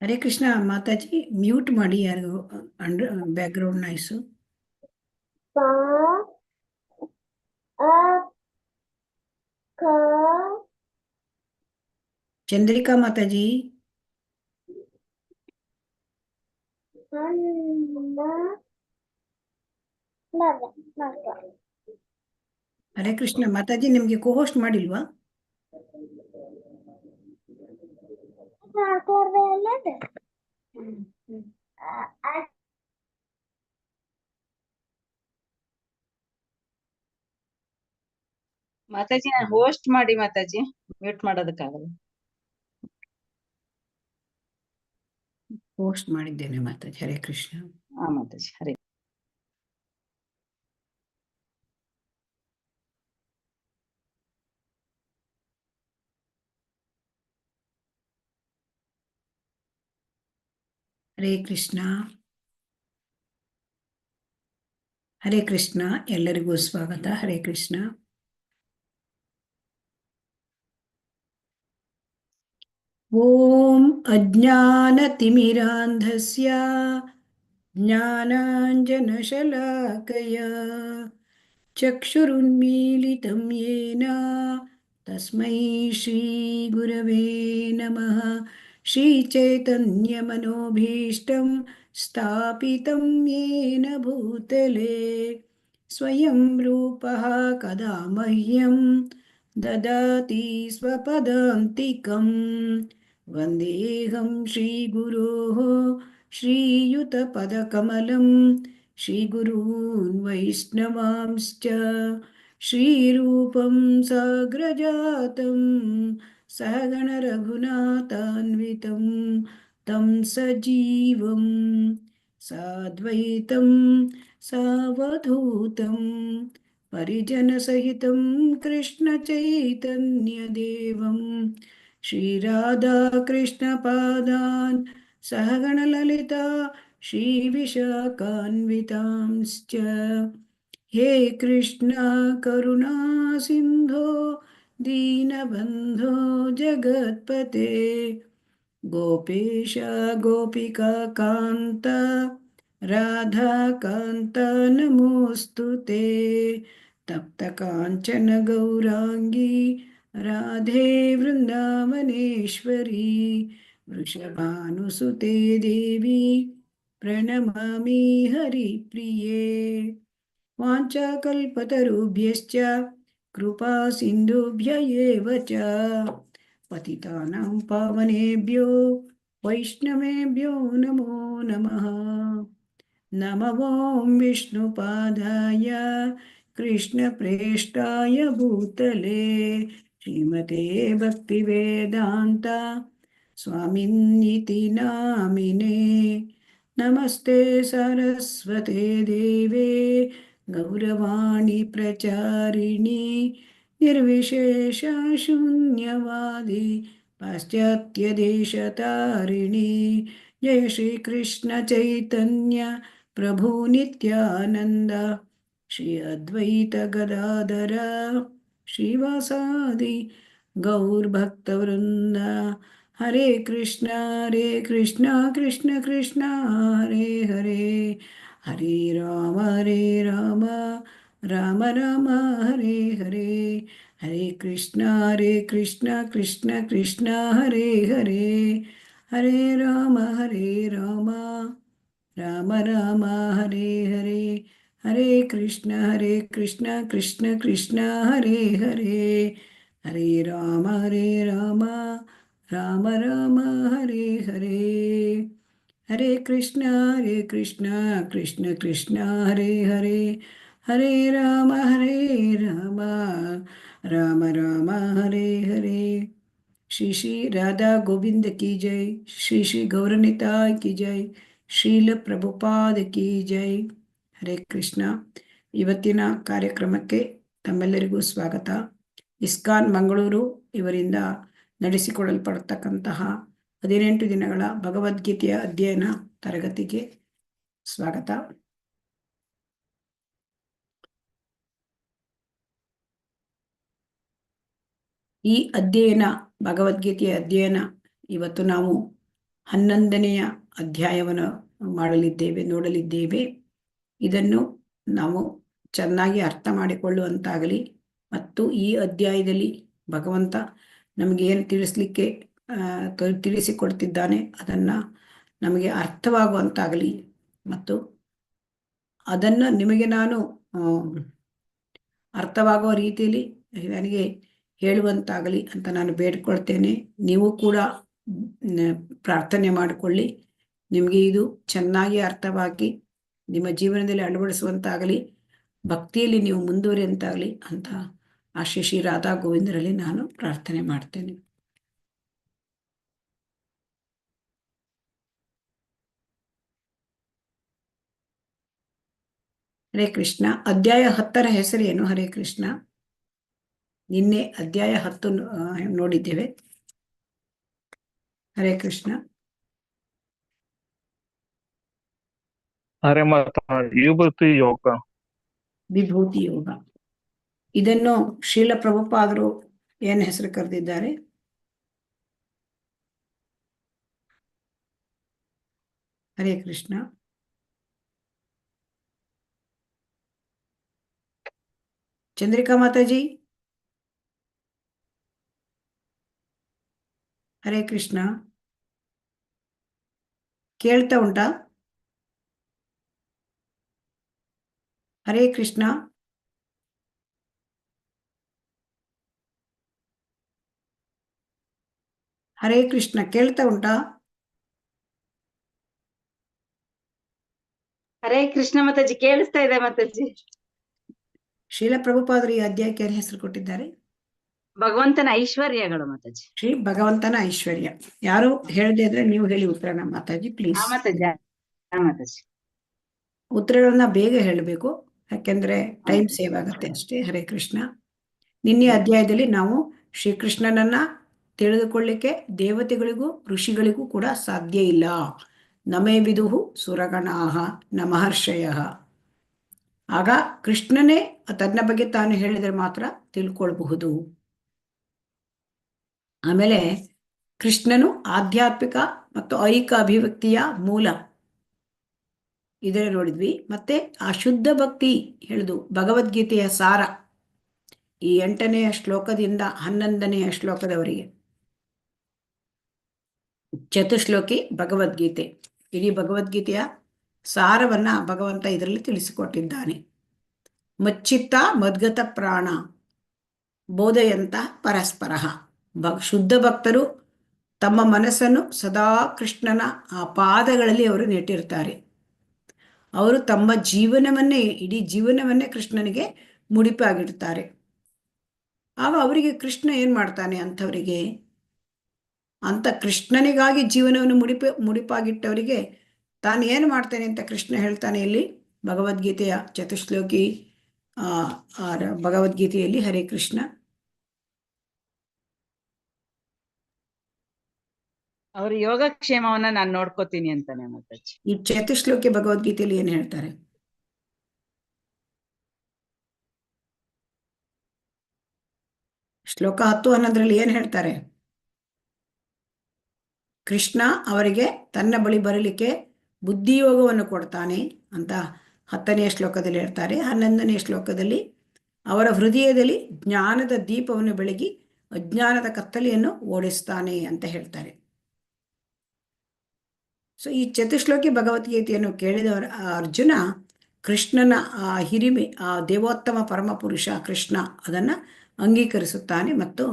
ಹರೇ Krishna Mataji, mute ಮಾಡಿ ಯಾರು under background noise. Chandrika ಮಾತಾಜಿ, ಹರೇ ಕೃಷ್ಣ ಮಾತಾಜಿ, ನಿಮ್ಗೆ ಕೋಹೋಸ್ಟ್ ಮಾಡಿಲ್ವಾ? ಮಾತಾಜಿ ಹೋಸ್ಟ್ ಮಾಡಿ ಮಾತಾಜಿ, ಮ್ಯೂಟ್ ಮಾಡೋದಕ್ಕಾಗಲ್ಲ. ಹೋಸ್ಟ್ ಮಾಡಿದ್ದೇನೆ ಮಾತಾಜಿ. ಹರೇ ಕೃಷ್ಣ. ಮಾತಾಜಿ ಹರೇ. ಹರೇ ಕೃಷ್ಣ. ಹರೇ ಕೃಷ್ಣ, ಎಲ್ಲರಿಗೂ ಸ್ವಾಗತ. ಹರೇ ಕೃಷ್ಣ. ಓಂ ಅಜ್ಞಾನತಿಮಿರಾಂಧಸ್ಯ ಜ್ಞಾನಾಂಜನಶಲಾಕಯ ಚಕ್ಷುರುನ್ಮೀಲಿತಂ ಯೇನ ತಸ್ಮೈ ಶ್ರೀ ಗುರವೇ ನಮಃ. ಶ್ರೀಚೈತನ್ಯಮನೋಭೀಷ್ಟಂ ಸ್ಥಾಪಿತಂ ಯೇನ ಭೂತಲೆ ಸ್ವಯಂ ರೂಪಃ ಕದಾ ಮಹ್ಯಂ ದದಾತಿ ಸ್ವಪದಾಂತಿಕಂ. ವಂದೇಹಂ ಶ್ರೀಗುರೋಃ ಶ್ರೀಯುತಪದಕಮಲಂ ಶ್ರೀಗುರೂನ್ ವೈಷ್ಣವಾಂಶ್ಚ ಶ್ರೀರೂಪಂ ಸಾಗ್ರಜಾತಂ ಸಹಗಣ ರಘುನಾಥಾನ್ವಿತಂ तं ಸಜೀವಂ ಸಾದ್ವೈತಂ ಸಾವಧೂತಂ ಪರಿಜನಸಹಿತಂ ಕೃಷ್ಣ ಚೈತನ್ಯದೇವಂ ಶ್ರೀರಾಧಾಕೃಷ್ಣಪಾದಾನ್ ಸಹಗಣಲಲಿತಾ ಶ್ರೀವಿಶಾಖಾನ್ವಿತಾಂಶ್ಚ. ಹೇ ಕೃಷ್ಣ ಕರುಣಾ ಸಿಂಧೋ ದೀನಬಂಧೋ ಜಗತ್ಪತೆ ಗೋಪೇಶ ಗೋಪಿಕಾ ಕಾಂತ ರಾಧಾಕಾಂತ ನಮೋಸ್ತುತೆ. ತಪ್ತ ಕಾಂಚನ ಗೌರಾಂಗಿ ರಾಧೆ ವೃಂದಾವನೇಶ್ವರಿ ವೃಷಭಾನುಸುತೆ ದೇವಿ ಪ್ರಣಮಾಮಿ ಹರಿಪ್ರಿಯೇ. ವಾಂಛಾಕಲ್ಪತರುಭ್ಯಶ್ಚ ಕೃಪಾ ಸಿಂಧುಭ್ಯ ಏವ ಚ ಪತಿತಾನಾಂ ಪಾವನೇಭ್ಯೋ ವೈಷ್ಣವೇಭ್ಯೋ ನಮೋ ನಮಃ. ನಮೋ ವಿಷ್ಣುಪಾದಾಯ ಕೃಷ್ಣಪ್ರೇಷ್ಠಾಯ ಭೂತಲೆ ಶ್ರೀಮತೆ ಭಕ್ತಿವೇದಾಂತ ಸ್ವಾಮಿನ್ನಿತಿ ನಾಮಿನೇ. ನಮಸ್ತೆ ಸರಸ್ವತೆ ದೇವೆ ಗೌರವಾಣಿ ಪ್ರಚಾರಿಣಿ ನಿರ್ವಿಶೇಷ ಶೂನ್ಯವಾದಿ ಪಾಶ್ಚಾತ್ಯ ದೇಶತಾರಿಣಿ. ಜಯ ಶ್ರೀ ಕೃಷ್ಣ ಚೈತನ್ಯ ಪ್ರಭು ನಿತ್ಯಾನಂದ ಶ್ರೀ ಅದ್ವೈತ ಗದಾಧರ ಶ್ರೀವಾಸಾದಿ ಗೌರ್ಭಕ್ತವೃಂದ. ಹರೇ ಕೃಷ್ಣ ಕೃಷ್ಣ ಕೃಷ್ಣ ಹರೇ ಹರೇ, ಹರೇ ರಾಮ ರಾಮ ರಾಮ ಹರೇ ಹರೇ. ಹರೇ ಕೃಷ್ಣ ಕೃಷ್ಣ ಕೃಷ್ಣ ಹರೇ ಹರೇ, ಹರೇ ರಾಮ ರಾಮ ರಾಮ ಹರೇ ಹರೇ. ಹರೇ ಕೃಷ್ಣ ಕೃಷ್ಣ ಕೃಷ್ಣ ಹರೇ ಹರೇ, ಹರೇ ರಾಮ ರಾಮ ರಾಮ ಹರೇ ಹರೇ. ಹರೇ ಕೃಷ್ಣ ಕೃಷ್ಣ ಕೃಷ್ಣ ಹರೇ ಹರೇ, ಹರೇ ರಾಮ ರಾಮ ರಾಮ ಹರೇ ಹರೇ. ಶ್ರೀ ಶ್ರೀ ರಾಧಾ ಗೋವಿಂದ ಕಿ ಜೈ, ಶ್ರೀ ಶ್ರೀ ಗೌರನಿತಾಯ್ ಕಿ ಜೈ, ಶ್ರೀಲ ಪ್ರಭುಪಾದ ಕಿ ಜೈ. ಹರೇ ಕೃಷ್ಣ. ಇವತ್ತಿನ ಕಾರ್ಯಕ್ರಮಕ್ಕೆ ತಮ್ಮೆಲ್ಲರಿಗೂ ಸ್ವಾಗತ. ಇಸ್ಕಾನ್ ಮಂಗಳೂರು ಇವರಿಂದ ನಡೆಸಿಕೊಳ್ಳಲ್ಪಡತಕ್ಕಂತಹ 18 ದಿನಗಳ ಭಗವದ್ಗೀತೆಯ ಅಧ್ಯಯನ ತರಗತಿಗೆ ಸ್ವಾಗತ. ಈ ಅಧ್ಯಯನ, ಭಗವದ್ಗೀತೆಯ ಅಧ್ಯಯನ, ಇವತ್ತು ನಾವು 11ನೆಯ ಅಧ್ಯಾಯವನ್ನು ನೋಡಲಿದ್ದೇವೆ. ಇದನ್ನು ನಾವು ಚೆನ್ನಾಗಿ ಅರ್ಥ ಮಾಡಿಕೊಳ್ಳುವಂತಾಗಲಿ ಮತ್ತು ಈ ಅಧ್ಯಾಯದಲ್ಲಿ ಭಗವಂತ ನಮಗೆ ಏನು ತಿಳಿಸ್ಲಿಕ್ಕೆ ತಿಳಿಸಿಕೊಡ್ತಿದ್ದಾನೆ ಅದನ್ನು ನಮಗೆ ಅರ್ಥವಾಗುವಂತಾಗಲಿ ಮತ್ತು ಅದನ್ನು ನಿಮಗೆ ನಾನು ಅರ್ಥವಾಗುವ ರೀತಿಯಲ್ಲಿ ನನಗೆ ಹೇಳುವಂತಾಗಲಿ ಅಂತ ನಾನು ಬೇಡ್ಕೊಳ್ತೇನೆ. ನೀವು ಕೂಡ ಪ್ರಾರ್ಥನೆ ಮಾಡಿಕೊಳ್ಳಿ, ನಿಮಗೆ ಇದು ಚೆನ್ನಾಗಿ ಅರ್ಥವಾಗಿ ನಿಮ್ಮ ಜೀವನದಲ್ಲಿ ಅಳವಡಿಸುವಂತಾಗಲಿ, ಭಕ್ತಿಯಲ್ಲಿ ನೀವು ಮುಂದುವರಿಯುವಂತಾಗಲಿ ಅಂತ ಆ ಶ್ರೀ ರಾಧಾ ಗೋವಿಂದರಲ್ಲಿ ನಾನು ಪ್ರಾರ್ಥನೆ ಮಾಡ್ತೇನೆ. ಹರೇ ಕೃಷ್ಣ. ಅಧ್ಯಾಯ 10ರ ಹೆಸರೇನು? ಹರೇ ಕೃಷ್ಣ. ನಿನ್ನೆ ಅಧ್ಯಾಯ 10 ನೋಡಿದ್ದೇವೆ. ಹರೇ ಕೃಷ್ಣ. ಹರೇ ಮಾತಾ ವಿಭೂತಿ ಯೋಗ. ವಿಭೂತಿ ಯೋಗ. ಇದನ್ನು ಶ್ರೀಲ ಪ್ರಭುಪಾದರು ಏನು ಹೆಸರು ಕರೆದಿದ್ದಾರೆ? ಹರೇ ಕೃಷ್ಣ. ಚಂದ್ರಿಕಾ ಮಾತಾಜಿ. ಹರೇ ಕೃಷ್ಣ. ಕೇಳ್ತಾ ಉಂಟಾ? ಹರೇ ಕೃಷ್ಣ. ಹರೇ ಕೃಷ್ಣ. ಕೇಳ್ತಾ ಉಂಟಾ? ಹರೇ ಕೃಷ್ಣ ಮಾತಾಜಿ, ಕೇಳಿಸ್ತಾ ಇದೆ ಮಾತಾಜಿ. ಶ್ರೀಲ ಪ್ರಭುಪಾದರು ಈ ಅಧ್ಯಾಯಕ್ಕೆ ಏನು ಹೆಸರು ಕೊಟ್ಟಿದ್ದಾರೆ? ಭಗವಂತನ ಐಶ್ವರ್ಯಗಳು ಮಾತಾಜಿ. ಶ್ರೀ ಭಗವಂತನ ಐಶ್ವರ್ಯ. ಯಾರು ಹೇಳದೇ ಇದ್ರೆ ನೀವು ಹೇಳಿ ಉತ್ತರನ ಮಾತಾಜಿ, ಪ್ಲೀಸ್. ಮಾತಾಜಿ ಉತ್ತರಗಳನ್ನ ಬೇಗ ಹೇಳಬೇಕು, ಯಾಕೆಂದ್ರೆ ಟೈಮ್ ಸೇವ್ ಆಗುತ್ತೆ ಅಷ್ಟೇ. ಹರೇ ಕೃಷ್ಣ. ನಿನ್ನೆ ಅಧ್ಯಾಯದಲ್ಲಿ ನಾವು ಶ್ರೀಕೃಷ್ಣನನ್ನ ತಿಳಿದುಕೊಳ್ಳಿಕ್ಕೆ ದೇವತೆಗಳಿಗೂ ಋಷಿಗಳಿಗೂ ಕೂಡ ಸಾಧ್ಯ ಇಲ್ಲ. ನಮೇ ವಿದುಹು ಸುರಗಣಾಹ ನ ಮಹರ್ಷಯಃ. ಆಗ ಕೃಷ್ಣನೇ ತನ್ನ ಬಗ್ಗೆ ತಾನು ಹೇಳಿದರೆ ಮಾತ್ರ ತಿಳ್ಕೊಳ್ಬಹುದು. ಆಮೇಲೆ ಕೃಷ್ಣನು ಆಧ್ಯಾತ್ಮಿಕ ಮತ್ತು ಐಕ ಅಭಿವ್ಯಕ್ತಿಯ ಮೂಲ, ಇದನ್ನು ನೋಡಿದ್ವಿ. ಮತ್ತೆ ಆ ಶುದ್ಧ ಭಕ್ತಿ ಹೇಳುದು ಭಗವದ್ಗೀತೆಯ ಸಾರ, ಈ 8ನೆಯ ಶ್ಲೋಕದಿಂದ 11ನೆಯ ಶ್ಲೋಕದವರೆಗೆ ಚತುಶ್ಲೋಕಿ ಭಗವದ್ಗೀತೆ. ಇಡೀ ಭಗವದ್ಗೀತೆಯ ಸಾರವನ್ನ ಭಗವಂತ ಇದರಲ್ಲಿ ತಿಳಿಸಿಕೊಟ್ಟಿದ್ದಾನೆ. ಮಚ್ಚಿತ್ತ ಮದ್ಗತ ಪ್ರಾಣ ಬೋಧಯಂತ ಪರಸ್ಪರ. ಶುದ್ಧ ಭಕ್ತರು ತಮ್ಮ ಮನಸ್ಸನ್ನು ಸದಾ ಕೃಷ್ಣನ ಆ ಪಾದಗಳಲ್ಲಿ ಅವರು ನೆಟ್ಟಿರ್ತಾರೆ. ಅವರು ತಮ್ಮ ಜೀವನವನ್ನೇ, ಇಡೀ ಜೀವನವನ್ನೇ ಕೃಷ್ಣನಿಗೆ ಮುಡಿಪಾಗಿಡ್ತಾರೆ. ಆಗ ಅವರಿಗೆ ಕೃಷ್ಣ ಏನ್ ಮಾಡ್ತಾನೆ? ಅಂಥವರಿಗೆ, ಅಂತ ಕೃಷ್ಣನಿಗಾಗಿ ಜೀವನವನ್ನು ಮುಡಿಪಾಗಿಟ್ಟವರಿಗೆ ತಾನು ಏನು ಮಾಡ್ತಾನೆ ಅಂತ ಕೃಷ್ಣ ಹೇಳ್ತಾನೆ ಇಲ್ಲಿ ಭಗವದ್ಗೀತೆಯ ಚತುಶ್ಲೋಕಿ ಭಗವದ್ಗೀತೆಯಲ್ಲಿ. ಹರೇ ಕೃಷ್ಣ. ಅವ್ರ ಯೋಗಕ್ಷೇಮವನ್ನ ನಾನು ನೋಡ್ಕೋತೀನಿ ಅಂತಾನೆ ಮಾತಾಜಿ. ಈ ಚತುಶ್ಲೋಕಿ ಭಗವದ್ಗೀತೆಯಲ್ಲಿ ಏನ್ ಹೇಳ್ತಾರೆ? ಶ್ಲೋಕ 10, 11ರಲ್ಲಿ ಏನ್ ಹೇಳ್ತಾರೆ? ಕೃಷ್ಣ ಅವರಿಗೆ ತನ್ನ ಬಳಿ ಬರಲಿಕ್ಕೆ ಬುದ್ಧಿಯೋಗವನ್ನು ಕೊಡ್ತಾನೆ ಅಂತ 10ನೆಯ ಶ್ಲೋಕದಲ್ಲಿ ಹೇಳ್ತಾರೆ. 11ನೆಯ ಶ್ಲೋಕದಲ್ಲಿ ಅವರ ಹೃದಯದಲ್ಲಿ ಜ್ಞಾನದ ದೀಪವನ್ನು ಬೆಳಗಿ ಅಜ್ಞಾನದ ಕತ್ತಲೆಯನ್ನು ಓಡಿಸ್ತಾನೆ ಅಂತ ಹೇಳ್ತಾರೆ. ಸೊ ಈ ಚತುಶ್ಲೋಕಿ ಭಗವದ್ಗೀತೆಯನ್ನು ಕೇಳಿದ ಅರ್ಜುನ ಕೃಷ್ಣನ ಆ ಹಿರಿಮೆ, ಆ ದೇವೋತ್ತಮ ಪರಮಪುರುಷ ಕೃಷ್ಣ, ಅದನ್ನು ಅಂಗೀಕರಿಸುತ್ತಾನೆ ಮತ್ತು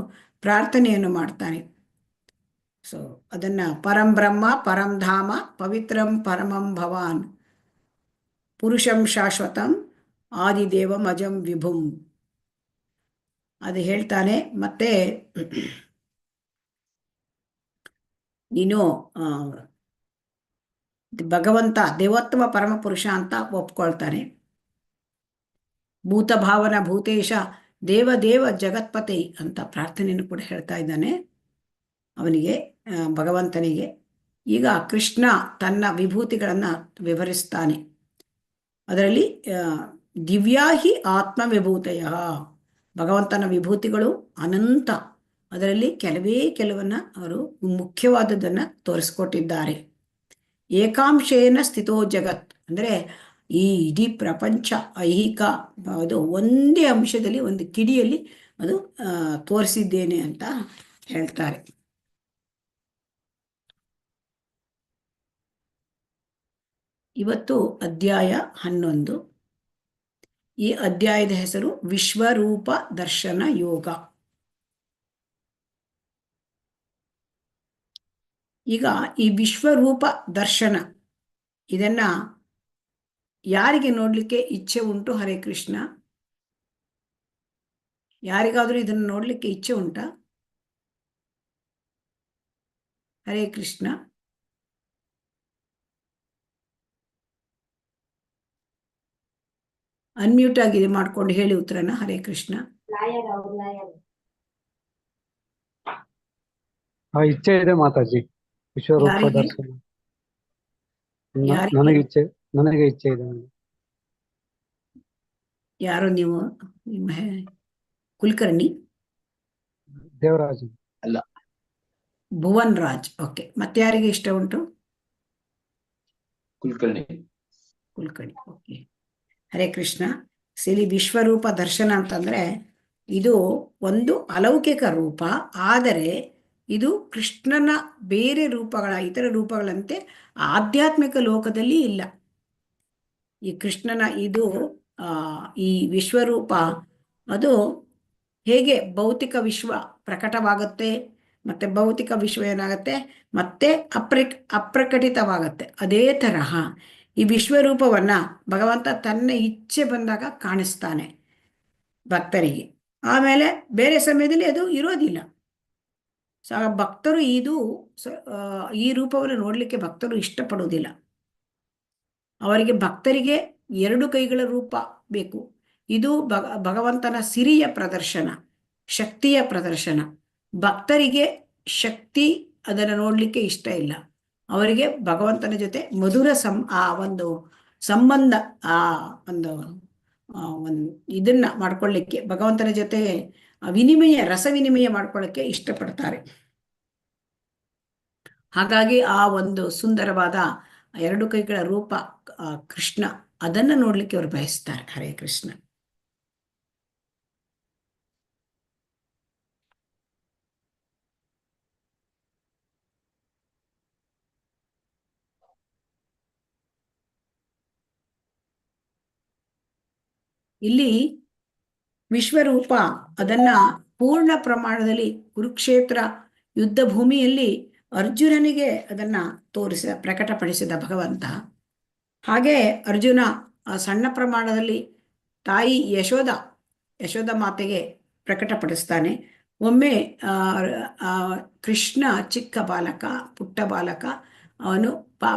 ಪ್ರಾರ್ಥನೆಯನ್ನು ಮಾಡ್ತಾನೆ. ಸೊ ಅದನ್ನ ಪರಂ ಬ್ರಹ್ಮ ಪರಂ ಧಾಮ ಪವಿತ್ರಂ ಪರಮಂ ಭವಾನ್ ಪುರುಷಂ ಶಾಶ್ವತಂ ಆದಿದೇವಂ ಅಜಂ ವಿಭುಂ ಅದು ಹೇಳ್ತಾನೆ. ಮತ್ತೆ ನೀನು ಭಗವಂತ ದೇವೋತ್ತಮ ಪರಮಪುರುಷ ಅಂತ ಒಪ್ಕೊಳ್ತಾನೆ. ಭೂತ ಭಾವನ ಭೂತೇಶ ದೇವ ದೇವ ಜಗತ್ಪತಿ ಅಂತ ಪ್ರಾರ್ಥನೆಯನ್ನು ಕೂಡ ಹೇಳ್ತಾ ಇದ್ದಾನೆ ಅವನಿಗೆ, ಭಗವಂತನಿಗೆ. ಈಗ ಕೃಷ್ಣ ತನ್ನ ವಿಭೂತಿಗಳನ್ನು ವಿವರಿಸ್ತಾನೆ. ಅದರಲ್ಲಿ ದಿವ್ಯಾಹಿ ಆತ್ಮ ವಿಭೂತಯ, ಭಗವಂತನ ವಿಭೂತಿಗಳು ಅನಂತ, ಅದರಲ್ಲಿ ಕೆಲವನ್ನ ಅವರು ಮುಖ್ಯವಾದದ್ದನ್ನು ತೋರಿಸ್ಕೊಟ್ಟಿದ್ದಾರೆ. ಏಕಾಂಶೇನ ಸ್ಥಿತೋ ಜಗತ್ ಅಂದರೆ ಈ ಇಡೀ ಪ್ರಪಂಚ ಐಹಿಕ ಅದು ಒಂದೇ ಅಂಶದಲ್ಲಿ, ಒಂದು ಕಿಡಿಯಲ್ಲಿ ಅದು ತೋರಿಸಿದ್ದೇನೆ ಅಂತ ಹೇಳ್ತಾರೆ. ಇವತ್ತು ಅಧ್ಯಾಯ 11. ಈ ಅಧ್ಯಾಯದ ಹೆಸರು ವಿಶ್ವರೂಪ ದರ್ಶನ ಯೋಗ. ಈಗ ಈ ವಿಶ್ವರೂಪ ದರ್ಶನ ಇದನ್ನ ಯಾರಿಗೆ ನೋಡ್ಲಿಕ್ಕೆ ಇಚ್ಛೆ ಉಂಟು? ಹರೇ ಕೃಷ್ಣ. ಯಾರಿಗಾದ್ರೂ ಇದನ್ನು ನೋಡ್ಲಿಕ್ಕೆ ಇಚ್ಛೆ ಉಂಟಾ? ಹರೇ ಕೃಷ್ಣ. ಅನ್ಮ್ಯೂಟ್ ಆಗಿದೆ, ಮಾಡ್ಕೊಂಡು ಹೇಳಿ ಉತ್ತರನ. ಹರೇ ಕೃಷ್ಣ. ಇಚ್ಛೆ ಇದೆ ಮಾತಾಜಿ, ವಿಶ್ವರೂಪ ಯಾರಿಗೆ? ದರ್ಶನ. ಯಾರಿಗೆ? ನನಗೆ ಇಚ್ಛೆ ಇದೆ. ಯಾರು ನೀವು? ನಿಮ್ಮ ಕುಲಕರ್ಣಿ? ದೇವರಾಜ್ ಅಲ್ಲ, ಭುವನ್ ರಾಜ್. ಓಕೆ. ಮತ್ತೆ ಯಾರಿಗೆ ಇಷ್ಟ ಉಂಟು? ಕುಲಕರ್ಣಿ. ಕುಲಕರ್ಣಿ. ಓಕೆ. ಹರೇ ಕೃಷ್ಣ. ಸಿಲಿ ವಿಶ್ವರೂಪ ದರ್ಶನ ಅಂತಂದ್ರೆ ಇದು ಒಂದು ಅಲೌಕಿಕ ರೂಪ, ಆದರೆ ಇದು ಕೃಷ್ಣನ ಬೇರೆ ರೂಪಗಳ, ಇತರ ರೂಪಗಳಂತೆ ಆಧ್ಯಾತ್ಮಿಕ ಲೋಕದಲ್ಲಿ ಇಲ್ಲ. ಈ ಕೃಷ್ಣನ ಇದು ಈ ವಿಶ್ವರೂಪ ಅದು ಹೇಗೆ ಭೌತಿಕ ವಿಶ್ವ ಪ್ರಕಟವಾಗುತ್ತೆ, ಮತ್ತೆ ಭೌತಿಕ ವಿಶ್ವ ಏನಾಗುತ್ತೆ, ಮತ್ತೆ ಅಪ್ರಕಟಿತವಾಗುತ್ತೆ. ಅದೇ ತರಹ ಈ ವಿಶ್ವರೂಪವನ್ನ ಭಗವಂತ ತನ್ನ ಇಚ್ಛೆ ಬಂದಾಗ ಕಾಣಿಸ್ತಾನೆ ಭಕ್ತರಿಗೆ. ಆಮೇಲೆ ಬೇರೆ ಸಮಯದಲ್ಲಿ ಅದು ಇರೋದಿಲ್ಲ. ಭಕ್ತರು ಈ ರೂಪವನ್ನು ನೋಡ್ಲಿಕ್ಕೆ ಭಕ್ತರು ಇಷ್ಟಪಡುವುದಿಲ್ಲ. ಅವರಿಗೆ ಭಕ್ತರಿಗೆ 2 ಕೈಗಳ ರೂಪ ಬೇಕು. ಇದು ಭಗವಂತನ ಸಿರಿಯ ಪ್ರದರ್ಶನ, ಶಕ್ತಿಯ ಪ್ರದರ್ಶನ. ಭಕ್ತರಿಗೆ ಶಕ್ತಿ ಅದನ್ನು ನೋಡ್ಲಿಕ್ಕೆ ಇಷ್ಟ ಇಲ್ಲ. ಅವರಿಗೆ ಭಗವಂತನ ಜೊತೆ ಮಧುರ ಒಂದು ಸಂಬಂಧ, ಒಂದು ಇದನ್ನ ಮಾಡ್ಕೊಳ್ಳಿಕ್ಕೆ, ಭಗವಂತನ ಜೊತೆ ರಸ ವಿನಿಮಯ ಮಾಡ್ಕೊಳ್ಳಿಕ್ಕೆ ಇಷ್ಟಪಡ್ತಾರೆ. ಹಾಗಾಗಿ ಆ ಒಂದು ಸುಂದರವಾದ 2 ಕೈಗಳ ರೂಪ ಕೃಷ್ಣ, ಅದನ್ನ ನೋಡ್ಲಿಕ್ಕೆ ಅವರು ಬಯಸ್ತಾರೆ. ಹರೇ ಕೃಷ್ಣ. ಇಲ್ಲಿ ವಿಶ್ವರೂಪ ಅದನ್ನ ಪೂರ್ಣ ಪ್ರಮಾಣದಲ್ಲಿ ಕುರುಕ್ಷೇತ್ರ ಯುದ್ಧ ಭೂಮಿಯಲ್ಲಿ ಅರ್ಜುನನಿಗೆ ಅದನ್ನ ಪ್ರಕಟಪಡಿಸಿದ ಭಗವಂತ. ಹಾಗೆ ಅರ್ಜುನ ಸಣ್ಣ ಪ್ರಮಾಣದಲ್ಲಿ ತಾಯಿ ಯಶೋದ ಮಾತೆಗೆ ಪ್ರಕಟಪಡಿಸ್ತಾನೆ. ಒಮ್ಮೆ ಕೃಷ್ಣ ಚಿಕ್ಕ ಬಾಲಕ, ಪುಟ್ಟ ಬಾಲಕ, ಅವನು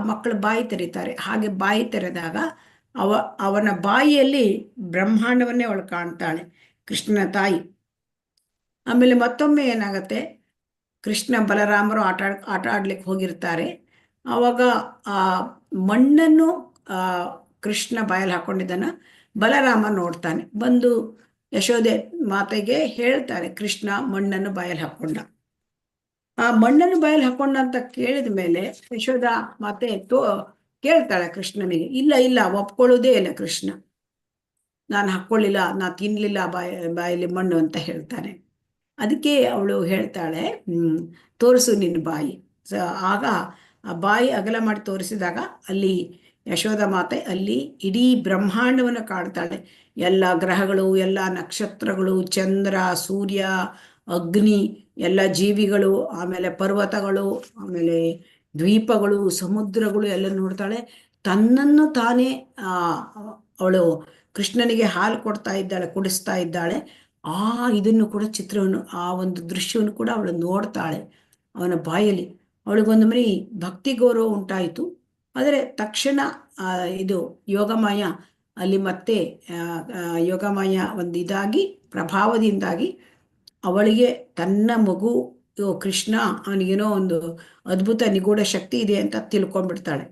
ಮಕ್ಕಳು ಬಾಯಿ ತೆರೀತಾರೆ. ಹಾಗೆ ಬಾಯಿ ತೆರೆದಾಗ ಅವನ ಬಾಯಿಯಲ್ಲಿ ಬ್ರಹ್ಮಾಂಡವನ್ನೇ ಅವಳು ಕಾಣ್ತಾಳೆ, ಕೃಷ್ಣನ ತಾಯಿ. ಆಮೇಲೆ ಮತ್ತೊಮ್ಮೆ ಏನಾಗತ್ತೆ, ಕೃಷ್ಣ ಬಲರಾಮರು ಆಟ ಆಡ್ಲಿಕ್ಕೆ ಹೋಗಿರ್ತಾರೆ. ಆವಾಗ ಆ ಮಣ್ಣನ್ನು ಕೃಷ್ಣ ಬಾಯಲ್ಲಿ ಹಾಕೊಂಡಿದ್ದನ್ನ ಬಲರಾಮ ನೋಡ್ತಾನೆ. ಬಂದು ಯಶೋದೆ ಮಾತೆಗೆ ಹೇಳ್ತಾರೆ, ಕೃಷ್ಣ ಮಣ್ಣನ್ನು ಬಾಯಲ್ಲಿ ಹಾಕೊಂಡ. ಆ ಮಣ್ಣನ್ನು ಬಾಯಲ್ಲಿ ಹಾಕೊಂಡ ಅಂತ ಕೇಳಿದ ಮೇಲೆ ಯಶೋದ ಮಾತೆ ಕೇಳ್ತಾಳೆ ಕೃಷ್ಣನಿಗೆ. ಇಲ್ಲ ಒಪ್ಕೊಳ್ಳೋದೇ ಇಲ್ಲ ಕೃಷ್ಣ, ನಾನು ಹಾಕ್ಕೊಳ್ಳಿಲ್ಲ, ನಾನು ತಿನ್ಲಿಲ್ಲ ಬಾಯಲ್ಲಿ ಮಣ್ಣು ಅಂತ ಹೇಳ್ತಾನೆ. ಅದಕ್ಕೆ ಅವಳು ಹೇಳ್ತಾಳೆ, ತೋರಿಸು ನಿನ್ನ ಬಾಯಿ. ಆಗ ಆ ಬಾಯಿ ಅಗಲ ಮಾಡಿ ತೋರಿಸಿದಾಗ ಅಲ್ಲಿ ಯಶೋದ ಮಾತೆ ಅಲ್ಲಿ ಇಡೀ ಬ್ರಹ್ಮಾಂಡವನ್ನು ಕಾಣ್ತಾಳೆ. ಎಲ್ಲ ಗ್ರಹಗಳು, ಎಲ್ಲ ನಕ್ಷತ್ರಗಳು, ಚಂದ್ರ, ಸೂರ್ಯ, ಅಗ್ನಿ, ಎಲ್ಲ ಜೀವಿಗಳು, ಆಮೇಲೆ ಪರ್ವತಗಳು, ಆಮೇಲೆ ದ್ವೀಪಗಳು, ಸಮುದ್ರಗಳು ಎಲ್ಲ ನೋಡ್ತಾಳೆ. ತನ್ನನ್ನು ತಾನೇ ಅವಳು ಕೃಷ್ಣನಿಗೆ ಹಾಲು ಕುಡಿಸ್ತಾ ಇದ್ದಾಳೆ. ಇದನ್ನು ಕೂಡ ಚಿತ್ರವನ್ನು, ಆ ಒಂದು ದೃಶ್ಯವನ್ನು ಕೂಡ ಅವಳು ನೋಡ್ತಾಳೆ ಅವನ ಬಾಯಲ್ಲಿ. ಅವಳಿಗೊಂದು ಮರಿ ಭಕ್ತಿ ಗೌರವ ಉಂಟಾಯಿತು. ಆದರೆ ತಕ್ಷಣ ಇದು ಯೋಗಮಾಯ ಅಲ್ಲಿ ಮತ್ತೆ ಯೋಗಮಾಯ ಒಂದು ಇದಾಗಿ ಪ್ರಭಾವದಿಂದಾಗಿ ಅವಳಿಗೆ ತನ್ನ ಮಗು ಕೃಷ್ಣ, ಅವನಿಗೇನೋ ಒಂದು ಅದ್ಭುತ ನಿಗೂಢ ಶಕ್ತಿ ಇದೆ ಅಂತ ತಿಳ್ಕೊಂಡ್ಬಿಡ್ತಾಳೆ.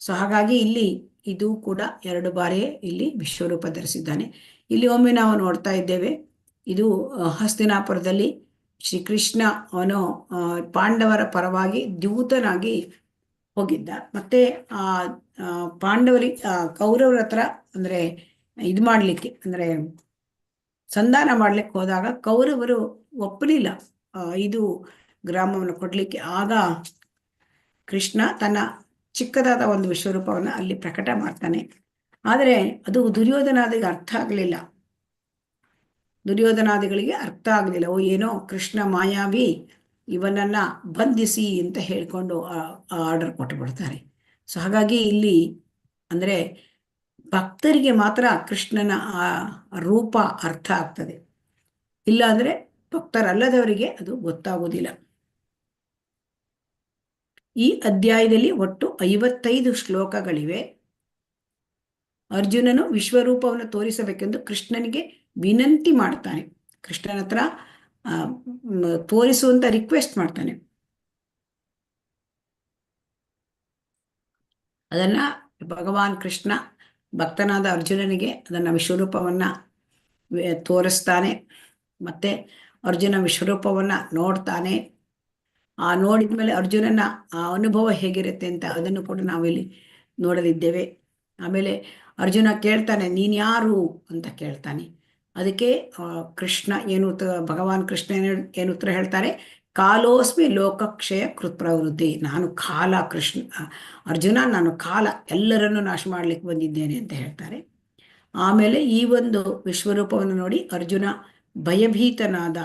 ಸೊ ಹಾಗಾಗಿ ಇಲ್ಲಿ ಇದು ಕೂಡ 2 ಬಾರಿ ಇಲ್ಲಿ ವಿಶ್ವರೂಪ ಧರಿಸಿದ್ದಾನೆ. ಇಲ್ಲಿ ಒಮ್ಮೆ ನಾವು ನೋಡ್ತಾ ಇದ್ದೇವೆ, ಇದು ಹಸ್ತಿನಾಪುರದಲ್ಲಿ ಶ್ರೀಕೃಷ್ಣ ಅವನು ಪಾಂಡವರ ಪರವಾಗಿ ದ್ಯೂತನಾಗಿ ಹೋಗಿದ್ದ. ಮತ್ತೆ ಆ ಪಾಂಡವರಿಗೆ ಕೌರವರ ಹತ್ರ ಅಂದ್ರೆ ಇದು ಮಾಡ್ಲಿಕ್ಕೆ ಅಂದ್ರೆ ಸಂಧಾನ ಮಾಡ್ಲಿಕ್ಕೆ ಹೋದಾಗ ಕೌರವರು ಒಪ್ಪಲಿಲ್ಲ 5 ಗ್ರಾಮವನ್ನು ಕೊಡ್ಲಿಕ್ಕೆ. ಆಗ ಕೃಷ್ಣ ತನ್ನ ಚಿಕ್ಕದಾದ ಒಂದು ವಿಶ್ವರೂಪವನ್ನು ಅಲ್ಲಿ ಪ್ರಕಟ ಮಾಡ್ತಾನೆ. ಆದರೆ ಅದು ದುರ್ಯೋಧನಾದಿಗೆ ಅರ್ಥ ಆಗಲಿಲ್ಲ. ದುರ್ಯೋಧನಾದಿಗಳಿಗೆ ಅರ್ಥ ಆಗಲಿಲ್ಲ. ಏನೋ ಕೃಷ್ಣ ಮಾಯಾವಿ, ಇವನನ್ನ ಬಂಧಿಸಿ ಅಂತ ಹೇಳ್ಕೊಂಡು ಆರ್ಡರ್ ಕೊಟ್ಟು ಬಿಡ್ತಾರೆ. ಸೊ ಹಾಗಾಗಿ ಇಲ್ಲಿ ಅಂದ್ರೆ ಭಕ್ತರಿಗೆ ಮಾತ್ರ ಕೃಷ್ಣನ ಆ ರೂಪ ಅರ್ಥ ಆಗ್ತದೆ, ಇಲ್ಲಾಂದ್ರೆ ಭಕ್ತರಲ್ಲದವರಿಗೆ ಅದು ಗೊತ್ತಾಗುವುದಿಲ್ಲ. ಈ ಅಧ್ಯಾಯದಲ್ಲಿ ಒಟ್ಟು 55 ಶ್ಲೋಕಗಳಿವೆ. ಅರ್ಜುನನು ವಿಶ್ವರೂಪವನ್ನು ತೋರಿಸಬೇಕೆಂದು ಕೃಷ್ಣನಿಗೆ ವಿನಂತಿ ಮಾಡ್ತಾನೆ. ಕೃಷ್ಣನ ಹತ್ರ ತೋರಿಸುವಂತ ರಿಕ್ವೆಸ್ಟ್ ಮಾಡ್ತಾನೆ. ಅದನ್ನ ಭಗವಾನ್ ಕೃಷ್ಣ ಭಕ್ತನಾದ ಅರ್ಜುನನಿಗೆ ಅದನ್ನ ವಿಶ್ವರೂಪವನ್ನ ತೋರಿಸ್ತಾನೆ. ಮತ್ತೆ ಅರ್ಜುನ ವಿಶ್ವರೂಪವನ್ನ ನೋಡ್ತಾನೆ. ನೋಡಿದ್ಮೇಲೆ ಅರ್ಜುನನ ಆ ಅನುಭವ ಹೇಗಿರುತ್ತೆ ಅಂತ ಅದನ್ನು ಕೂಡ ನಾವಿಲ್ಲಿ ನೋಡಲಿದ್ದೇವೆ. ಆಮೇಲೆ ಅರ್ಜುನ ಕೇಳ್ತಾನೆ, ನೀನ್ ಯಾರು ಅಂತ ಕೇಳ್ತಾನೆ. ಅದಕ್ಕೆ ಕೃಷ್ಣ ಭಗವಾನ್ ಕೃಷ್ಣ ಏನು ಉತ್ತರ ಹೇಳ್ತಾರೆ, ಕಾಲೋಸ್ಮಿ ಲೋಕಕ್ಷಯ ಕೃತ್ ಪ್ರವೃತ್ತಿ. ನಾನು ಕಾಲ, ಅರ್ಜುನ ನಾನು ಕಾಲ, ಎಲ್ಲರನ್ನು ನಾಶ ಮಾಡ್ಲಿಕ್ಕೆ ಬಂದಿದ್ದೇನೆ ಅಂತ ಹೇಳ್ತಾರೆ. ಆಮೇಲೆ ಈ ಒಂದು ವಿಶ್ವರೂಪವನ್ನು ನೋಡಿ ಅರ್ಜುನ ಭಯಭೀತನಾದ,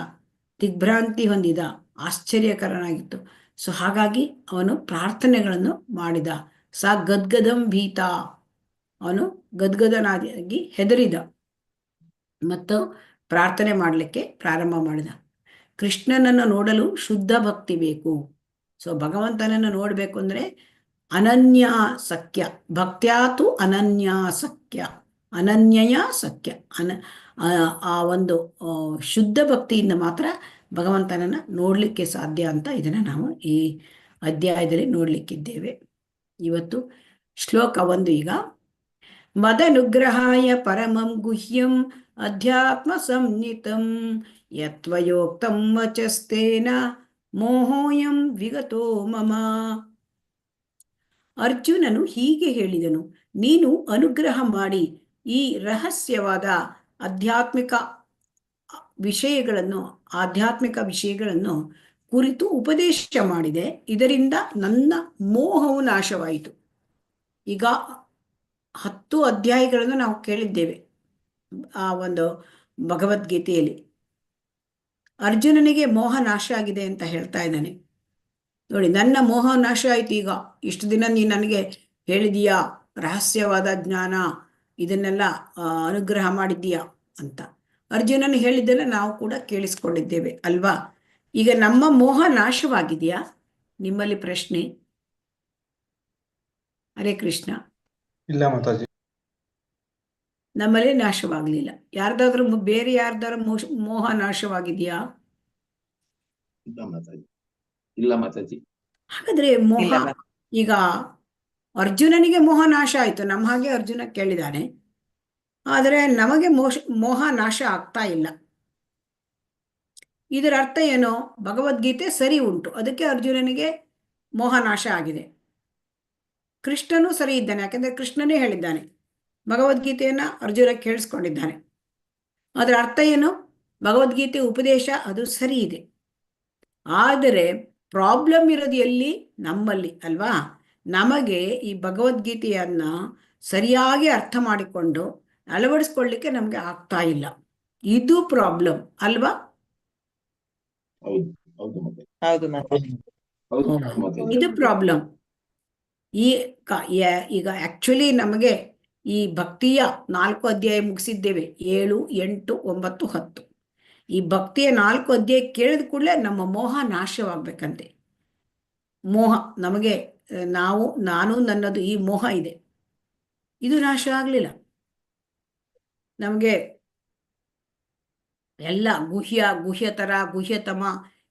ದಿಗ್ಭ್ರಾಂತಿ ಹೊಂದಿದ, ಆಶ್ಚರ್ಯಕರನಾಗಿತ್ತು. ಸೊ ಹಾಗಾಗಿ ಅವನು ಪ್ರಾರ್ಥನೆಗಳನ್ನು ಮಾಡಿದ. ಸಾ ಗದ್ಗದಂ ಭೀತ, ಅವನು ಗದ್ಗದನಾಗಿ ಹೆದರಿದ ಮತ್ತು ಪ್ರಾರ್ಥನೆ ಮಾಡಲಿಕ್ಕೆ ಪ್ರಾರಂಭ ಮಾಡಿದ. ಕೃಷ್ಣನನ್ನು ನೋಡಲು ಶುದ್ಧ ಭಕ್ತಿ ಬೇಕು. ಸೊ ಭಗವಂತನನ್ನು ನೋಡಬೇಕು ಅಂದ್ರೆ ಅನನ್ಯ ಸಖ್ಯ, ಭಕ್ತ್ಯಾತು ಅನನ್ಯ ಸಖ್ಯ, ಅನನ್ಯಯ ಸಖ್ಯ. ಆ ಒಂದು ಶುದ್ಧ ಭಕ್ತಿಯಿಂದ ಮಾತ್ರ ಭಗವಂತನನ್ನ ನೋಡ್ಲಿಕ್ಕೆ ಸಾಧ್ಯ ಅಂತ ಇದನ್ನ ನಾವು ಈ ಅಧ್ಯಾಯದಲ್ಲಿ ನೋಡ್ಲಿಕ್ಕಿದ್ದೇವೆ. ಇವತ್ತು ಶ್ಲೋಕ 1 ಈಗ. ಮದನುಗ್ರಹಾಯ ಪರಮಂ ಗುಹ್ಯಂ ಅಧ್ಯಾತ್ಮ ಸಂಹಿತಂ ಯತ್ವಯೋಕ್ತಂ ವಚಸ್ತೇನ ಮೋಹೋಯಂ ವಿಗತೋ ಮಮ. ಅರ್ಜುನನು ಹೀಗೆ ಹೇಳಿದನು, ನೀನು ಅನುಗ್ರಹ ಮಾಡಿ ಈ ರಹಸ್ಯವಾದ ಆಧ್ಯಾತ್ಮಿಕ ವಿಷಯಗಳನ್ನು ಕುರಿತು ಉಪದೇಶ ಮಾಡಿದೆ. ಇದರಿಂದ ನನ್ನ ಮೋಹವು ನಾಶವಾಯಿತು. ಈಗ 10 ಅಧ್ಯಾಯಗಳನ್ನು ನಾವು ಕೇಳಿದ್ದೇವೆ ಆ ಒಂದು ಭಗವದ್ಗೀತೆಯಲ್ಲಿ. ಅರ್ಜುನನಿಗೆ ಮೋಹ ನಾಶ ಆಗಿದೆ ಅಂತ ಹೇಳ್ತಾ ಇದ್ದಾನೆ. ನೋಡಿ, ನನ್ನ ಮೋಹ ನಾಶ ಆಯ್ತು. ಈಗ ಇಷ್ಟು ದಿನ ನೀನು ನನಗೆ ಹೇಳಿದೀಯಾ ರಹಸ್ಯವಾದ ಜ್ಞಾನ, ಇದನ್ನೆಲ್ಲ ಅನುಗ್ರಹ ಮಾಡಿದ್ದೀಯಾ ಅಂತ ಅರ್ಜುನನು ಹೇಳಿದ್ದನ್ನು ನಾವು ಕೂಡ ಕೇಳಿಸ್ಕೊಂಡಿದ್ದೇವೆ ಅಲ್ವಾ? ಈಗ ನಮ್ಮ ಮೋಹ ನಾಶವಾಗಿದೆಯಾ? ನಿಮ್ಮಲ್ಲಿ ಪ್ರಶ್ನೆ. ಹರೇ ಕೃಷ್ಣ. ಇಲ್ಲ ಮಾತಾಜಿ, ನಮ್ಮಲ್ಲಿ ನಾಶವಾಗ್ಲಿಲ್ಲ. ಯಾರ್ದಾದ್ರೂ ಬೇರೆ ಯಾರ್ದಾದ್ರೂ ಮೋಹ ನಾಶವಾಗಿದೆಯಾ? ಇಲ್ಲ ಮಾತಾಜಿ. ಹಾಗಾದ್ರೆ ಮೋಹ, ಈಗ ಅರ್ಜುನನಿಗೆ ಮೋಹ ನಾಶ ಆಯ್ತು, ನಮ್ಮ ಹಾಗೆ ಅರ್ಜುನ ಕೇಳಿದಾನೆ. ಆದರೆ ನಮಗೆ ಮೋಹ ನಾಶ ಆಗ್ತಾ ಇಲ್ಲ. ಇದರ ಅರ್ಥ ಏನೋ? ಭಗವದ್ಗೀತೆ ಸರಿ ಉಂಟು, ಅದಕ್ಕೆ ಅರ್ಜುನನಿಗೆ ಮೋಹ ನಾಶ ಆಗಿದೆ. ಕೃಷ್ಣನೂ ಸರಿ ಇದ್ದಾನೆ, ಯಾಕೆಂದ್ರೆ ಕೃಷ್ಣನೇ ಹೇಳಿದ್ದಾನೆ. ಭಗವದ್ಗೀತೆಯನ್ನ ಅರ್ಜುನ ಕೇಳಿಸ್ಕೊಂಡಿದ್ದಾನೆ. ಅದರ ಅರ್ಥ ಏನು? ಭಗವದ್ಗೀತೆ ಉಪದೇಶ ಅದು ಸರಿ ಇದೆ. ಆದರೆ ಪ್ರಾಬ್ಲಮ್ ಇರೋದು ಎಲ್ಲಿ? ನಮ್ಮಲ್ಲಿ ಅಲ್ವಾ? ನಮಗೆ ಈ ಭಗವದ್ಗೀತೆಯನ್ನ ಸರಿಯಾಗಿ ಅರ್ಥ ಮಾಡಿಕೊಂಡು ಅಳವಡಿಸ್ಕೊಳ್ಳಿಕ್ಕೆ ನಮ್ಗೆ ಆಗ್ತಾ ಇಲ್ಲ. ಇದು ಪ್ರಾಬ್ಲಮ್ ಅಲ್ವಾ? ಇದು ಪ್ರಾಬ್ಲಮ್. ಈಗ ಆಕ್ಚುಲಿ ನಮಗೆ ಈ ಭಕ್ತಿಯ 4 ಅಧ್ಯಾಯ ಮುಗಿಸಿದ್ದೇವೆ, 7, 8, 9, 10. ಈ ಭಕ್ತಿಯ 4 ಅಧ್ಯಾಯ ಕೇಳಿದ ಕೂಡಲೇ ನಮ್ಮ ಮೋಹ ನಾಶವಾಗ್ಬೇಕಂತೆ. ಮೋಹ ನಮಗೆ ನಾನು ನನ್ನದು ಈ ಮೋಹ ಇದೆ, ಇದು ನಾಶ ಆಗ್ಲಿಲ್ಲ. ನಮಗೆ ಎಲ್ಲ ಗುಹ್ಯತರ, ಗುಹ್ಯತಮ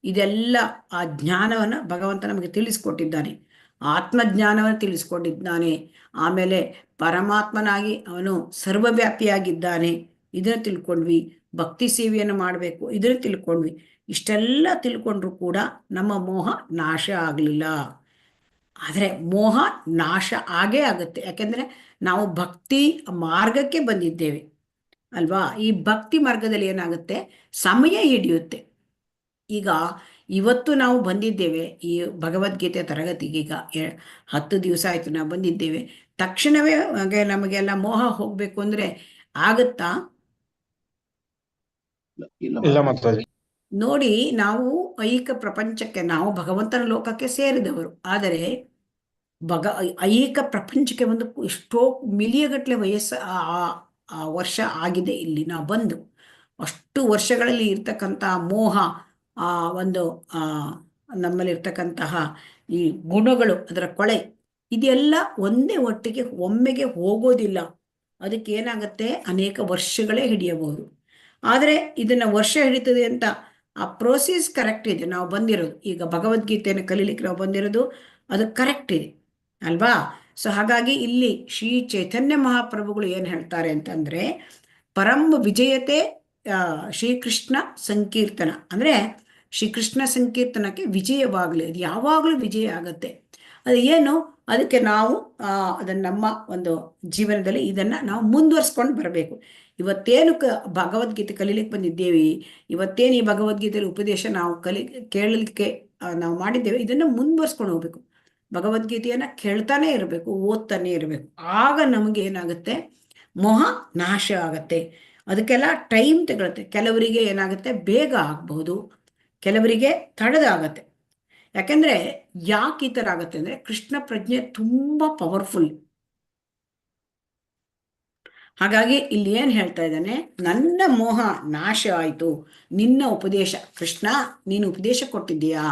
ಇದೆಲ್ಲ ಆ ಜ್ಞಾನವನ್ನ ಭಗವಂತ ನಮಗೆ ತಿಳಿಸ್ಕೊಟ್ಟಿದ್ದಾನೆ. ಆತ್ಮಜ್ಞಾನವನ್ನು ತಿಳಿಸ್ಕೊಟ್ಟಿದ್ದಾನೆ. ಆಮೇಲೆ ಪರಮಾತ್ಮನಾಗಿ ಅವನು ಸರ್ವವ್ಯಾಪಿಯಾಗಿದ್ದಾನೆ, ಇದನ್ನು ತಿಳ್ಕೊಂಡ್ವಿ. ಭಕ್ತಿ ಸೇವೆಯನ್ನು ಮಾಡಬೇಕು, ಇದನ್ನು ತಿಳ್ಕೊಂಡ್ವಿ. ಇಷ್ಟೆಲ್ಲ ತಿಳ್ಕೊಂಡ್ರು ಕೂಡ ನಮ್ಮ ಮೋಹ ನಾಶ ಆಗಲಿಲ್ಲ. ಆದರೆ ಮೋಹ ನಾಶ ಆಗೇ ಆಗುತ್ತೆ. ಯಾಕೆಂದರೆ ನಾವು ಭಕ್ತಿ ಮಾರ್ಗಕ್ಕೆ ಬಂದಿದ್ದೇವೆ ಅಲ್ವಾ. ಈ ಭಕ್ತಿ ಮಾರ್ಗದಲ್ಲಿ ಏನಾಗುತ್ತೆ, ಸಮಯ ಹಿಡಿಯುತ್ತೆ. ಈಗ ಇವತ್ತು ನಾವು ಬಂದಿದ್ದೇವೆ ಈ ಭಗವದ್ಗೀತೆ ತರಗತಿಗೆ. ಈಗ 10 ದಿವಸ ಆಯಿತು ನಾವು ಬಂದಿದ್ದೇವೆ. ತಕ್ಷಣವೇ ನಮಗೆಲ್ಲ ಮೋಹ ಹೋಗಬೇಕು ಅಂದರೆ ಆಗುತ್ತಾ? ಇಲ್ಲ ಮಾತಾಜಿ. ನೋಡಿ, ನಾವು ಐಹಿಕ ಪ್ರಪಂಚಕ್ಕೆ, ನಾವು ಭಗವಂತನ ಲೋಕಕ್ಕೆ ಸೇರಿದವರು. ಆದರೆ ಐಹಿಕ ಪ್ರಪಂಚಕ್ಕೆ ಒಂದು ಎಷ್ಟೋ ಮಿಲಿಯಗಟ್ಟಲೆ ವರ್ಷ ಆಗಿದೆ ಇಲ್ಲಿ ನಾವು ಬಂದು. ಅಷ್ಟು ವರ್ಷಗಳಲ್ಲಿ ಇರ್ತಕ್ಕಂಥ ಮೋಹ, ಒಂದು ನಮ್ಮಲ್ಲಿರ್ತಕ್ಕಂತಹ ಈ ಗುಣಗಳು, ಅದರ ಕೊಳೆ, ಇದೆಲ್ಲ ಒಂದೇ ಒಟ್ಟಿಗೆ ಒಮ್ಮೆಗೆ ಹೋಗೋದಿಲ್ಲ. ಅದಕ್ಕೆ ಏನಾಗುತ್ತೆ, ಅನೇಕ ವರ್ಷಗಳೇ ಹಿಡಿಯಬಹುದು. ಆದರೆ ಇದನ್ನು ವರ್ಷ ಹಿಡಿತದೆ ಅಂತ ಆ ಪ್ರೋಸೆಸ್ ಕರೆಕ್ಟ್ ಇದೆ. ನಾವು ಬಂದಿರೋದು ಈಗ ಭಗವದ್ಗೀತೆಯನ್ನು ಕಲೀಲಿಕ್ಕೆ ನಾವು ಬಂದಿರೋದು, ಅದು ಕರೆಕ್ಟ್ ಇದೆ ಅಲ್ವಾ. ಸೊ ಹಾಗಾಗಿ ಇಲ್ಲಿ ಶ್ರೀ ಚೈತನ್ಯ ಮಹಾಪ್ರಭುಗಳು ಏನು ಹೇಳ್ತಾರೆ ಅಂತಂದರೆ, ಪರಂ ವಿಜಯತೆ ಶ್ರೀಕೃಷ್ಣ ಸಂಕೀರ್ತನ, ಅಂದರೆ ಶ್ರೀಕೃಷ್ಣ ಸಂಕೀರ್ತನಕ್ಕೆ ವಿಜಯವಾಗಲಿ, ಅದು ಯಾವಾಗಲೂ ವಿಜಯ ಆಗತ್ತೆ. ಅದು ಏನು, ಅದಕ್ಕೆ ನಾವು ಅದನ್ನು ನಮ್ಮ ಒಂದು ಜೀವನದಲ್ಲಿ ಇದನ್ನು ನಾವು ಮುಂದುವರ್ಸ್ಕೊಂಡು ಬರಬೇಕು. ಇವತ್ತೇನು ಭಗವದ್ಗೀತೆ ಕಲೀಲಿಕ್ಕೆ ಬಂದಿದ್ದೇವೆ, ಇವತ್ತೇನು ಈ ಭಗವದ್ಗೀತೆಯಲ್ಲಿ ಉಪದೇಶ ನಾವು ಕೇಳಲಿಕ್ಕೆ ನಾವು ಮಾಡಿದ್ದೇವೆ, ಇದನ್ನು ಮುಂದುವರ್ಸ್ಕೊಂಡು ಹೋಗ್ಬೇಕು. ಭಗವದ್ಗೀತೆಯನ್ನು ಕೇಳ್ತಾನೆ ಇರಬೇಕು, ಓದ್ತಾನೆ ಇರಬೇಕು. ಆಗ ನಮಗೆ ಏನಾಗುತ್ತೆ, ಮೋಹ ನಾಶ ಆಗತ್ತೆ. ಅದಕ್ಕೆಲ್ಲ ಟೈಮ್ ತಗೊಳುತ್ತೆ. ಕೆಲವರಿಗೆ ಏನಾಗುತ್ತೆ, ಬೇಗ ಆಗಬಹುದು, ಕೆಲವರಿಗೆ ತಡದಾಗತ್ತೆ. ಯಾಕೆಂದರೆ ಯಾಕೆ ಈ ಥರ ಆಗುತ್ತೆ ಅಂದರೆ, ಕೃಷ್ಣ ಪ್ರಜ್ಞೆ ತುಂಬ ಪವರ್ಫುಲ್. ಹಾಗಾಗಿ ಇಲ್ಲಿ ಏನು ಹೇಳ್ತಾ ಇದ್ದಾನೆ, ನನ್ನ ಮೋಹ ನಾಶ ಆಯಿತು, ನಿನ್ನ ಉಪದೇಶ ಕೃಷ್ಣ, ನೀನು ಉಪದೇಶ ಕೊಟ್ಟಿದ್ದೀಯಾ,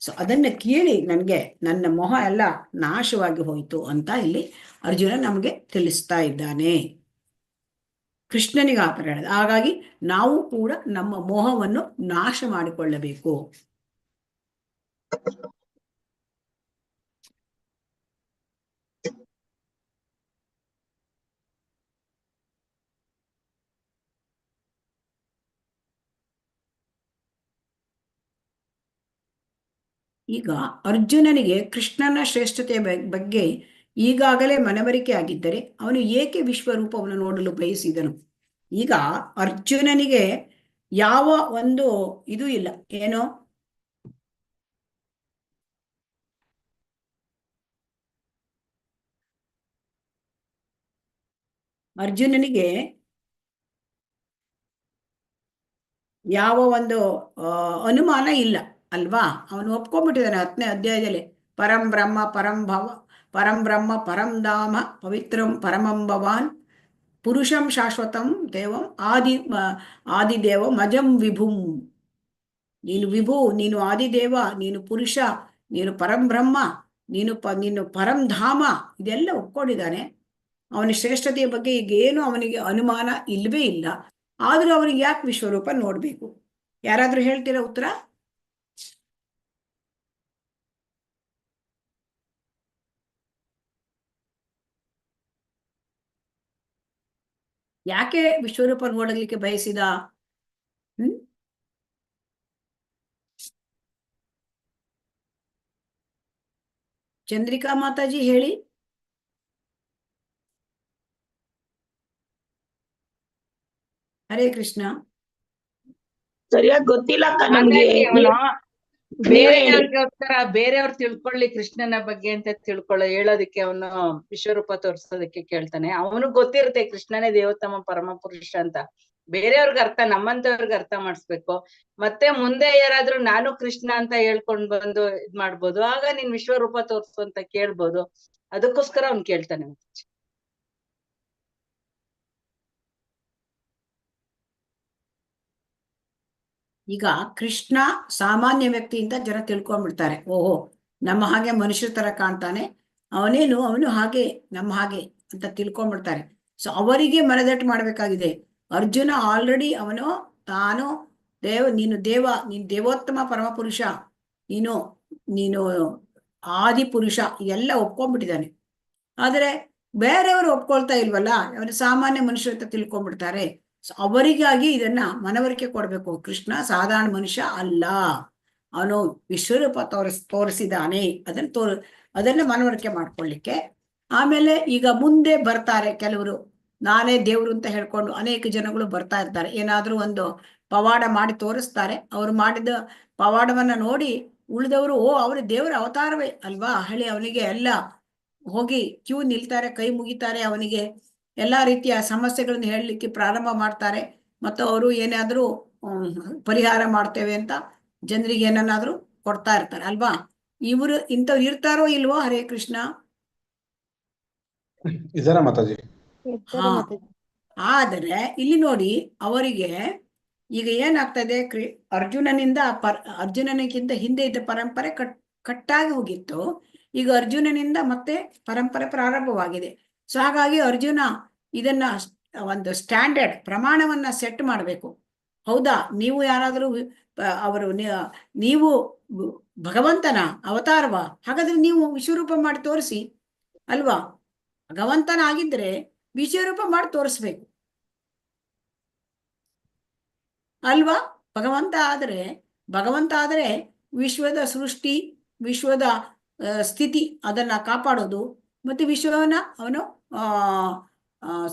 ಸೊ ಅದನ್ನು ಕೇಳಿ ನನಗೆ ನನ್ನ ಮೋಹ ಎಲ್ಲ ನಾಶವಾಗಿ ಹೋಯಿತು ಅಂತ ಇಲ್ಲಿ ಅರ್ಜುನ ನಮಗೆ ತಿಳಿಸ್ತಾ ಇದ್ದಾನೆ. ಕೃಷ್ಣನಿಗೆ ಆ ಥರ ಹೇಳಿದ. ಹಾಗಾಗಿ ನಾವು ಕೂಡ ನಮ್ಮ ಮೋಹವನ್ನು ನಾಶ ಮಾಡಿಕೊಳ್ಳಬೇಕು. ಈಗ ಅರ್ಜುನನಿಗೆ ಕೃಷ್ಣನ ಶ್ರೇಷ್ಠತೆಯ ಬಗ್ಗೆ ಈಗಾಗಲೇ ಮನವರಿಕೆ ಆಗಿದ್ದರೆ ಅವನು ಏಕೆ ವಿಶ್ವರೂಪವನ್ನು ನೋಡಲು ಬಯಸಿದನು? ಈಗ ಅರ್ಜುನನಿಗೆ ಯಾವ ಒಂದು ಇದು ಇಲ್ಲ, ಏನೋ ಅರ್ಜುನನಿಗೆ ಯಾವ ಒಂದು ಅನುಮಾನ ಇಲ್ಲ ಅಲ್ವಾ. ಅವನು ಒಪ್ಕೊಂಡ್ಬಿಟ್ಟಿದ್ದಾನೆ 10ನೇ ಅಧ್ಯಾಯದಲ್ಲಿ, ಪರಂ ಬ್ರಹ್ಮ ಪರಂ ಭವ ಪರಂ ಬ್ರಹ್ಮ ಪರಂ ಧಾಮ ಪವಿತ್ರಂ ಪರಮಂ ಭವಾನ್ ಪುರುಷಂ ಶಾಶ್ವತಂ ದೇವಂ ಆದಿದೇವ ಮಜಂ ವಿಭುಂ. ನೀನು ವಿಭು, ನೀನು ಆದಿದೇವ, ನೀನು ಪುರುಷ, ನೀನು ಪರಂ ಬ್ರಹ್ಮ, ನೀನು ಪರಂ ಧಾಮ, ಇದೆಲ್ಲ ಒಪ್ಕೊಂಡಿದ್ದಾನೆ. ಅವನ ಶ್ರೇಷ್ಠತೆಯ ಬಗ್ಗೆ ಈಗ ಏನು ಅವನಿಗೆ ಅನುಮಾನ ಇಲ್ಲವೇ ಇಲ್ಲ. ಆದರೂ ಅವನಿಗೆ ಯಾಕೆ ವಿಶ್ವರೂಪ ನೋಡಬೇಕು? ಯಾರಾದರೂ ಹೇಳ್ತೀರಾ ಉತ್ತರ? ಯಾಕೆ ವಿಶ್ವರೂಪ ನೋಡಲಿಕ್ಕೆ ಬಯಸಿದ? ಚಂದ್ರಿಕಾ ಮಾತಾಜಿ ಹೇಳಿ. ಹರೇ ಕೃಷ್ಣ. ಸರಿಯಾಗಿ ಗೊತ್ತಿಲ್ಲ ನಮ್ಗೆ. ಬೇರೆಯವ್ರು ತಿಳ್ಕೊಳ್ಳಿ ಕೃಷ್ಣನ ಬಗ್ಗೆ ಅಂತ ಹೇಳೋದಕ್ಕೆ ಅವನು ವಿಶ್ವರೂಪ ತೋರ್ಸೋದಕ್ಕೆ ಕೇಳ್ತಾನೆ. ಅವನಿಗೆ ಗೊತ್ತಿರುತ್ತೆ ಕೃಷ್ಣನೇ ದೇವೋತ್ತಮ ಪರಮ ಪುರುಷ ಅಂತ. ಬೇರೆಯವ್ರಿಗೆ ಅರ್ಥ, ನಮ್ಮಂತವ್ರಿಗೆ ಅರ್ಥ ಮಾಡಿಸ್ಬೇಕು. ಮತ್ತೆ ಮುಂದೆ ಯಾರಾದ್ರೂ ನಾನು ಕೃಷ್ಣ ಅಂತ ಹೇಳ್ಕೊಂಡ್ ಬಂದು ಇದ್ ಮಾಡ್ಬೋದು, ಆಗ ನೀನ್ ವಿಶ್ವರೂಪ ತೋರ್ಸು ಅಂತ ಕೇಳ್ಬೋದು. ಅದಕ್ಕೋಸ್ಕರ ಅವ್ನ್ ಕೇಳ್ತಾನೆ. ಈಗ ಕೃಷ್ಣ ಸಾಮಾನ್ಯ ವ್ಯಕ್ತಿಯಿಂದ ಜನ ತಿಳ್ಕೊಂಡ್ಬಿಡ್ತಾರೆ, ಓಹೋ ನಮ್ಮ ಹಾಗೆ ಮನುಷ್ಯರ ತರ ಕಾಣ್ತಾನೆ, ಅವನು ಹಾಗೆ ನಮ್ಮ ಹಾಗೆ ಅಂತ ತಿಳ್ಕೊಂಡ್ಬಿಡ್ತಾರೆ. ಸೊ ಅವರಿಗೆ ಮನದಟ್ಟು ಮಾಡ್ಬೇಕಾಗಿದೆ. ಅರ್ಜುನ ಆಲ್ರೆಡಿ ತಾನು ನೀನು ದೇವೋತ್ತಮ ಪರಮ ಪುರುಷ, ನೀನು ಆದಿ ಪುರುಷ, ಎಲ್ಲ ಒಪ್ಕೊಂಡ್ಬಿಟ್ಟಿದ್ದಾನೆ. ಆದರೆ ಬೇರೆಯವರು ಒಪ್ಕೊಳ್ತಾ ಇಲ್ವಲ್ಲ, ಅವನು ಸಾಮಾನ್ಯ ಮನುಷ್ಯರ ಅಂತ ತಿಳ್ಕೊಂಡ್ಬಿಡ್ತಾರೆ. ಅವರಿಗಾಗಿ ಇದನ್ನ ಮನವರಿಕೆ ಕೊಡ್ಬೇಕು. ಕೃಷ್ಣ ಸಾಧಾರಣ ಮನುಷ್ಯ ಅಲ್ಲ, ಅವನು ವಿಶ್ವರೂಪ ತೋರಿಸಿದಾನೆ. ಅದನ್ನ ಮನವರಿಕೆ ಮಾಡ್ಕೊಳ್ಳಿಕ್ಕೆ. ಆಮೇಲೆ ಈಗ ಮುಂದೆ ಬರ್ತಾರೆ ಕೆಲವರು, ನಾನೇ ದೇವ್ರು ಅಂತ ಹೇಳ್ಕೊಂಡು ಅನೇಕ ಜನಗಳು ಬರ್ತಾ ಇರ್ತಾರೆ. ಏನಾದ್ರೂ ಒಂದು ಪವಾಡ ಮಾಡಿ ತೋರಿಸ್ತಾರೆ. ಅವ್ರು ಮಾಡಿದ ಪವಾಡವನ್ನ ನೋಡಿ ಉಳಿದವರು, ಓ ಅವ್ರ ದೇವರ ಅವತಾರವೇ ಅಲ್ವಾ ಹೇಳಿ ಅವನಿಗೆ ಎಲ್ಲ ಹೋಗಿ ಕ್ಯೂ ನಿಲ್ತಾರೆ, ಕೈ ಮುಗಿತಾರೆ, ಅವನಿಗೆ ಎಲ್ಲಾ ರೀತಿಯ ಸಮಸ್ಯೆಗಳನ್ನು ಹೇಳಲಿಕ್ಕೆ ಪ್ರಾರಂಭ ಮಾಡ್ತಾರೆ. ಮತ್ತು ಅವರು ಏನಾದ್ರೂ ಪರಿಹಾರ ಮಾಡ್ತೇವೆ ಅಂತ ಜನರಿಗೆ ಏನನ್ನಾದ್ರೂ ಕೊಡ್ತಾ ಇರ್ತಾರೆ ಅಲ್ವಾ. ಇವರು ಇಂಥವ್ರು ಇರ್ತಾರೋ ಇಲ್ವೋ? ಹರೇ ಕೃಷ್ಣ. ಇದಾರ ಮಾತಾಜಿ. ಹಾ, ಆದರೆ ಇಲ್ಲಿ ನೋಡಿ ಅವರಿಗೆ ಈಗ ಏನಾಗ್ತದೆ, ಅರ್ಜುನನಿಂದ ಅರ್ಜುನನಿಗಿಂತ ಹಿಂದೆ ಇದ್ದ ಪರಂಪರೆ ಕಟ್ಟಾಗಿ ಹೋಗಿತ್ತು. ಈಗ ಅರ್ಜುನನಿಂದ ಮತ್ತೆ ಪರಂಪರೆ ಪ್ರಾರಂಭವಾಗಿದೆ. ಸೊ ಹಾಗಾಗಿ ಅರ್ಜುನ ಇದನ್ನ ಒಂದು ಸ್ಟ್ಯಾಂಡರ್ಡ್ ಪ್ರಮಾಣವನ್ನ ಸೆಟ್ ಮಾಡಬೇಕು. ಹೌದಾ, ನೀವು ಯಾರಾದರೂ ನೀವು ಭಗವಂತನ ಅವತಾರವ, ಹಾಗಾದ್ರೆ ನೀವು ವಿಶ್ವರೂಪ ಮಾಡಿ ತೋರಿಸಿ ಅಲ್ವಾ. ಭಗವಂತನಾಗಿದ್ರೆ ವಿಶ್ವರೂಪ ಮಾಡಿ ತೋರಿಸ್ಬೇಕು ಅಲ್ವಾ. ಭಗವಂತ ಆದ್ರೆ ವಿಶ್ವದ ಸೃಷ್ಟಿ, ವಿಶ್ವದ ಸ್ಥಿತಿ ಅದನ್ನ ಕಾಪಾಡೋದು, ಮತ್ತೆ ವಿಶ್ವವನ್ನ ಅವನು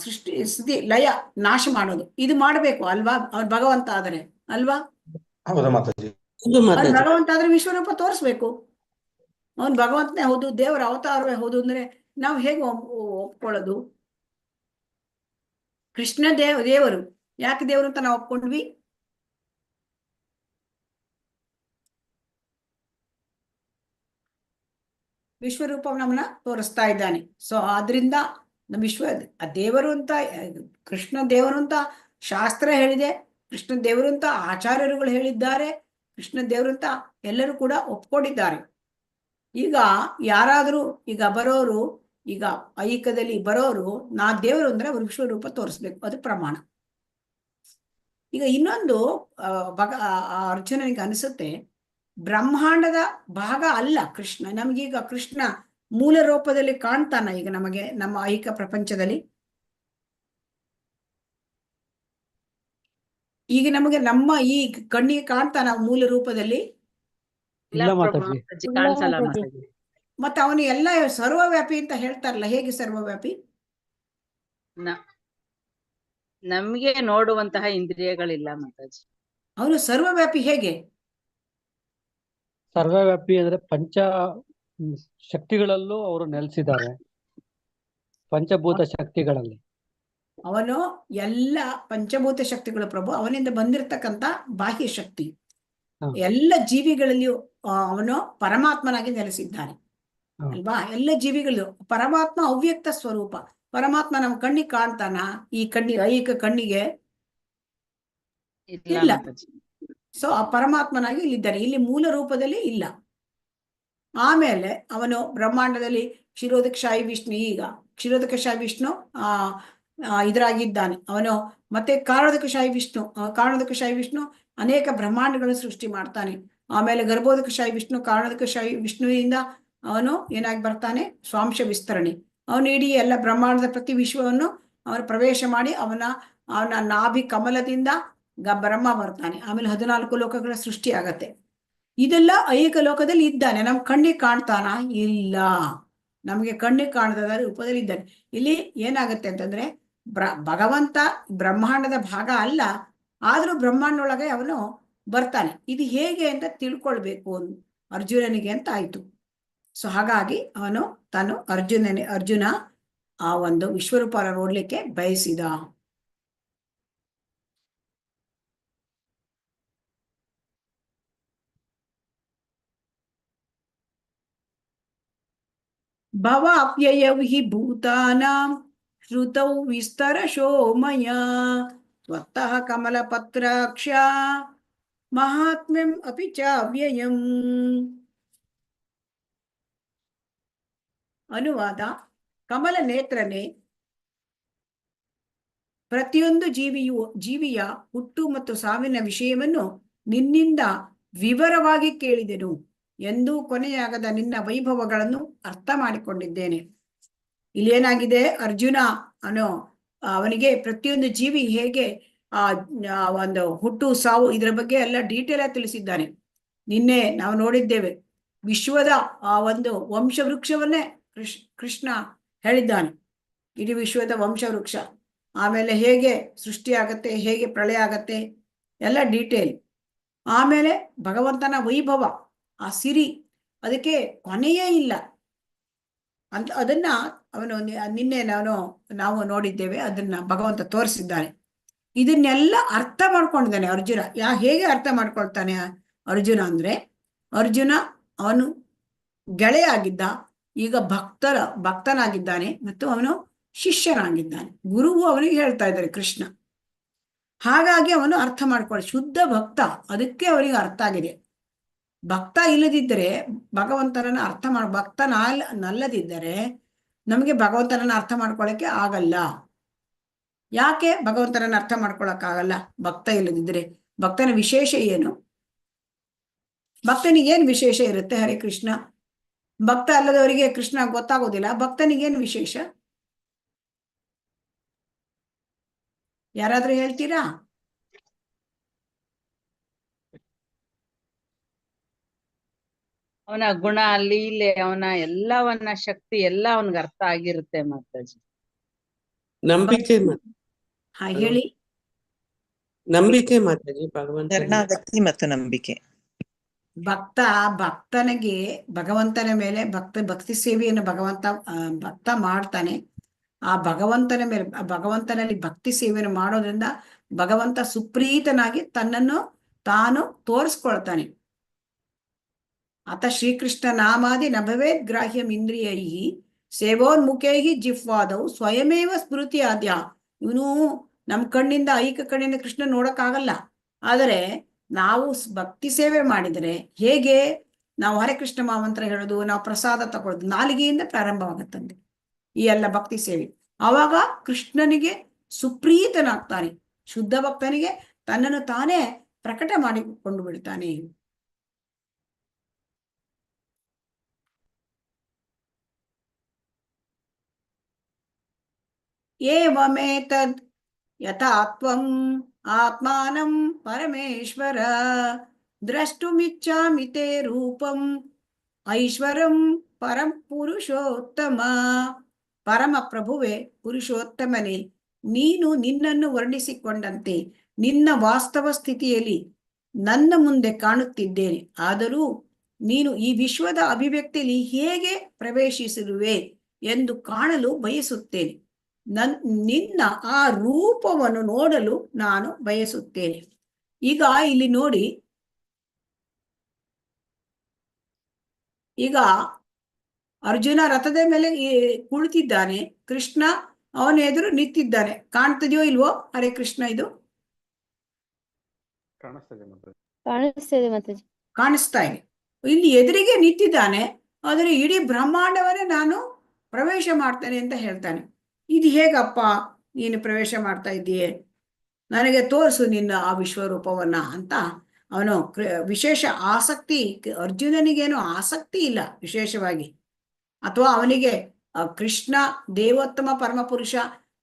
ಸೃಷ್ಟಿ ಸ್ಥಿತಿ ಲಯ ನಾಶ ಮಾಡೋದು, ಇದು ಮಾಡಬೇಕು ಅಲ್ವಾ ಅವನ್ ಭಗವಂತ ಆದ್ರೆ ಅಲ್ವಾ. ಹೌದಾ ಮಾತಾಜಿ. ಅವ್ನು ಭಗವಂತ ಆದ್ರೆ ವಿಶ್ವರೂಪ ತೋರಿಸ್ಬೇಕು. ಅವನ್ ಭಗವಂತನೇ ಹೌದು, ದೇವರ ಅವತಾರವೇ ಹೌದು ಅಂದ್ರೆ ನಾವು ಹೇಗೆ ಒಪ್ಕೊಳ್ಳೋದು? ಕೃಷ್ಣ ದೇವರು, ಯಾಕೆ ದೇವರು ಅಂತ ನಾವು ಒಪ್ಕೊಂಡ್ವಿ? ವಿಶ್ವರೂಪ ನಮ್ಮನ್ನ ತೋರಿಸ್ತಾ ಇದ್ದಾನೆ. ಸೊ ಆದ್ರಿಂದ ನಮ್ಮ ದೇವರು ಅಂತ, ಕೃಷ್ಣ ದೇವರು ಅಂತ ಶಾಸ್ತ್ರ ಹೇಳಿದೆ, ಕೃಷ್ಣ ದೇವರು ಅಂತ ಆಚಾರ್ಯರುಗಳು ಹೇಳಿದ್ದಾರೆ, ಕೃಷ್ಣ ದೇವರು ಅಂತ ಎಲ್ಲರೂ ಕೂಡ ಒಪ್ಕೊಂಡಿದ್ದಾರೆ. ಈಗ ಯಾರಾದ್ರೂ ಈಗ ಬರೋರು, ಈಗ ಐಕ್ಯದಲ್ಲಿ ಬರೋರು ನಾ ದೇವರು ಅಂದ್ರೆ ಅವ್ರ ವಿಶ್ವರೂಪ ತೋರಿಸ್ಬೇಕು, ಅದು ಪ್ರಮಾಣ. ಈಗ ಇನ್ನೊಂದು ಅರ್ಜುನನಿಗೆ ಅನಿಸುತ್ತೆ, ಬ್ರಹ್ಮಾಂಡದ ಭಾಗ ಅಲ್ಲ ಕೃಷ್ಣ. ನಮಗೀಗ ಕೃಷ್ಣ ಮೂಲ ರೂಪದಲ್ಲಿ ಕಾಣ್ತಾನ ಈಗ ನಮಗೆ ನಮ್ಮ ಐಕ್ಯ ಪ್ರಪಂಚದಲ್ಲಿ. ಈಗ ನಮಗೆ ನಮ್ಮ ಈ ಕಣ್ಣಿಗೆ ಕಾಣ್ತಾನ ಮೂಲ ರೂಪದಲ್ಲಿ. ಇಲ್ಲ ಮಾತಾಜಿ. ಕಾಣಿಸಲ್ಲ ಮಾತಾಜಿ. ಮತ್ತೆ ಅವನು ಎಲ್ಲ ಸರ್ವವ್ಯಾಪಿ ಅಂತ ಹೇಳ್ತಾರಲ್ಲ, ಹೇಗೆ ಸರ್ವವ್ಯಾಪಿ? ನಮ್ಗೆ ನೋಡುವಂತಹ ಇಂದ್ರಿಯಗಳಿಲ್ಲ ಮಾತಾಜಿ. ಅವನು ಸರ್ವವ್ಯಾಪಿ ಹೇಗೆ? ಸರ್ವವ್ಯಾಪಿ ಅಂದ್ರೆ ಪಂಚ ಶಕ್ತಿಗಳಲ್ಲೂ ಅವರು ನೆಲೆಸಿದ್ದಾರೆ, ಪಂಚಭೂತ ಶಕ್ತಿಗಳಲ್ಲಿ. ಅವನು ಎಲ್ಲ ಪಂಚಭೂತ ಶಕ್ತಿಗಳು ಪ್ರಭು, ಅವನಿಂದ ಬಂದಿರತಕ್ಕಂತ ಬಾಹ್ಯ ಶಕ್ತಿ ಎಲ್ಲ ಜೀವಿಗಳಲ್ಲಿಯೂ ಅವನು ಪರಮಾತ್ಮನಾಗಿ ನೆಲೆಸಿದ್ದಾನೆ ಅಲ್ವಾ. ಎಲ್ಲ ಜೀವಿಗಳು ಪರಮಾತ್ಮ ಅವ್ಯಕ್ತ ಸ್ವರೂಪ. ಪರಮಾತ್ಮ ನಮ್ಮ ಕಣ್ಣಿಗೆ ಕಾಣ್ತಾನ? ಈ ಐಕ ಕಣ್ಣಿಗೆ ಇಲ್ಲ. ಸೊ ಆ ಪರಮಾತ್ಮನಾಗಿ ಇಲ್ಲಿದ್ದಾನೆ, ಇಲ್ಲಿ ಮೂಲ ರೂಪದಲ್ಲಿ ಇಲ್ಲ. ಆಮೇಲೆ ಅವನು ಬ್ರಹ್ಮಾಂಡದಲ್ಲಿ ಕ್ಷೀರೋದಕಶಾಹಿ ವಿಷ್ಣು, ಈಗ ಕ್ಷೀರೋದಕಶಾಹಿ ವಿಷ್ಣು ಇದ್ರಾಗಿದ್ದಾನೆ ಅವನು. ಮತ್ತೆ ಕಾರಣೋದಕಶಾಹಿ ವಿಷ್ಣು ಅನೇಕ ಬ್ರಹ್ಮಾಂಡಗಳನ್ನು ಸೃಷ್ಟಿ ಮಾಡ್ತಾನೆ. ಆಮೇಲೆ ಗರ್ಭೋದಕಶಾಹಿ ವಿಷ್ಣು, ಕಾರಣೋದಕಶಾಹಿ ವಿಷ್ಣುವಿನಿಂದ ಅವನು ಏನಾಗಿ ಬರ್ತಾನೆ, ಸ್ವಾಂಶ ವಿಸ್ತರಣೆ. ಅವನು ಇಡೀ ಎಲ್ಲ ಬ್ರಹ್ಮಾಂಡದ ಪ್ರತಿ ವಿಶ್ವವನ್ನು ಅವನು ಪ್ರವೇಶ ಮಾಡಿ ಅವನ ನಾಭಿ ಕಮಲದಿಂದ ಬ್ರಹ್ಮ ಬರ್ತಾನೆ. ಆಮೇಲೆ 14 ಲೋಕಗಳ ಸೃಷ್ಟಿ ಆಗತ್ತೆ. ಇದೆಲ್ಲ ಐಕ ಲೋಕದಲ್ಲಿ ಇದ್ದಾನೆ. ನಮ್ ಕಣ್ಣಿಗೆ ಕಾಣ್ತಾನ? ಇಲ್ಲ. ನಮ್ಗೆ ಕಣ್ಣಿಗೆ ಕಾಣದ ರೂಪದಲ್ಲಿ ಇದ್ದಾನೆ. ಇಲ್ಲಿ ಏನಾಗತ್ತೆ ಅಂತಂದ್ರೆ ಭಗವಂತ ಬ್ರಹ್ಮಾಂಡದ ಭಾಗ ಅಲ್ಲ, ಆದ್ರೂ ಬ್ರಹ್ಮಾಂಡೊಳಗೆ ಅವನು ಬರ್ತಾನೆ. ಇದು ಹೇಗೆ ಅಂತ ತಿಳ್ಕೊಳ್ಬೇಕು ಅರ್ಜುನನಿಗೆ ಅಂತ ಆಯ್ತು. ಸೊ ಹಾಗಾಗಿ ಅವನು ಅರ್ಜುನ ಆ ಒಂದು ವಿಶ್ವರೂಪ ನೋಡ್ಲಿಕ್ಕೆ ಬಯಸಿದ. ಭವ ಅಪ್ಯಯೌ ಹಿ ಭೂತಾನಾಂ ಶ್ರುತೌ ವಿಸ್ತರಶೋ ಮಯಾ ತ್ವತ್ತಃ ಕಮಲಪತ್ರಾಕ್ಷ ಮಹಾತ್ಮ್ಯಂ ಅಪಿ ಚಾವ್ಯಯಂ. ಅನುವಾದ: ಕಮಲ ನೇತ್ರನೇ, ಪ್ರತಿಯೊಂದು ಜೀವಿಯ ಹುಟ್ಟು ಮತ್ತು ಸಾವಿನ ವಿಷಯವನ್ನು ನಿನ್ನಿಂದ ವಿವರವಾಗಿ ಕೇಳಿದೆನು. ಎಂದೂ ಕೊನೆಯಾಗದ ನಿನ್ನ ವೈಭವಗಳನ್ನು ಅರ್ಥ ಮಾಡಿಕೊಂಡಿದ್ದೇನೆ. ಇಲ್ಲೇನಾಗಿದೆ, ಅರ್ಜುನ ಅವನಿಗೆ ಪ್ರತಿಯೊಂದು ಜೀವಿ ಹೇಗೆ ಆ ಒಂದು ಹುಟ್ಟು ಸಾವು ಇದರ ಬಗ್ಗೆ ಎಲ್ಲ ಡೀಟೇಲ್ ಆಗಿ ತಿಳಿಸಿದ್ದಾನೆ. ನಿನ್ನೆ ನಾವು ನೋಡಿದ್ದೇವೆ ವಿಶ್ವದ ಆ ಒಂದು ವಂಶವೃಕ್ಷವನ್ನೇ ಕೃಷ್ಣ ಹೇಳಿದ್ದಾನೆ. ಇಡೀ ವಿಶ್ವದ ವಂಶವೃಕ್ಷ, ಆಮೇಲೆ ಹೇಗೆ ಸೃಷ್ಟಿ ಆಗತ್ತೆ, ಹೇಗೆ ಪ್ರಳಯ ಆಗತ್ತೆ, ಎಲ್ಲ ಡೀಟೇಲ್. ಆಮೇಲೆ ಭಗವಂತನ ವೈಭವ, ಆ ಸಿರಿ, ಅದಕ್ಕೆ ಕೊನೆಯೇ ಇಲ್ಲ ಅಂತ ಅದನ್ನ ಅವನು ನಿನ್ನೆ ನಾವು ನೋಡಿದ್ದೇವೆ. ಅದನ್ನ ಭಗವಂತ ತೋರಿಸಿದ್ದಾನೆ. ಇದನ್ನೆಲ್ಲ ಅರ್ಥ ಮಾಡ್ಕೊಂಡಿದ್ದಾನೆ ಅರ್ಜುನ. ಹೇಗೆ ಅರ್ಥ ಮಾಡ್ಕೊಳ್ತಾನೆ ಅರ್ಜುನ ಅಂದ್ರೆ, ಅರ್ಜುನ ಅವನು ಗೆಳೆಯ ಆಗಿದ್ದ, ಈಗ ಭಕ್ತನಾಗಿದ್ದಾನೆ ಮತ್ತು ಅವನು ಶಿಷ್ಯನಾಗಿದ್ದಾನೆ. ಗುರುವು ಅವನಿಗೆ ಹೇಳ್ತಾ ಇದ್ದಾರೆ ಕೃಷ್ಣ. ಹಾಗಾಗಿ ಅವನು ಅರ್ಥ ಮಾಡ್ಕೊಳ್ಳಿ, ಶುದ್ಧ ಭಕ್ತ, ಅದಕ್ಕೆ ಅವನಿಗೆ ಅರ್ಥ ಆಗಿದೆ. ಭಕ್ತ ಇಲ್ಲದಿದ್ದರೆ ಭಗವಂತನನ್ನ ಭಕ್ತ ನಲ್ಲದಿದ್ದರೆ ನಮಗೆ ಭಗವಂತನನ್ನ ಅರ್ಥ ಮಾಡ್ಕೊಳ್ಳಕ್ಕೆ ಆಗಲ್ಲ. ಯಾಕೆ ಭಗವಂತನನ್ನ ಅರ್ಥ ಮಾಡ್ಕೊಳಕ್ಕಾಗಲ್ಲ? ಭಕ್ತ ಇಲ್ಲದಿದ್ದರೆ. ಭಕ್ತನ ವಿಶೇಷ ಏನು? ಭಕ್ತನಿಗೇನು ವಿಶೇಷ ಇರುತ್ತೆ? ಹರೇ ಕೃಷ್ಣ. ಭಕ್ತ ಅಲ್ಲದವರಿಗೆ ಕೃಷ್ಣ ಗೊತ್ತಾಗೋದಿಲ್ಲ. ಭಕ್ತನಿಗೇನು ವಿಶೇಷ? ಯಾರಾದ್ರೂ ಹೇಳ್ತೀರಾ? ಅವನ ಗುಣ, ಲೀಲೆ, ಅವನ ಎಲ್ಲವನ್ನ ಶಕ್ತಿ ಎಲ್ಲ ಅವನ್ಗೆ ಅರ್ಥ ಆಗಿರುತ್ತೆ ಮಾತಾಜಿ. ನಂಬಿಕೆ ಹೇಳಿ. ನಂಬಿಕೆ ಮಾತಾಜಿ, ಭಗವಂತ ಶರಣಾಗತಿ ಮತ್ತು ನಂಬಿಕೆ. ಭಕ್ತನಿಗೆ ಭಗವಂತನ ಮೇಲೆ ಭಕ್ತಿ ಸೇವೆಯನ್ನು ಭಕ್ತ ಮಾಡ್ತಾನೆ. ಆ ಭಗವಂತನ ಮೇಲೆ, ಭಗವಂತನಲ್ಲಿ ಭಕ್ತಿ ಸೇವೆಯನ್ನು ಮಾಡೋದ್ರಿಂದ ಭಗವಂತ ಸುಪ್ರೀತನಾಗಿ ತನ್ನನ್ನು ತಾನು ತೋರಿಸ್ಕೊಳ್ತಾನೆ. ಅತ ಶ್ರೀಕೃಷ್ಣ ನಾಮಾದಿ ನಭವೇದ್ ಗ್ರಾಹ್ಯಂ ಇಂದ್ರಿಯೈ ಸೇವೋನ್ಮುಖೈ ಜಿಹ್ವಾದವು ಸ್ವಯಮೇವ ಸ್ಮೃತಿ ಆದ್ಯ. ಇವನು ನಮ್ಮ ಕಣ್ಣಿಂದ, ಐಕ ಕಣ್ಣಿಂದ ಕೃಷ್ಣ ನೋಡಕ್ಕಾಗಲ್ಲ. ಆದರೆ ನಾವು ಭಕ್ತಿ ಸೇವೆ ಮಾಡಿದರೆ ಹೇಗೆ? ನಾವು ಹರೇ ಕೃಷ್ಣ ಮಹಾಮಂತ್ರ ಹೇಳೋದು, ನಾವು ಪ್ರಸಾದ ತಗೊಳ್ಳೋದು ನಾಲಿಗೆಯಿಂದ ಪ್ರಾರಂಭವಾಗುತ್ತಂತೆ ಈ ಎಲ್ಲ ಭಕ್ತಿ ಸೇವೆ. ಆವಾಗ ಕೃಷ್ಣನಿಗೆ ಸುಪ್ರೀತನಾಗ್ತಾನೆ. ಶುದ್ಧ ಭಕ್ತನಿಗೆ ತನ್ನನ್ನು ತಾನೇ ಪ್ರಕಟ ಮಾಡಿಕೊಂಡು ಬಿಡ್ತಾನೆ. ಏವಮೇತದ್ ಯಥಾ ತ್ವಂ ಆತ್ಮಾನಂ ಪರಮೇಶ್ವರ ದ್ರಷ್ಟುಮಿಚ್ಛಾಮಿ ತೇ ರೂಪಂ ಐಶ್ವರಂ ಪರಂ ಪುರುಷೋತ್ತಮ. ಪರಮ ಪ್ರಭುವೆ, ಪುರುಷೋತ್ತಮನೇ, ನೀನು ನಿನ್ನನ್ನು ವರ್ಣಿಸಿಕೊಂಡಂತೆ ನಿನ್ನ ವಾಸ್ತವ ಸ್ಥಿತಿಯಲ್ಲಿ ನನ್ನ ಮುಂದೆ ಕಾಣುತ್ತಿದ್ದೇನೆ. ಆದರೂ ನೀನು ಈ ವಿಶ್ವದ ಅಭಿವ್ಯಕ್ತಿಯಲ್ಲಿ ಹೇಗೆ ಪ್ರವೇಶಿಸಿರುವೆ ಎಂದು ಕಾಣಲು ಬಯಸುತ್ತೇನೆ. ನಿನ್ನ ಆ ರೂಪವನ್ನು ನೋಡಲು ನಾನು ಬಯಸುತ್ತೇನೆ. ಈಗ ಇಲ್ಲಿ ನೋಡಿ, ಈಗ ಅರ್ಜುನ ರಥದ ಮೇಲೆ ಕುಳಿತಿದ್ದಾನೆ, ಕೃಷ್ಣ ಅವನ ಎದುರು ನಿಂತಿದ್ದಾನೆ. ಕಾಣ್ತದೆಯೋ ಇಲ್ವೋ ಹರೇ ಕೃಷ್ಣ? ಇದು ಕಾಣಿಸ್ತಾ ಇದೆ. ಇಲ್ಲಿ ಎದುರಿಗೆ ನಿಂತಿದ್ದಾನೆ, ಆದರೆ ಇಡೀ ಬ್ರಹ್ಮಾಂಡವನ್ನೇ ನಾನು ಪ್ರವೇಶ ಮಾಡ್ತೇನೆ ಅಂತ ಹೇಳ್ತಾನೆ. ಇದು ಹೇಗಪ್ಪ ನೀನು ಪ್ರವೇಶ ಮಾಡ್ತಾ ಇದ್ದೀಯೆ? ನನಗೆ ತೋರಿಸು ನಿನ್ನ ಆ ವಿಶ್ವರೂಪವನ್ನ ಅಂತ ಅವನು ವಿಶೇಷ ಆಸಕ್ತಿ. ಅರ್ಜುನನಿಗೇನು ಆಸಕ್ತಿ ಇಲ್ಲ ವಿಶೇಷವಾಗಿ, ಅಥವಾ ಅವನಿಗೆ ಕೃಷ್ಣ ದೇವೋತ್ತಮ ಪರಮ ಪುರುಷ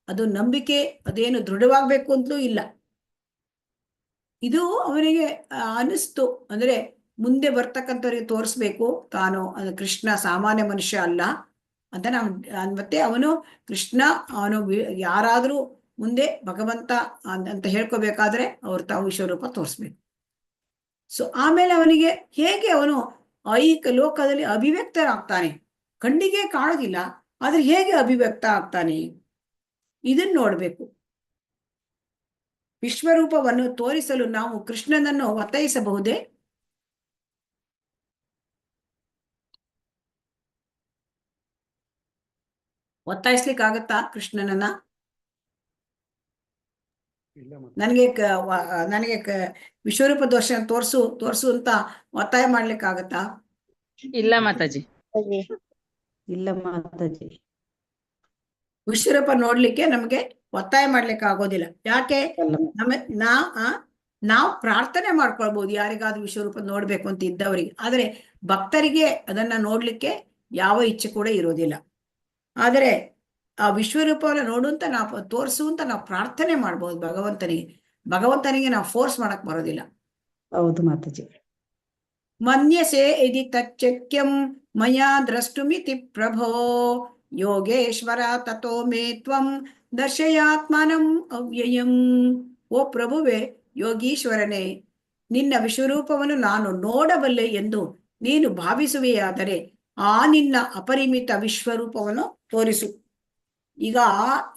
ಅದು ನಂಬಿಕೆ ಅದೇನು ದೃಢವಾಗ್ಬೇಕು ಅಂತಲೂ ಇಲ್ಲ. ಇದು ಅವನಿಗೆ ಅನಿಸ್ತು, ಅಂದ್ರೆ ಮುಂದೆ ಬರ್ತಕ್ಕಂಥವ್ರಿಗೆ ತೋರಿಸ್ಬೇಕು ತಾನು ಕೃಷ್ಣ ಸಾಮಾನ್ಯ ಮನುಷ್ಯ ಅಲ್ಲ ಅಂತ. ಮತ್ತೆ ಅವನು ಕೃಷ್ಣ ಯಾರಾದ್ರೂ ಮುಂದೆ ಭಗವಂತ ಅಂತ ಹೇಳ್ಕೋಬೇಕಾದ್ರೆ ಅವ್ರು ತಾವು ವಿಶ್ವರೂಪ ತೋರಿಸ್ಬೇಕು. ಸೊ ಆಮೇಲೆ ಅವನಿಗೆ ಹೇಗೆ ಅವನು ಐಕ ಲೋಕದಲ್ಲಿ ಅಭಿವ್ಯಕ್ತರಾಗ್ತಾನೆ? ಕಣ್ಣಿಗೆ ಕಾಣೋದಿಲ್ಲ, ಆದ್ರೆ ಹೇಗೆ ಅಭಿವ್ಯಕ್ತ ಆಗ್ತಾನೆ ಇದನ್ನ ನೋಡ್ಬೇಕು. ವಿಶ್ವರೂಪವನ್ನು ತೋರಿಸಲು ನಾವು ಕೃಷ್ಣನನ್ನು ಒತ್ತಾಯಿಸಬಹುದೇ? ಒತ್ತಾಯಿಸ್ಲಿಕ್ಕಾಗತ್ತಾ ಕೃಷ್ಣನನ್ನ? ನನಗೆ ವಿಶ್ವರೂಪ ದರ್ಶನ ತೋರ್ಸು ಅಂತ ಒತ್ತಾಯ ಮಾಡ್ಲಿಕ್ಕಾಗತ್ತಾ? ಇಲ್ಲ ಮಾತಾಜಿ. ಇಲ್ಲ ಮಾತಾಜಿ. ವಿಶ್ವರೂಪ ನೋಡ್ಲಿಕ್ಕೆ ನಮ್ಗೆ ಒತ್ತಾಯ ಮಾಡ್ಲಿಕ್ಕೆ ಆಗೋದಿಲ್ಲ. ಯಾಕೆ? ನಾವು ಪ್ರಾರ್ಥನೆ ಮಾಡ್ಕೊಳ್ಬಹುದು ಯಾರಿಗಾದ್ರೂ ವಿಶ್ವರೂಪ ನೋಡ್ಬೇಕು ಅಂತ ಇದ್ದವರಿಗೆ. ಆದ್ರೆ ಭಕ್ತರಿಗೆ ಅದನ್ನ ನೋಡ್ಲಿಕ್ಕೆ ಯಾವ ಇಚ್ಛೆ ಕೂಡ ಇರೋದಿಲ್ಲ. ಆದರೆ ಆ ವಿಶ್ವರೂಪವನ್ನು ನೋಡು ಅಂತ ನಾವು ತೋರಿಸು ಅಂತ ನಾವು ಪ್ರಾರ್ಥನೆ ಮಾಡ್ಬೋದು ಭಗವಂತನಿಗೆ. ಭಗವಂತನಿಗೆ ನಾವು ಫೋರ್ಸ್ ಮಾಡಕ್ ಬರೋದಿಲ್ಲ. ಹೌದು ಮಾತಾಜಿ. ಮನ್ಯಸೆ ಇದಿ ತಚ್ಚಕ್ಯಂ ಮಯಾ ದ್ರಷ್ಟುಮಿತಿ ಪ್ರಭೋ ಯೋಗೇಶ್ವರ ತಥೋ ಮೇ ತ್ವಂ ದರ್ಶಯಾತ್ಮನಂ ಅವ್ಯಯಂ. ಓ ಪ್ರಭುವೆ, ಯೋಗೀಶ್ವರನೇ, ನಿನ್ನ ವಿಶ್ವರೂಪವನ್ನು ನಾನು ನೋಡಬಲ್ಲೆ ಎಂದು ನೀನು ಭಾವಿಸುವೆಯಾದರೆ ಆ ನಿನ್ನ ಅಪರಿಮಿತ ವಿಶ್ವರೂಪವನ್ನು ತೋರಿಸು. ಈಗ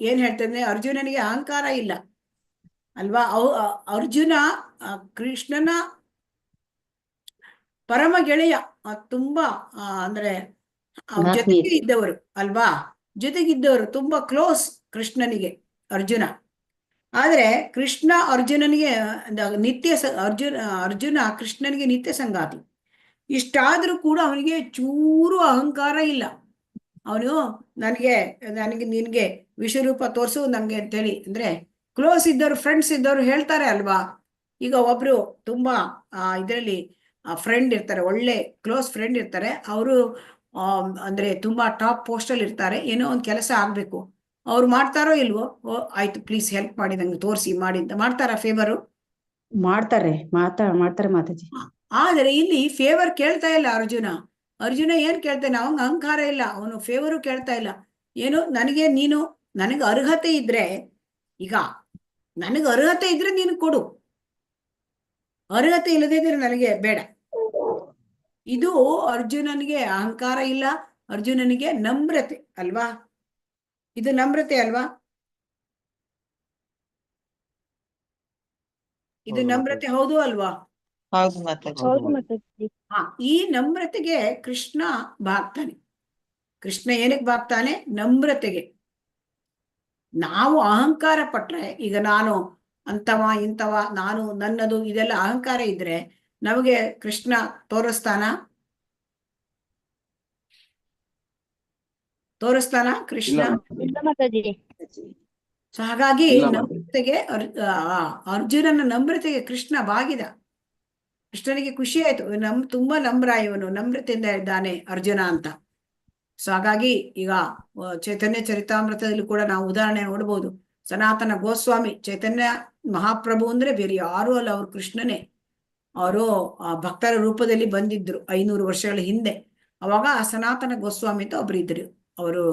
ಏನ್ ಹೇಳ್ತಾನೆ, ಅರ್ಜುನನಿಗೆ ಅಹಂಕಾರ ಇಲ್ಲ ಅಲ್ವಾ? ಅರ್ಜುನ ಕೃಷ್ಣನ ಪರಮ ಗೆಳೆಯ, ತುಂಬಾ ಅಂದ್ರೆ ಜೊತೆಗೆ ಇದ್ದವರು ಅಲ್ವಾ, ಜೊತೆಗಿದ್ದವರು, ತುಂಬಾ ಕ್ಲೋಸ್ ಕೃಷ್ಣನಿಗೆ ಅರ್ಜುನ. ಆದ್ರೆ ಕೃಷ್ಣ ಅರ್ಜುನನಿಗೆ ಅರ್ಜುನ ಕೃಷ್ಣನಿಗೆ ನಿತ್ಯ ಸಂಗಾತಿ. ಇಷ್ಟಾದ್ರೂ ಕೂಡ ಅವನಿಗೆ ಚೂರು ಅಹಂಕಾರ ಇಲ್ಲ. ಅವನು ನನಗೆ ನಿನ್ಗೆ ವಿಶ್ವರೂಪ ತೋರಿಸು ನಂಗೆ ಅಂತೇಳಿ, ಅಂದ್ರೆ ಕ್ಲೋಸ್ ಇದ್ದವರು, ಫ್ರೆಂಡ್ಸ್ ಇದ್ದವರು ಹೇಳ್ತಾರೆ ಅಲ್ವಾ. ಈಗ ಒಬ್ರು ತುಂಬಾ ಇದರಲ್ಲಿ ಫ್ರೆಂಡ್ ಇರ್ತಾರೆ, ಒಳ್ಳೆ ಕ್ಲೋಸ್ ಫ್ರೆಂಡ್ ಇರ್ತಾರೆ, ಅವರು ಅಂದ್ರೆ ತುಂಬಾ ಟಾಪ್ ಪೋಸ್ಟ್ ಅಲ್ಲಿ ಇರ್ತಾರೆ, ಏನೋ ಒಂದು ಕೆಲಸ ಆಗ್ಬೇಕು, ಅವ್ರು ಮಾಡ್ತಾರೋ ಇಲ್ವೋ, ಓ ಆಯ್ತು ಪ್ಲೀಸ್ ಹೆಲ್ಪ್ ಮಾಡಿ ನಂಗೆ ತೋರಿಸಿ ಮಾಡಿ ಅಂತ ಮಾಡ್ತಾರ ಫೇವರು? ಮಾಡ್ತಾರೆ ಮಾತಾಜಿ. ಆದರೆ ಇಲ್ಲಿ ಫೇವರ್ ಕೇಳ್ತಾ ಇಲ್ಲ ಅರ್ಜುನ ಏನ್ ಕೇಳ್ತಾನೆ, ಅವನ್ ಅಹಂಕಾರ ಇಲ್ಲ, ಅವನು ಫೇವರು ಕೇಳ್ತಾ ಇಲ್ಲ. ಏನು, ನನಗೆ ಅರ್ಹತೆ ಇದ್ರೆ, ಈಗ ನನಗೆ ಅರ್ಹತೆ ಇದ್ರೆ ನೀನು ಕೊಡು, ಅರ್ಹತೆ ಇಲ್ಲದೆ ಇದ್ರೆ ನನಗೆ ಬೇಡ. ಇದು ಅರ್ಜುನನಿಗೆ ಅಹಂಕಾರ ಇಲ್ಲ, ಅರ್ಜುನನಿಗೆ ನಮ್ರತೆ ಅಲ್ವಾ? ಇದು ನಮ್ರತೆ ಅಲ್ವಾ? ಇದು ನಮ್ರತೆ ಹೌದು ಅಲ್ವಾ? ಹೌದು ಮಾತಾಜಿ. ಈ ನಮ್ರತೆಗೆ ಕೃಷ್ಣ ಬಾಗ್ತಾನೆ. ಕೃಷ್ಣ ಏನಕ್ಕೆ ಬಾಗ್ತಾನೆ? ನಮ್ರತೆಗೆ. ನಾವು ಅಹಂಕಾರ ಪಟ್ರೆ, ಈಗ ನಾನು ಅಂತವ ಇಂಥವ, ನಾನು ನನ್ನದು, ಇದೆಲ್ಲ ಅಹಂಕಾರ ಇದ್ರೆ ನಮಗೆ ಕೃಷ್ಣ ತೋರಿಸ್ತಾನ ಕೃಷ್ಣ? ಸೊ ಹಾಗಾಗಿ ನಮ್ರತೆಗೆ ಅರ್ಜುನನ ನಮ್ರತೆಗೆ ಕೃಷ್ಣ ಬಾಗಿದ. ಕೃಷ್ಣನಿಗೆ ಖುಷಿ ಆಯ್ತು, ತುಂಬಾ ನಮ್ರ, ಇವನು ನಮ್ರತೆಯಿಂದ ಇದ್ದಾನೆ ಅರ್ಜುನ ಅಂತ. ಸೊ ಹಾಗಾಗಿ ಈಗ ಚೈತನ್ಯ ಚರಿತಾಮೃತದಲ್ಲಿ ಕೂಡ ನಾವು ಉದಾಹರಣೆ ನೋಡ್ಬೋದು. ಸನಾತನ ಗೋಸ್ವಾಮಿ, ಚೈತನ್ಯ ಮಹಾಪ್ರಭು ಅಂದ್ರೆ ಬೇರೆ ಯಾರು ಅಲ್ಲ, ಅವರು ಕೃಷ್ಣನೇ. ಅವರು ಭಕ್ತರ ರೂಪದಲ್ಲಿ ಬಂದಿದ್ರು 500 ವರ್ಷಗಳ ಹಿಂದೆ. ಅವಾಗ ಸನಾತನ ಗೋಸ್ವಾಮಿ ಅಂತ ಒಬ್ರು ಇದ್ರು. ಅವರು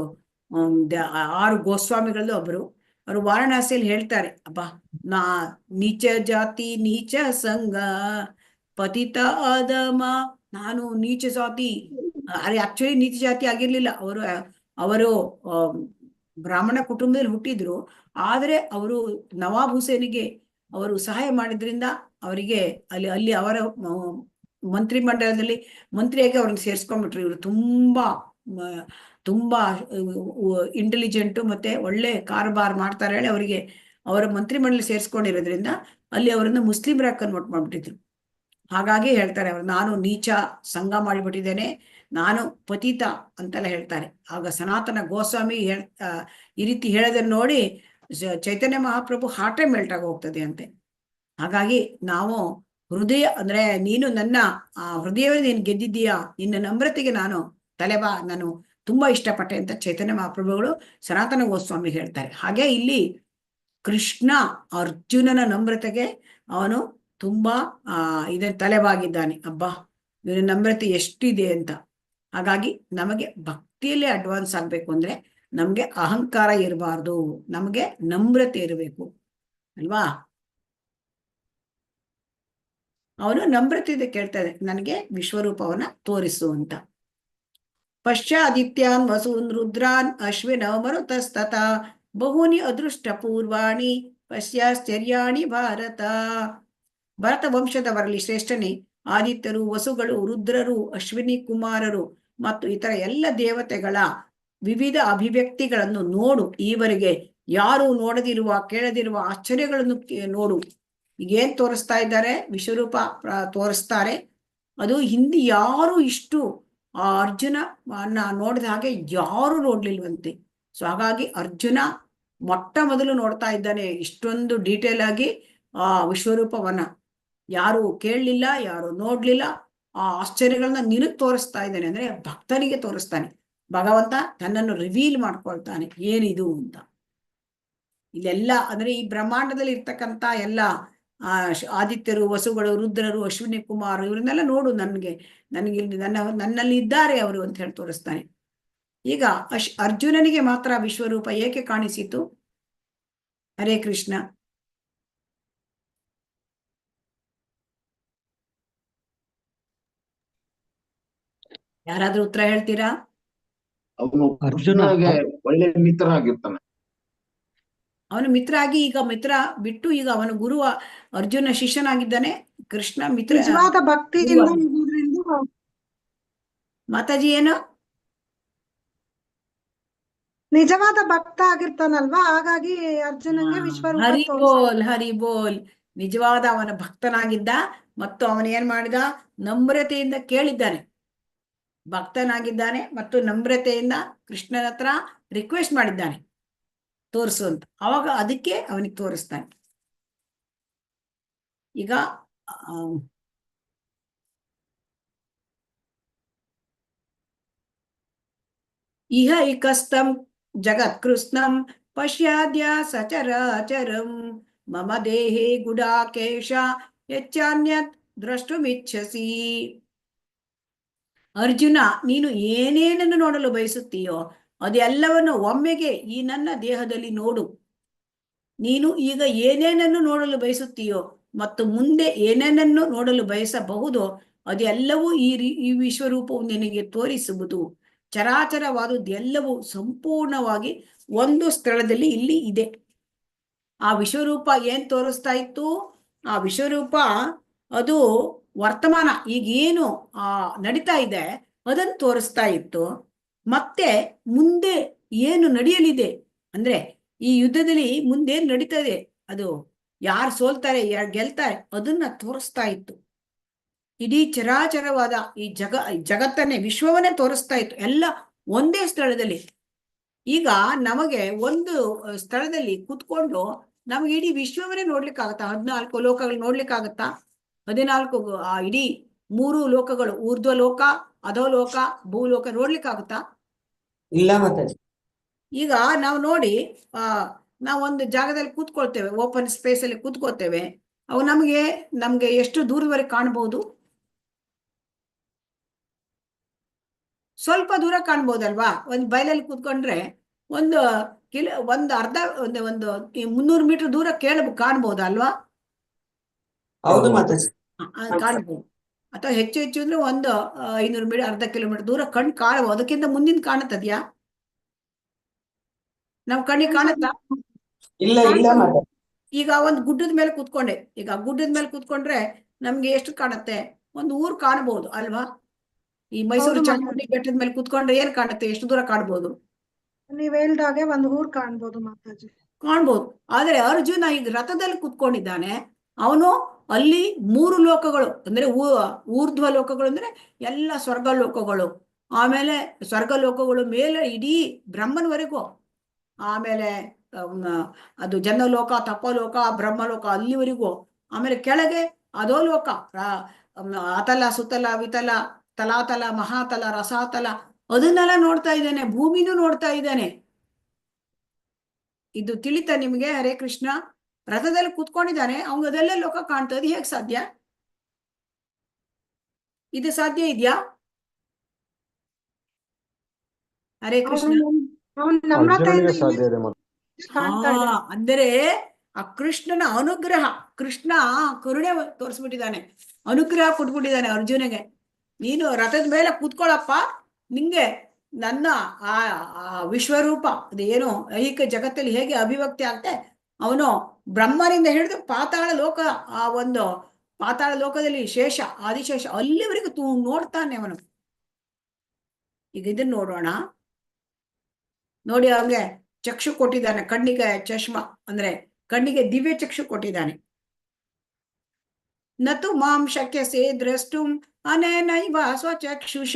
6 ಗೋಸ್ವಾಮಿಗಳದ್ದು ಒಬ್ರು. ಅವರು ವಾರಣಾಸಿಯಲ್ಲಿ ಹೇಳ್ತಾರೆ, ನಾ ನೀಚ ಜಾತಿ ನೀಚ ಸಂಘ ಪತಿತ ಅಧಮ, ನಾನು ನೀಚ ಜಾತಿ, ಆಕ್ಚುಲಿ ನೀಚ ಜಾತಿ ಆಗಿರ್ಲಿಲ್ಲ, ಅವರು ಬ್ರಾಹ್ಮಣ ಕುಟುಂಬದಲ್ಲಿ ಹುಟ್ಟಿದ್ರು. ಆದ್ರೆ ಅವರು ನವಾಬ್ ಹುಸೇನಿಗೆ ಅವರು ಸಹಾಯ ಮಾಡಿದ್ರಿಂದ ಅವರಿಗೆ ಅಲ್ಲಿ ಅವರ ಮಂತ್ರಿ ಮಂಡಲದಲ್ಲಿ ಮಂತ್ರಿಯಾಗಿ ಅವ್ರನ್ನ ಸೇರ್ಸ್ಕೊಂಡ್ಬಿಟ್ರು. ಇವರು ತುಂಬಾ ಇಂಟೆಲಿಜೆಂಟು ಮತ್ತೆ ಒಳ್ಳೆ ಕಾರಬಾರ್ ಮಾಡ್ತಾರೆ ಹೇಳಿ ಅವರಿಗೆ ಅವರ ಮಂತ್ರಿ ಮಂಡಲ ಸೇರ್ಸ್ಕೊಂಡಿರೋದ್ರಿಂದ ಅಲ್ಲಿ ಅವರನ್ನು ಮುಸ್ಲಿಮರಾಗಿ ಕನ್ವರ್ಟ್ ಮಾಡ್ಬಿಟ್ಟಿದ್ರು. ಹಾಗಾಗಿ ಹೇಳ್ತಾರೆ ಅವರು, ನಾನು ನೀಚ ಸಂಘ ಮಾಡಿಬಿಟ್ಟಿದ್ದೇನೆ, ನಾನು ಪತಿತ ಅಂತೆಲ್ಲ ಹೇಳ್ತಾರೆ. ಆಗ ಸನಾತನ ಗೋಸ್ವಾಮಿ ಈ ರೀತಿ ಹೇಳೋದನ್ನ ನೋಡಿ ಚೈತನ್ಯ ಮಹಾಪ್ರಭು ಹಾರ್ಟೇ ಮೆಲ್ಟ್ ಆಗಿ ಹೋಗ್ತದೆ ಅಂತೆ. ಹಾಗಾಗಿ ನಾವು ಹೃದಯ ಅಂದ್ರೆ, ನೀನು ನನ್ನ ಹೃದಯವೇ ನೀನು ಗೆದ್ದಿದ್ದೀಯಾ, ನಿನ್ನ ನಮ್ರತೆಗೆ ನಾನು ನಾನು ತುಂಬಾ ಇಷ್ಟಪಟ್ಟೆ ಅಂತ ಚೈತನ್ಯ ಮಹಾಪ್ರಭುಗಳು ಸನಾತನ ಗೋಸ್ವಾಮಿ ಹೇಳ್ತಾರೆ. ಹಾಗೆ ಇಲ್ಲಿ ಕೃಷ್ಣ ಅರ್ಜುನನ ನಮ್ರತೆಗೆ ಅವನು ತುಂಬಾ ಇದನ್ನ ತಲೆಬಾಗಿದ್ದಾನೆ. ಇವನ ನಮ್ರತೆ ಎಷ್ಟಿದೆ ಅಂತ. ಹಾಗಾಗಿ ನಮಗೆ ಭಕ್ತಿಯಲ್ಲಿ ಅಡ್ವಾನ್ಸ್ ಆಗ್ಬೇಕು ಅಂದ್ರೆ ನಮ್ಗೆ ಅಹಂಕಾರ ಇರಬಾರ್ದು, ನಮ್ಗೆ ನಮ್ರತೆ ಇರಬೇಕು ಅಲ್ವಾ? ಅವನು ನಮ್ರತೆ ಕೇಳ್ತಾರೆ, ನನಗೆ ವಿಶ್ವರೂಪವನ್ನ ತೋರಿಸು ಅಂತ. ಪಶ್ಚಾದಿತ್ಯಾನ್ ವಸೂನ್ ರುದ್ರಾನ್ ಅಶ್ವಿನ ಮರುತಸ್ತತ ಬಹುನಿ ಅದೃಷ್ಟ ಪೂರ್ವಾಣಿ ಪಶ್ಚಾಶ್ಚರ್ಯಾಣಿ ಭಾರತ. ಭರತ ವಂಶದವರಲ್ಲಿ ಶ್ರೇಷ್ಠನೇ, ಆದಿತ್ಯರು, ವಸುಗಳು, ರುದ್ರರು, ಅಶ್ವಿನಿ ಕುಮಾರರು ಮತ್ತು ಇತರ ಎಲ್ಲ ದೇವತೆಗಳ ವಿವಿಧ ಅಭಿವ್ಯಕ್ತಿಗಳನ್ನು ನೋಡು. ಈವರೆಗೆ ಯಾರು ನೋಡದಿರುವ ಕೇಳದಿರುವ ಆಶ್ಚರ್ಯಗಳನ್ನು ನೋಡು. ಈಗೇನ್ ತೋರಿಸ್ತಾ ಇದ್ದಾರೆ? ವಿಶ್ವರೂಪ ತೋರಿಸ್ತಾರೆ. ಅದು ಹಿಂದೆ ಯಾರು ಇಷ್ಟು ಅರ್ಜುನ ನೋಡಿದ ಹಾಗೆ ಯಾರು ನೋಡ್ಲಿಲ್ವಂತೆ. ಸೊ ಹಾಗಾಗಿ ಅರ್ಜುನ ಮೊಟ್ಟ ಮೊದಲು ನೋಡ್ತಾ ಇದ್ದಾನೆ ಇಷ್ಟೊಂದು ಡೀಟೇಲ್ ಆಗಿ ವಿಶ್ವರೂಪವನ್ನ. ಯಾರು ಕೇಳಲಿಲ್ಲ, ಯಾರು ನೋಡ್ಲಿಲ್ಲ. ಆ ಆಶ್ಚರ್ಯಗಳನ್ನ ನಿನಗ್ ತೋರಿಸ್ತಾ ಇದ್ದಾನೆ ಅಂದ್ರೆ ಭಕ್ತನಿಗೆ ತೋರಿಸ್ತಾನೆ. ಭಗವಂತ ತನ್ನನ್ನು ರಿವೀಲ್ ಮಾಡ್ಕೊಳ್ತಾನೆ ಏನಿದು ಅಂತ. ಇಲ್ಲೆಲ್ಲ ಅಂದ್ರೆ ಈ ಬ್ರಹ್ಮಾಂಡದಲ್ಲಿ ಇರ್ತಕ್ಕಂತ ಎಲ್ಲ ಆದಿತ್ಯರು, ವಸುಗಳು, ರುದ್ರರು, ಅಶ್ವಿನಿ ಕುಮಾರ್ ಇವ್ರನ್ನೆಲ್ಲ ನೋಡು, ನನಗೆ ನನ್ನಲ್ಲಿ ಇದ್ದಾರೆ ಅವರು ಅಂತ ಹೇಳಿ ತೋರಿಸ್ತಾನೆ. ಈಗ ಅರ್ಜುನನಿಗೆ ಮಾತ್ರ ವಿಶ್ವರೂಪ ಏಕೆ ಕಾಣಿಸಿತು? ಹರೇ ಕೃಷ್ಣ. ಯಾರಾದ್ರೂ ಉತ್ತರ ಹೇಳ್ತೀರಾ? ಅವನು ಅರ್ಜುನ ಕೃಷ್ಣನಿಗೆ ಒಳ್ಳೆ ಮಿತ್ರನಾಗಿರ್ತಾನೆ. ಅವನು ಮಿತ್ರ ಆಗಿ ಈಗ ಮಿತ್ರ ಬಿಟ್ಟು ಈಗ ಅವನು ಗುರು, ಅರ್ಜುನ ಶಿಷ್ಯನಾಗಿದ್ದಾನೆ, ಕೃಷ್ಣ ಮಿತ್ರ. ನಿಜವಾದ ಭಕ್ತಿಯಿಂದ ಇರೋದ್ರಿಂದ ಮಾತಾಜಿ ಏನು? ನಿಜವಾದ ಭಕ್ತ ಆಗಿರ್ತಾನಲ್ವಾ, ಹಾಗಾಗಿ ಅರ್ಜುನಂಗೆ ವಿಶ್ವರೂಪ ಹರಿ ತೋರಿಸ್ತಾನೆ. ಬೋಲ್, ಹರಿ ಬೋಲ್. ನಿಜವಾದ ಅವನ ಭಕ್ತನಾಗಿದ್ದ ಮತ್ತು ಅವನು ಏನ್ ಮಾಡಿದ? ನಮ್ರತೆಯಿಂದ ಕೇಳಿದ್ದಾನೆ. ಭಕ್ತನಾಗಿದ್ದಾನೆ ಮತ್ತು ನಮ್ರತೆಯಿಂದ ಕೃಷ್ಣನ ಹತ್ರ ರಿಕ್ವೆಸ್ಟ್ ಮಾಡಿದ್ದಾನೆ ತೋರಿಸು ಅಂತ. ಅವಾಗ ಅದಕ್ಕೆ ಅವನಿಗೆ ತೋರಿಸ್ತಾನೆ. ಈಗ ಇಹ ಇಕಸ್ತಂ ಜಗತ್ ಕೃಷ್ಣಂ ಪಶ್ಯಾದ್ಯ ಸಚರಾಚರಂ ಮಮ ದೇಹೇ ಗುಡಾಕೇಶ ಹೆಚ್ಚಾನ್ಯತ್ ದ್ರಷ್ಟುಮಿಚ್ಛಸಿ. ಅರ್ಜುನ, ನೀನು ಏನೇನನ್ನು ನೋಡಲು ಬಯಸುತ್ತೀಯೋ ಅದೆಲ್ಲವನ್ನು ಒಮ್ಮೆಗೆ ಈ ನನ್ನ ದೇಹದಲ್ಲಿ ನೋಡು. ನೀನು ಈಗ ಏನೇನನ್ನು ನೋಡಲು ಬಯಸುತ್ತೀಯೋ ಮತ್ತು ಮುಂದೆ ಏನೇನನ್ನು ನೋಡಲು ಬಯಸಬಹುದೋ ಅದೆಲ್ಲವೂ ಈ ವಿಶ್ವರೂಪವು ನಿನಗೆ ತೋರಿಸುವುದು. ಚರಾಚರವಾದುದೆಲ್ಲವೂ ಸಂಪೂರ್ಣವಾಗಿ ಒಂದು ಸ್ಥಳದಲ್ಲಿ ಇಲ್ಲಿ ಇದೆ. ಆ ವಿಶ್ವರೂಪ ಏನ್ ತೋರಿಸ್ತಾ ಇತ್ತು? ಆ ವಿಶ್ವರೂಪ ಅದು ವರ್ತಮಾನ, ಈಗೇನು ನಡೀತಾ ಇದೆ ಅದನ್ನು ತೋರಿಸ್ತಾ ಇತ್ತು. ಮತ್ತೆ ಮುಂದೆ ಏನು ನಡೆಯಲಿದೆ ಅಂದ್ರೆ ಈ ಯುದ್ಧದಲ್ಲಿ ಮುಂದೆ ನಡೀತದೆ, ಅದು ಯಾರು ಸೋಲ್ತಾರೆ ಯಾರು ಗೆಲ್ತಾರೆ ಅದನ್ನ ತೋರಿಸ್ತಾ ಇತ್ತು. ಇಡೀ ಚರಾಚರವಾದ ಈ ಜಗತ್ತನ್ನೇ, ವಿಶ್ವವನ್ನೇ ತೋರಿಸ್ತಾ ಇತ್ತು, ಎಲ್ಲ ಒಂದೇ ಸ್ಥಳದಲ್ಲಿ. ಈಗ ನಮಗೆ ಒಂದು ಸ್ಥಳದಲ್ಲಿ ಕುತ್ಕೊಂಡು ನಮ್ಗೆ ಇಡೀ ವಿಶ್ವವನ್ನೇ ನೋಡ್ಲಿಕ್ಕಾಗತ್ತಾ? 14 ಲೋಕಗಳು ನೋಡ್ಲಿಕ್ಕಾಗತ್ತಾ? 14 ಇಡೀ 3 ಲೋಕಗಳು, ಊರ್ಧ್ವ ಲೋಕ, ಅಧೋಲೋಕ, ಭೂಲೋಕ ನೋಡ್ಲಿಕ್ಕಾಗತ್ತಾ? ಇಲ್ಲ ಮಾತಾಜಿ. ಈಗ ನಾವು ನೋಡಿ ನಾವು ಒಂದು ಜಾಗದಲ್ಲಿ ಕೂತ್ಕೊಳ್ತೇವೆ, ಓಪನ್ ಸ್ಪೇಸ್ ಅಲ್ಲಿ ಕೂತ್ಕೊಳ್ತೇವೆ. ಅವು ನಮ್ಗೆ ಎಷ್ಟು ದೂರದವರೆಗೆ ಕಾಣಬಹುದು? ಸ್ವಲ್ಪ ದೂರ ಕಾಣ್ಬೋದಲ್ವಾ? ಒಂದು ಬಯಲಲ್ಲಿ ಕೂತ್ಕೊಂಡ್ರೆ ಒಂದು ಅರ್ಧ ಒಂದು 300 ಮೀಟರ್ ದೂರ ಕಾಣ್ಬೋದಲ್ವಾ? ಹೌದು ಮಾತಾಜಿ. ಕಾಣ್ಬೋದು. ಅಥವಾ ಹೆಚ್ಚು ಹೆಚ್ಚು ಅಂದ್ರೆ ಒಂದು 500 ಮೀಟರ್, ಅರ್ಧ ಕಿಲೋಮೀಟರ್ ದೂರ ಕಾಣಬಹುದು. ಅದಕ್ಕಿಂತ ಮುಂದಿನ ಕಾಣುತ್ತದ್ಯಾ? ನಮ್ ಕಣ್ಣಿಗೆ ಕಾಣುತ್ತಾ? ಇಲ್ಲ ಇಲ್ಲ ಮಾತಾಜಿ. ಈಗ ಒಂದು ಗುಡ್ಡದ ಮೇಲೆ ಕೂತ್ಕೊಂಡೆ, ಈಗ ಗುಡ್ಡದ ಮೇಲೆ ಕೂತ್ಕೊಂಡ್ರೆ ನಮ್ಗೆ ಎಷ್ಟು ಕಾಣುತ್ತೆ? ಒಂದು ಊರು ಕಾಣಬಹುದು ಅಲ್ವಾ? ಈ ಮೈಸೂರು ಚಾಮುಂಡಿ ಬೆಟ್ಟದ ಮೇಲೆ ಕೂತ್ಕೊಂಡ್ರೆ ಏನ್ ಕಾಣುತ್ತೆ? ಎಷ್ಟು ದೂರ ಕಾಣ್ಬೋದು? ನೀವ್ ಹೇಳ್ದಾಗೆ ಒಂದು ಊರ್ ಕಾಣ್ಬೋದು ಮಾತಾಜಿ. ಕಾಣ್ಬೋದು. ಆದ್ರೆ ಅರ್ಜುನ ಈಗ ರಥದಲ್ಲಿ ಕೂತ್ಕೊಂಡಿದ್ದಾನೆ. ಅವನು ಅಲ್ಲಿ 3 ಲೋಕಗಳು ಅಂದ್ರೆ ಊರ್ಧ್ವ ಲೋಕಗಳು ಅಂದ್ರೆ ಎಲ್ಲ ಸ್ವರ್ಗ ಲೋಕಗಳು, ಆಮೇಲೆ ಸ್ವರ್ಗ ಲೋಕಗಳು ಮೇಲೆ ಇಡೀ ಬ್ರಹ್ಮನವರೆಗೂ, ಆಮೇಲೆ ಅದು ಜನಲೋಕ, ತಪಲೋಕ, ಬ್ರಹ್ಮಲೋಕ ಅಲ್ಲಿವರೆಗೂ, ಆಮೇಲೆ ಕೆಳಗೆ ಅಧೋಲೋಕ, ಅತಲ, ಸುತಲ, ವಿತಲ, ತಲಾತಲ, ಮಹಾತಲ, ರಸಾತಲ, ಅದನ್ನೆಲ್ಲ ನೋಡ್ತಾ ಇದ್ದಾನೆ. ಭೂಮಿನೂ ನೋಡ್ತಾ ಇದ್ದಾನೆ. ಇದು ತಿಳಿತಾ ನಿಮ್ಗೆ? ಹರೇ ಕೃಷ್ಣ. ರಥದಲ್ಲಿ ಕೂತ್ಕೊಂಡಿದ್ದಾನೆ, ಅವ್ನಿಗೆ ಅದೆಲ್ಲ ಲೋಕ ಕಾಣ್ತದೆ. ಹೇಗ್ ಸಾಧ್ಯ? ಇದು ಸಾಧ್ಯ ಇದೆಯಾ? ಹರೇ ಕೃಷ್ಣ. ಅವನ್ ನಮ್ರತೆಯಿಂದ ಸಾಧ್ಯ ಇದೆ ಕಾಣ್ತಾ ಇದ್ದಾನೆ. ಅಂದರೆ ಆ ಕೃಷ್ಣನ ಅನುಗ್ರಹ, ಕೃಷ್ಣ ಕರುಣೆ ತೋರಿಸ್ಬಿಟ್ಟಿದ್ದಾನೆ, ಅನುಗ್ರಹ ಕೊಟ್ಬಿಟ್ಟಿದ್ದಾನೆ ಅರ್ಜುನಿಗೆ. ನೀನು ರಥದ ಮೇಲೆ ಕೂತ್ಕೊಳ್ಳಪ್ಪ, ನಿಂಗೆ ನನ್ನ ಆ ವಿಶ್ವರೂಪ ಅದೇನು ಐಹಿಕ ಜಗತ್ತಲ್ಲಿ ಹೇಗೆ ಅಭಿವ್ಯಕ್ತಿ ಆಗ್ತೆ, ಅವನು ಬ್ರಹ್ಮನಿಂದ ಹಿಡಿದು ಪಾತಾಳ ಲೋಕ, ಆ ಒಂದು ಪಾತಾಳ ಲೋಕದಲ್ಲಿ ಶೇಷ, ಆದಿಶೇಷ ಅಲ್ಲಿವರೆಗೂ ನೋಡ್ತಾನೆ ಅವನು. ಈಗ ಇದನ್ನ ನೋಡೋಣ. ನೋಡಿ, ಅವ್ಗೆ ಚಕ್ಷು ಕೊಟ್ಟಿದ್ದಾನೆ, ಕಣ್ಣಿಗೆ ಚಶ್ಮ ಅಂದ್ರೆ ಕಣ್ಣಿಗೆ ದಿವ್ಯ ಚಕ್ಷು ಕೊಟ್ಟಿದ್ದಾನೆ. ನತು ಮಾಂ ಶಕ್ಯಸೆ ದ್ರಷ್ಟುಂ ಅನೇನೈವ ಸ್ವಚಕ್ಷುಷ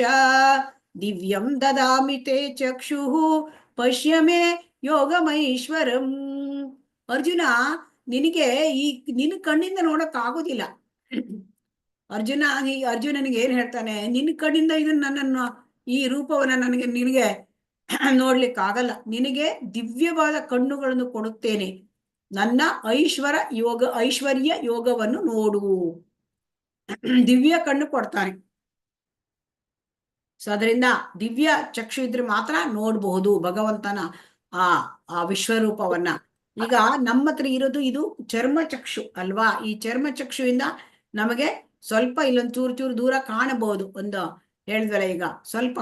ದಿವ್ಯಂ ದದಾಮಿ ತೇ ಚಕ್ಷುಃ ಪಶ್ಯ ಮೇ ಯೋಗಮೈಶ್ವರಂ. ಅರ್ಜುನ, ನಿನಗೆ ನಿನ್ನ ಕಣ್ಣಿಂದ ನೋಡಕ್ ಆಗೋದಿಲ್ಲ. ಅರ್ಜುನನಿಗೆ ಏನ್ ಹೇಳ್ತಾನೆ? ನಿನ್ನ ಕಣ್ಣಿಂದ ಇದನ್ನ ನನ್ನನ್ನು, ಈ ರೂಪವನ್ನ ನಿನಗೆ ನೋಡ್ಲಿಕ್ಕೆ ಆಗಲ್ಲ. ನಿನಗೆ ದಿವ್ಯವಾದ ಕಣ್ಣುಗಳನ್ನು ಕೊಡುತ್ತೇನೆ, ನನ್ನ ಐಶ್ವರ್ಯ ಯೋಗವನ್ನು ನೋಡು. ದಿವ್ಯ ಕಣ್ಣು ಕೊಡ್ತಾನೆ. ಸೊ ಅದರಿಂದ ದಿವ್ಯ ಚಕ್ಷು ಇದ್ರೆ ಮಾತ್ರ ನೋಡಬಹುದು ಭಗವಂತನ ಆ ವಿಶ್ವರೂಪವನ್ನ. ಈಗ ನಮ್ಮ ಹತ್ರ ಇರೋದು ಇದು ಚರ್ಮಚಕ್ಷು ಅಲ್ವಾ? ಈ ಚರ್ಮಚಕ್ಷುವಿಂದ ನಮಗೆ ಸ್ವಲ್ಪ ಇಲ್ಲೊಂದು ಚೂರು ದೂರ ಕಾಣಬಹುದು. ಒಂದು ಹೇಳಿದ್ವಲ್ಲ, ಈಗ ಸ್ವಲ್ಪ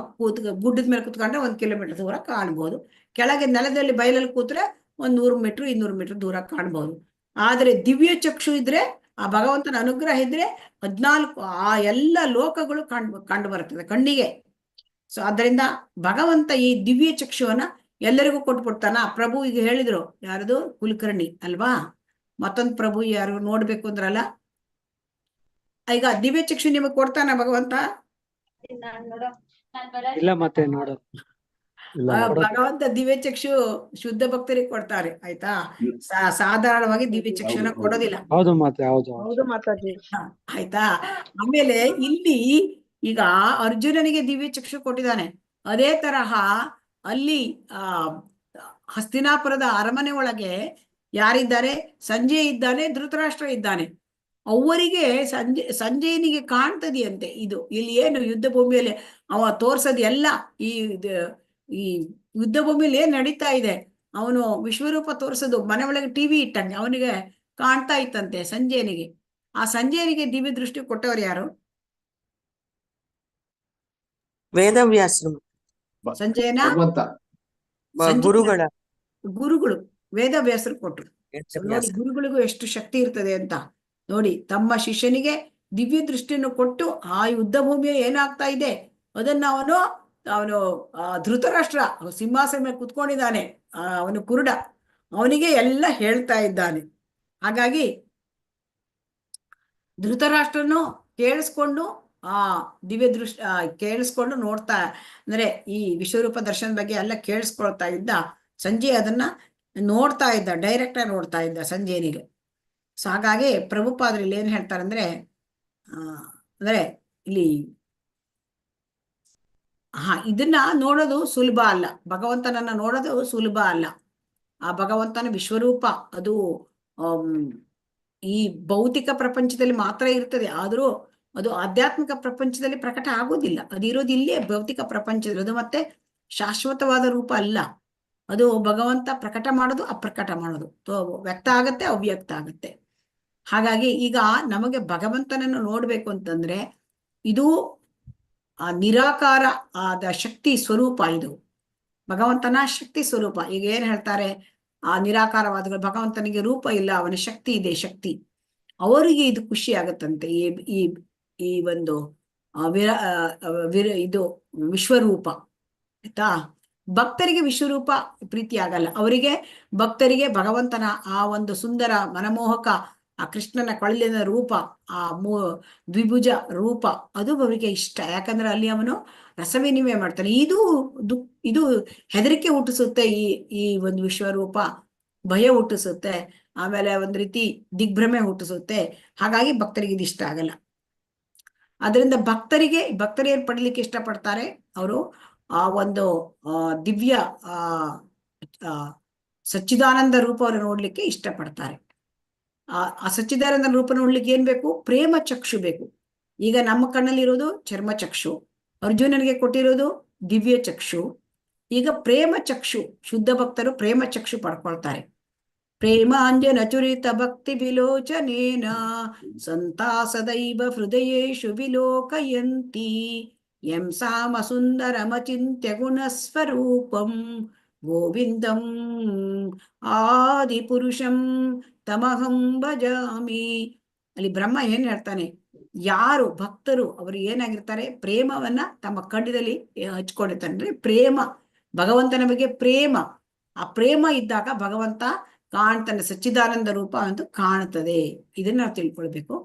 ಗುಡ್ಡದ ಮೇಲೆ ಕೂತ್ಕೊಂಡ್ರೆ 1 ಕಿಲೋಮೀಟರ್ ದೂರ ಕಾಣಬಹುದು. ಕೆಳಗೆ ನೆಲದಲ್ಲಿ ಬಯಲಲ್ಲಿ ಕೂತ್ರೆ 100 ಮೀಟರ್ 200 ಮೀಟರ್ ದೂರ ಕಾಣಬಹುದು. ಆದ್ರೆ ದಿವ್ಯ ಚಕ್ಷು ಇದ್ರೆ, ಆ ಭಗವಂತನ ಅನುಗ್ರಹ ಇದ್ರೆ 14 ಆ ಎಲ್ಲ ಲೋಕಗಳು ಕಂಡು ಬರ್ತದೆ ಕಣ್ಣಿಗೆ. ಸೊ ಅದರಿಂದ ಭಗವಂತ ಈ ದಿವ್ಯ ಚಕ್ಷುವನ್ನ ಎಲ್ಲರಿಗೂ ಕೊಟ್ಬಿಡ್ತಾನ. ಪ್ರಭು ಈಗ ಹೇಳಿದ್ರು, ಯಾರದು? ಕುಲಕರ್ಣಿ ಅಲ್ವಾ? ಮತ್ತೊಂದು ಪ್ರಭು ಯಾರು ನೋಡ್ಬೇಕು ಅಂದ್ರಲ್ಲ, ಈಗ ದಿವ್ಯ ಚಕ್ಷು ನಿಮಗೆ ಕೊಡ್ತಾನ ಭಗವಂತ? ಇಲ್ಲ ಮತ್ತೆ ನೋಡೋದು ಇಲ್ಲ, ನೋಡೋದು. ಭಗವಂತ ದಿವ್ಯ ಚಕ್ಷು ಶುದ್ಧ ಭಕ್ತರಿಗೆ ಕೊಡ್ತಾರೆ, ಆಯ್ತಾ? ಸಾಧಾರಣವಾಗಿ ದಿವ್ಯ ಚಕ್ಷುನ ಕೊಡೋದಿಲ್ಲ. ಹೌದು ಮತ್ತೆ, ಹೌದು ಹೌದು ಮಾತಾಜಿ. ಆಯ್ತಾ? ಆಮೇಲೆ ಇಲ್ಲಿ ಈಗ ಅರ್ಜುನನಿಗೆ ದಿವ್ಯ ಚಕ್ಷು ಕೊಟ್ಟಿದ್ದಾನೆ. ಅದೇ ತರಹ ಅಲ್ಲಿ ಹಸ್ತಿನಾಪುರದ ಅರಮನೆ ಒಳಗೆ ಯಾರಿದ್ದಾರೆ? ಸಂಜಯ ಇದ್ದಾನೆ, ಧೃತರಾಷ್ಟ್ರ ಇದ್ದಾನೆ. ಅವರಿಗೆ ಸಂಜಯನಿಗೆ ಕಾಣ್ತದೆಯಂತೆ. ಇದು ಇಲ್ಲಿ ಏನು ಯುದ್ಧ ಭೂಮಿಯಲ್ಲಿ ಅವ ತೋರ್ಸೋದು ಎಲ್ಲ, ಈ ಯುದ್ಧ ಭೂಮಿಯಲ್ಲಿ ಏನ್ ನಡೀತಾ ಇದೆ, ಅವನು ವಿಶ್ವರೂಪ ತೋರ್ಸೋದು ಮನೆ ಒಳಗೆ ಟಿವಿ ಇಟ್ಟಂಗೆ ಅವನಿಗೆ ಕಾಣ್ತಾ ಇತ್ತಂತೆ ಸಂಜಯನಿಗೆ. ಆ ಸಂಜಯನಿಗೆ ದಿವ್ಯ ದೃಷ್ಟಿ ಕೊಟ್ಟವರು ಯಾರು? ವೇದವ್ಯಾಸರು, ಸಂಜಯನ ಭಗವಂತ. ಗುರುಗಳು ವೇದವ್ಯಾಸರು ಕೊಟ್ರು. ನೋಡಿ ಗುರುಗಳಿಗೂ ಎಷ್ಟು ಶಕ್ತಿ ಇರ್ತದೆ ಅಂತ ನೋಡಿ. ತಮ್ಮ ಶಿಷ್ಯನಿಗೆ ದಿವ್ಯ ದೃಷ್ಟಿಯನ್ನು ಕೊಟ್ಟು ಆ ಯುದ್ಧ ಭೂಮಿಯಲ್ಲಿ ಏನಾಗ್ತಾ ಇದೆ ಅದನ್ನ ಅವನು ಧೃತರಾಷ್ಟ್ರ ಸಿಂಹಾಸನ ಮೇಲೆ ಕುತ್ಕೊಂಡಿದ್ದಾನೆ, ಅವನು ಕುರುಡ, ಅವನಿಗೆ ಎಲ್ಲ ಹೇಳ್ತಾ ಇದ್ದಾನೆ. ಹಾಗಾಗಿ ಧೃತರಾಷ್ಟ್ರನು ಕೇಳಿಸ್ಕೊಂಡು ಆ ದಿವ್ಯ ದೃಷ್ಟಿ ಕೇಳಿಸ್ಕೊಂಡು ನೋಡ್ತಾ, ಅಂದ್ರೆ ಈ ವಿಶ್ವರೂಪ ದರ್ಶನ ಬಗ್ಗೆ ಎಲ್ಲ ಕೇಳಿಸ್ಕೊಳ್ತಾ ಇದ್ದ. ಸಂಜೆ ಅದನ್ನ ನೋಡ್ತಾ ಇದ್ದ, ಡೈರೆಕ್ಟ್ ಆಗಿ ನೋಡ್ತಾ ಇದ್ದ ಸಂಜಯನಿಗೆ. ಸೊ ಹಾಗಾಗಿ ಪ್ರಭುಪಾದರು ಇಲ್ಲಿ ಏನ್ ಹೇಳ್ತಾರೆ ಅಂದ್ರೆ ಇಲ್ಲಿ ಇದನ್ನ ನೋಡೋದು ಸುಲಭ ಅಲ್ಲ, ಭಗವಂತನನ್ನ ನೋಡೋದು ಸುಲಭ ಅಲ್ಲ. ಆ ಭಗವಂತನ ವಿಶ್ವರೂಪ ಅದು ಈ ಭೌತಿಕ ಪ್ರಪಂಚದಲ್ಲಿ ಮಾತ್ರ ಇರ್ತದೆ, ಆದ್ರೂ ಅದು ಆಧ್ಯಾತ್ಮಿಕ ಪ್ರಪಂಚದಲ್ಲಿ ಪ್ರಕಟ ಆಗೋದಿಲ್ಲ. ಅದು ಇರೋದು ಇಲ್ಲೇ ಭೌತಿಕ ಪ್ರಪಂಚದಲ್ಲಿ. ಅದು ಮತ್ತೆ ಶಾಶ್ವತವಾದ ರೂಪ ಅಲ್ಲ. ಅದು ಭಗವಂತ ಪ್ರಕಟ ಮಾಡೋದು, ಅಪ್ರಕಟ ಮಾಡೋದು, ವ್ಯಕ್ತ ಆಗತ್ತೆ, ಅವ್ಯಕ್ತ ಆಗತ್ತೆ. ಹಾಗಾಗಿ ಈಗ ನಮಗೆ ಭಗವಂತನನ್ನು ನೋಡ್ಬೇಕು ಅಂತಂದ್ರೆ ಇದು ನಿರಾಕಾರ ಆದ ಶಕ್ತಿ ಸ್ವರೂಪ. ಇದು ಭಗವಂತನ ಶಕ್ತಿ ಸ್ವರೂಪ. ಈಗ ಏನ್ ಹೇಳ್ತಾರೆ ಆ ನಿರಾಕಾರವಾದಗಳು, ಭಗವಂತನಿಗೆ ರೂಪ ಇಲ್ಲ, ಅವನ ಶಕ್ತಿ ಇದೆ, ಶಕ್ತಿ. ಅವರಿಗೆ ಇದು ಖುಷಿ ಆಗತ್ತಂತೆ ಈ ಒಂದು ಇದು ವಿಶ್ವರೂಪ, ಆಯ್ತಾ? ಭಕ್ತರಿಗೆ ವಿಶ್ವರೂಪ ಪ್ರೀತಿ ಆಗಲ್ಲ. ಅವರಿಗೆ ಭಕ್ತರಿಗೆ ಭಗವಂತನ ಆ ಒಂದು ಸುಂದರ ಮನಮೋಹಕ ಆ ಕೃಷ್ಣನ ಕೊಳಲಿನ ರೂಪ, ಆ ದ್ವಿಭುಜ ರೂಪ, ಅದು ಅವರಿಗೆ ಇಷ್ಟ. ಯಾಕಂದ್ರೆ ಅಲ್ಲಿ ಅವನು ರಸವಿನಿಮಯ ಮಾಡ್ತಾನೆ. ಇದು ಹೆದರಿಕೆ ಹುಟ್ಟಿಸುತ್ತೆ. ಈ ಒಂದು ವಿಶ್ವರೂಪ ಭಯ ಹುಟ್ಟಿಸುತ್ತೆ, ಆಮೇಲೆ ಒಂದ್ ರೀತಿ ದಿಗ್ಭ್ರಮೆ ಹುಟ್ಟಿಸುತ್ತೆ. ಹಾಗಾಗಿ ಭಕ್ತರಿಗೆ ಇದು ಇಷ್ಟ ಆಗಲ್ಲ. ಅದರಿಂದ ಭಕ್ತರು ಏನ್ ಪಡಿಲಿಕ್ಕೆ ಇಷ್ಟಪಡ್ತಾರೆ, ಅವರು ಆ ಒಂದು ದಿವ್ಯ ಸಚ್ಚಿದಾನಂದ ರೂಪವನ್ನು ನೋಡ್ಲಿಕ್ಕೆ ಇಷ್ಟಪಡ್ತಾರೆ. ಆ ಸಚ್ಚಿದಾನಂದ ರೂಪ ನೋಡ್ಲಿಕ್ಕೆ ಏನ್ ಬೇಕು? ಪ್ರೇಮ ಚಕ್ಷು ಬೇಕು. ಈಗ ನಮ್ಮ ಕಣ್ಣಲ್ಲಿ ಇರೋದು ಚರ್ಮಚಕ್ಷು, ಅರ್ಜುನನಿಗೆ ಕೊಟ್ಟಿರೋದು ದಿವ್ಯ ಚಕ್ಷು. ಈಗ ಪ್ರೇಮ ಚಕ್ಷು, ಶುದ್ಧ ಭಕ್ತರು ಪ್ರೇಮ ಚಕ್ಷು ಪಡ್ಕೊಳ್ತಾರೆ. ಪ್ರೇಮಾಂಜನ ಚುರಿತ ಭಕ್ತಿ ವಿಲೋಚನೇನ ಸಂತಾಸದೈವ ಹೃದಯೇಶು ವಿಲೋಕಯಂತಿ ಯಂ ಸಾಮ ಸುಂದರಮಚಿಂತ್ಯ ಗುಣಸ್ವರೂಪಂ ಗೋವಿಂದಂ ಆದಿಪುರುಷಂ ತಮಹಂ ಭಜಾಮಿ. ಅಲ್ಲಿ ಬ್ರಹ್ಮ ಏನ್ ಹೇಳ್ತಾನೆ, ಯಾರು ಭಕ್ತರು ಅವರು ಏನಾಗಿರ್ತಾರೆ, ಪ್ರೇಮವನ್ನ ತಮ್ಮ ಕಣ್ಣಲ್ಲಿ ಹಚ್ಕೊಂಡಿರ್ತಾರೆ. ಅಂದ್ರೆ ಪ್ರೇಮ, ಭಗವಂತನ ಬಗ್ಗೆ ಪ್ರೇಮ. ಆ ಪ್ರೇಮ ಇದ್ದಾಗ ಭಗವಂತ ಕಾಣ್ತಾನೆ, ಸಚ್ಚಿದಾನಂದ ರೂಪ ಅಂತ ಕಾಣ್ತದೆ. ಇದನ್ನ ನಾವು ತಿಳ್ಕೊಳ್ಬೇಕು.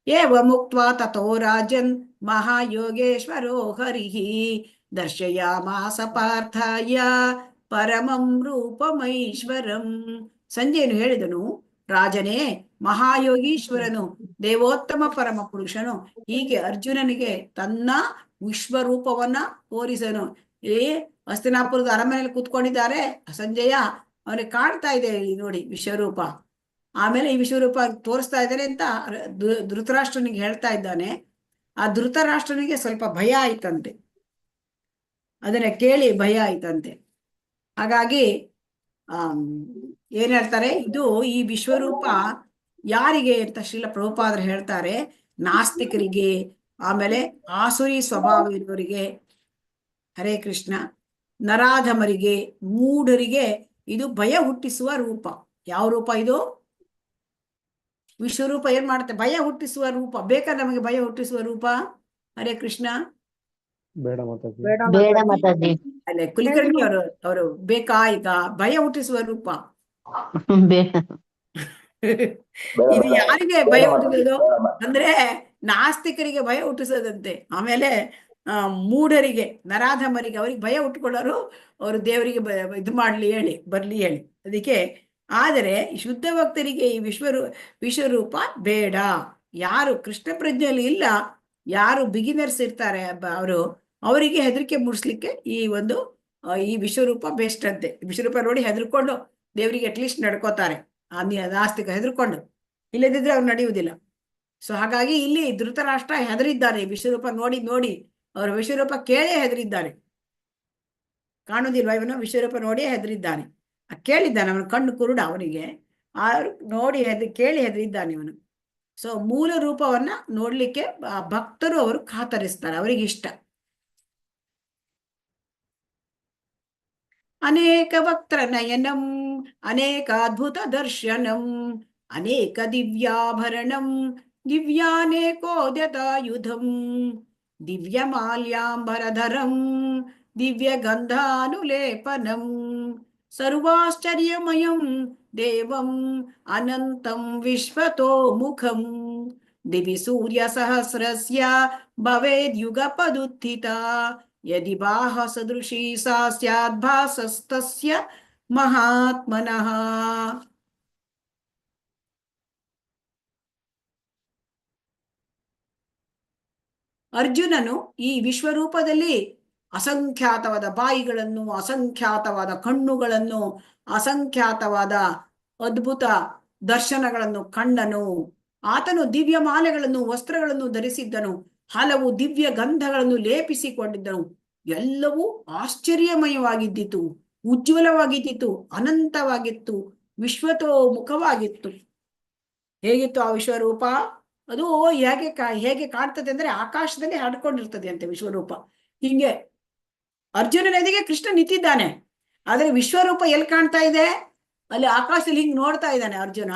ಏವ ಮುಕ್ತ್ವಾ ತಥೋ ರಾಜನ್ ಮಹಾಯೋಗೇಶ್ವರೋ ಹರಿಹಿ ದರ್ಶಯಾಮಾಸ ಪಾರ್ಥಾಯ ಪರಮಂ ರೂಪಮೈಶ್ವರಂ. ಸಂಜಯನು ಹೇಳಿದನು, ರಾಜನೇ, ಮಹಾಯೋಗೀಶ್ವರನು, ದೇವೋತ್ತಮ ಪರಮ ಪುರುಷನು ಹೀಗೆ ಅರ್ಜುನನಿಗೆ ತನ್ನ ವಿಶ್ವರೂಪವನ್ನ ತೋರಿಸನು. ಹಸ್ತಿನಾಪುರದ ಅರಮನೆಯಲ್ಲಿ ಕೂತ್ಕೊಂಡಿದ್ದಾರೆ ಸಂಜಯ, ಅವನಿಗೆ ಕಾಣ್ತಾ ಇದೆ ಇಲ್ಲಿ ನೋಡಿ ವಿಶ್ವರೂಪ. ಆಮೇಲೆ ಈ ವಿಶ್ವರೂಪ ತೋರಿಸ್ತಾ ಇದ್ದಾನೆ ಅಂತ ಧೃತರಾಷ್ಟ್ರನಿಗೆ ಹೇಳ್ತಾ ಇದ್ದಾನೆ. ಆ ಧೃತರಾಷ್ಟ್ರನಿಗೆ ಸ್ವಲ್ಪ ಭಯ ಆಯ್ತಂತೆ, ಅದನ್ನ ಕೇಳಿ ಭಯ ಆಯ್ತಂತೆ. ಹಾಗಾಗಿ ಏನ್ ಹೇಳ್ತಾರೆ, ಇದು ಈ ವಿಶ್ವರೂಪ ಯಾರಿಗೆ ಅಂತ ಶ್ರೀಲ ಪ್ರಭುಪಾದರು ಹೇಳ್ತಾರೆ, ನಾಸ್ತಿಕರಿಗೆ, ಆಮೇಲೆ ಆಸುರಿ ಸ್ವಭಾವ ಇರುವವರಿಗೆ, ಹರೇ ಕೃಷ್ಣ, ನರಾಧಮರಿಗೆ, ಮೂಢರಿಗೆ ಇದು ಭಯ ಹುಟ್ಟಿಸುವ ರೂಪ. ಯಾವ ರೂಪ ಇದು? ವಿಶ್ವರೂಪ ಏನ್ ಮಾಡುತ್ತೆ? ಭಯ ಹುಟ್ಟಿಸುವ ರೂಪ. ಬೇಕಾ ನಮಗೆ ಭಯ ಹುಟ್ಟಿಸುವ ರೂಪ? ಹರೇ ಕೃಷ್ಣ. ಬೇಡ ಮಾತಾಜಿ. ಬೇಡ ಮಾತಾಜಿ. ಅಲ್ಲೇ ಕುಲಕರ್ಣಿ ಅವರು ಬೇಕಾ ಈಗ ಭಯ ಹುಟ್ಟಿಸುವ ರೂಪ? ಬೇಡ. ಇದು ಯಾರಿಗೆ ಭಯ ಹುಟ್ಟಿಸೋದು ಅಂದ್ರೆ ನಾಸ್ತಿಕರಿಗೆ ಭಯ ಹುಟ್ಟಿಸೋದಂತೆ. ಆಮೇಲೆ ಮೂಢರಿಗೆ, ನರಾಧಮರಿಗೆ, ಅವ್ರಿಗೆ ಭಯ ಹುಟ್ಟುಕೊಳ್ಳೋರು ಅವರು ದೇವರಿಗೆ ಇದು ಮಾಡ್ಲಿ ಹೇಳಿ, ಬರ್ಲಿ ಹೇಳಿ. ಅದಕ್ಕೆ ಆದರೆ ಶುದ್ಧ ಭಕ್ತರಿಗೆ ಈ ವಿಶ್ವರೂಪ ಬೇಡ. ಯಾರು ಕೃಷ್ಣ ಪ್ರಜ್ಞೆಯಲ್ಲಿ ಇಲ್ಲ, ಯಾರು ಬಿಗಿನರ್ಸ್ ಇರ್ತಾರೆ ಅವರಿಗೆ ಹೆದರಿಕೆ ಮೂಡಿಸ್ಲಿಕ್ಕೆ ಈ ವಿಶ್ವರೂಪ ಬೆಸ್ಟ್ ಅಂತೆ. ವಿಶ್ವರೂಪ ನೋಡಿ ಹೆದರ್ಕೊಂಡು ದೇವರಿಗೆ ಅಟ್ಲೀಸ್ಟ್ ನಡ್ಕೋತಾರೆ, ನಾಸ್ತಿಕ ಹೆದರ್ಕೊಂಡು, ಇಲ್ಲದಿದ್ರೆ ಅವ್ರು ನಡೆಯುವುದಿಲ್ಲ. ಸೊ ಹಾಗಾಗಿ ಇಲ್ಲಿ ಧೃತರಾಷ್ಟ್ರ ಹೆದರಿದ್ದಾನೆ, ವಿಶ್ವರೂಪ ನೋಡಿ ಅವರು ವಿಶ್ವರೂಪ ಕೇಳೇ ಹೆದರಿದ್ದಾನೆ. ಕಾಣುವುದಿಲ್ವ ಇವನು? ವಿಶ್ವರೂಪ ನೋಡಿ ಹೆದರಿದ್ದಾನೆ, ಕೇಳಿದ್ದಾನೆ, ಅವನ ಕಣ್ಣು ಕುರುಡ ಅವನಿಗೆ, ನೋಡಿ ಕೇಳಿ ಹೆದರಿದ್ದಾನೆ ಇವನು. ಸೊ ಮೂಲ ರೂಪವನ್ನ ನೋಡ್ಲಿಕ್ಕೆ ಭಕ್ತರು ಅವರು ಕಾತರಿಸ್ತಾರೆ, ಅವರಿಗೆ ಇಷ್ಟ. ಅನೇಕ ವಕ್ತ್ರ ನಯನಂ ಅನೇಕ ಅದ್ಭುತ ದರ್ಶನಂ ಅನೇಕ ದಿವ್ಯಾಭರಣಂ ದಿವ್ಯಾನೇಕೋದ್ಯತಾಯುಧಂ ದಿವ್ಯ ಮಾಲ್ಯಾಂಬರಧರಂ ದಿವ್ಯ ಗಂಧಾನುಲೇಪನಂ ಸರ್ವಾಶ್ಚರ್ಯಮಯಂ ದೇವಂ ಅನಂತಂ ವಿಶ್ವತೋಮುಖಂ ದಿವಿ ಸೂರ್ಯ ಸಹಸ್ರಸ್ಯ ಭವೇದ್ಯುಗಪದುತ್ಥಿತಾ ಯದಿ ಬಾಹ ಸದೃಶೀ ಸಾ ಸ್ಯಾದ್ ಭಾಸಸ್ತಸ್ಯ ಮಹಾತ್ಮನಃ. ಅರ್ಜುನನು ಈ ವಿಶ್ವರೂಪದಲ್ಲಿ ಅಸಂಖ್ಯಾತವಾದ ಬಾಯಿಗಳನ್ನು, ಅಸಂಖ್ಯಾತವಾದ ಕಣ್ಣುಗಳನ್ನು, ಅಸಂಖ್ಯಾತವಾದ ಅದ್ಭುತ ದರ್ಶನಗಳನ್ನು ಕಂಡನು. ಆತನು ದಿವ್ಯ ಮಾಲೆಗಳನ್ನು, ವಸ್ತ್ರಗಳನ್ನು ಧರಿಸಿದ್ದನು, ಹಲವು ದಿವ್ಯ ಗಂಧಗಳನ್ನು ಲೇಪಿಸಿಕೊಂಡಿದ್ದನು. ಎಲ್ಲವೂ ಆಶ್ಚರ್ಯಮಯವಾಗಿದ್ದಿತು, ಉಜ್ವಲವಾಗಿದ್ದಿತು, ಅನಂತವಾಗಿತ್ತು, ವಿಶ್ವತೋಮುಖವಾಗಿತ್ತು. ಹೇಗಿತ್ತು ಆ ವಿಶ್ವರೂಪ? ಅದು ಹೇಗೆ ಕಾಣ್ತದೆ ಅಂದ್ರೆ ಆಕಾಶದಲ್ಲಿ ಹರಡ್ಕೊಂಡಿರ್ತದೆ ಅಂತೆ ವಿಶ್ವರೂಪ. ಹಿಂಗೆ ಅರ್ಜುನನೆದಿಗೆ ಕೃಷ್ಣ ನಿಂತಿದ್ದಾನೆ, ಆದ್ರೆ ವಿಶ್ವರೂಪ ಎಲ್ಲಿ ಕಾಣ್ತಾ ಇದೆ? ಅಲ್ಲಿ ಆಕಾಶದಲ್ಲಿ ಹಿಂಗ್ ನೋಡ್ತಾ ಇದ್ದಾನೆ ಅರ್ಜುನ.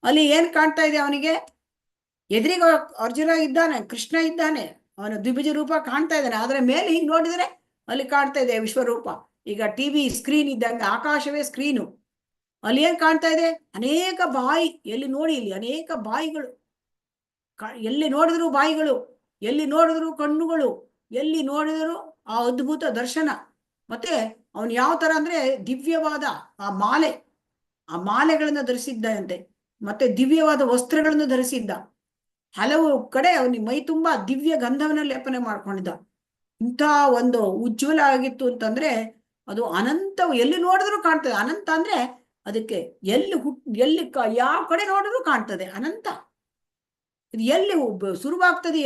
ಅಲ್ಲಿ ಏನ್ ಕಾಣ್ತಾ ಇದೆ ಅವನಿಗೆ? ಎದುರಿಗೆ ಅರ್ಜುನ ಇದ್ದಾನೆ, ಕೃಷ್ಣ ಇದ್ದಾನೆ, ಅವನ ದ್ವಿಭುಜ ರೂಪ ಕಾಣ್ತಾ ಇದ್ದಾನೆ. ಆದ್ರೆ ಮೇಲೆ ಹಿಂಗ್ ನೋಡಿದ್ರೆ ಅಲ್ಲಿ ಕಾಣ್ತಾ ಇದೆ ವಿಶ್ವರೂಪ. ಈಗ ಟಿವಿ ಸ್ಕ್ರೀನ್ ಇದ್ದಂಗೆ ಆಕಾಶವೇ ಸ್ಕ್ರೀನು. ಅಲ್ಲಿ ಏನ್ ಕಾಣ್ತಾ ಇದೆ? ಅನೇಕ ಬಾಯಿ, ಎಲ್ಲಿ ನೋಡಿ ಇಲ್ಲಿ ಅನೇಕ ಬಾಯಿಗಳು, ಎಲ್ಲಿ ನೋಡಿದ್ರು ಬಾಯಿಗಳು, ಎಲ್ಲಿ ನೋಡಿದ್ರು ಕಣ್ಣುಗಳು, ಎಲ್ಲಿ ನೋಡಿದ್ರು ಆ ಅದ್ಭುತ ದರ್ಶನ. ಮತ್ತೆ ಅವನು ಯಾವ ತರ ಅಂದ್ರೆ ದಿವ್ಯವಾದ ಆ ಮಾಲೆಗಳನ್ನು ಧರಿಸಿದ್ದಂತೆ, ಮತ್ತೆ ದಿವ್ಯವಾದ ವಸ್ತ್ರಗಳನ್ನು ಧರಿಸಿದ್ದ. ಹಲವು ಕಡೆ ಅವನಿಗೆ ಮೈ ತುಂಬಾ ದಿವ್ಯ ಗಂಧವನ್ನ ಲೇಪನೆ ಮಾಡ್ಕೊಂಡಿದ್ದ. ಇಂಥ ಒಂದು ಉಜ್ವಲ ಆಗಿತ್ತು ಅಂತಂದ್ರೆ ಅದು ಅನಂತ, ಎಲ್ಲಿ ನೋಡಿದ್ರು ಕಾಣ್ತದೆ. ಅನಂತ ಅಂದ್ರೆ ಅದಕ್ಕೆ ಎಲ್ಲಿ ಯಾವ ಕಡೆ ನೋಡಿದ್ರು ಕಾಣ್ತದೆ ಅನಂತ. ಇದು ಎಲ್ಲಿ ಶುರುವಾಗ್ತದೆ,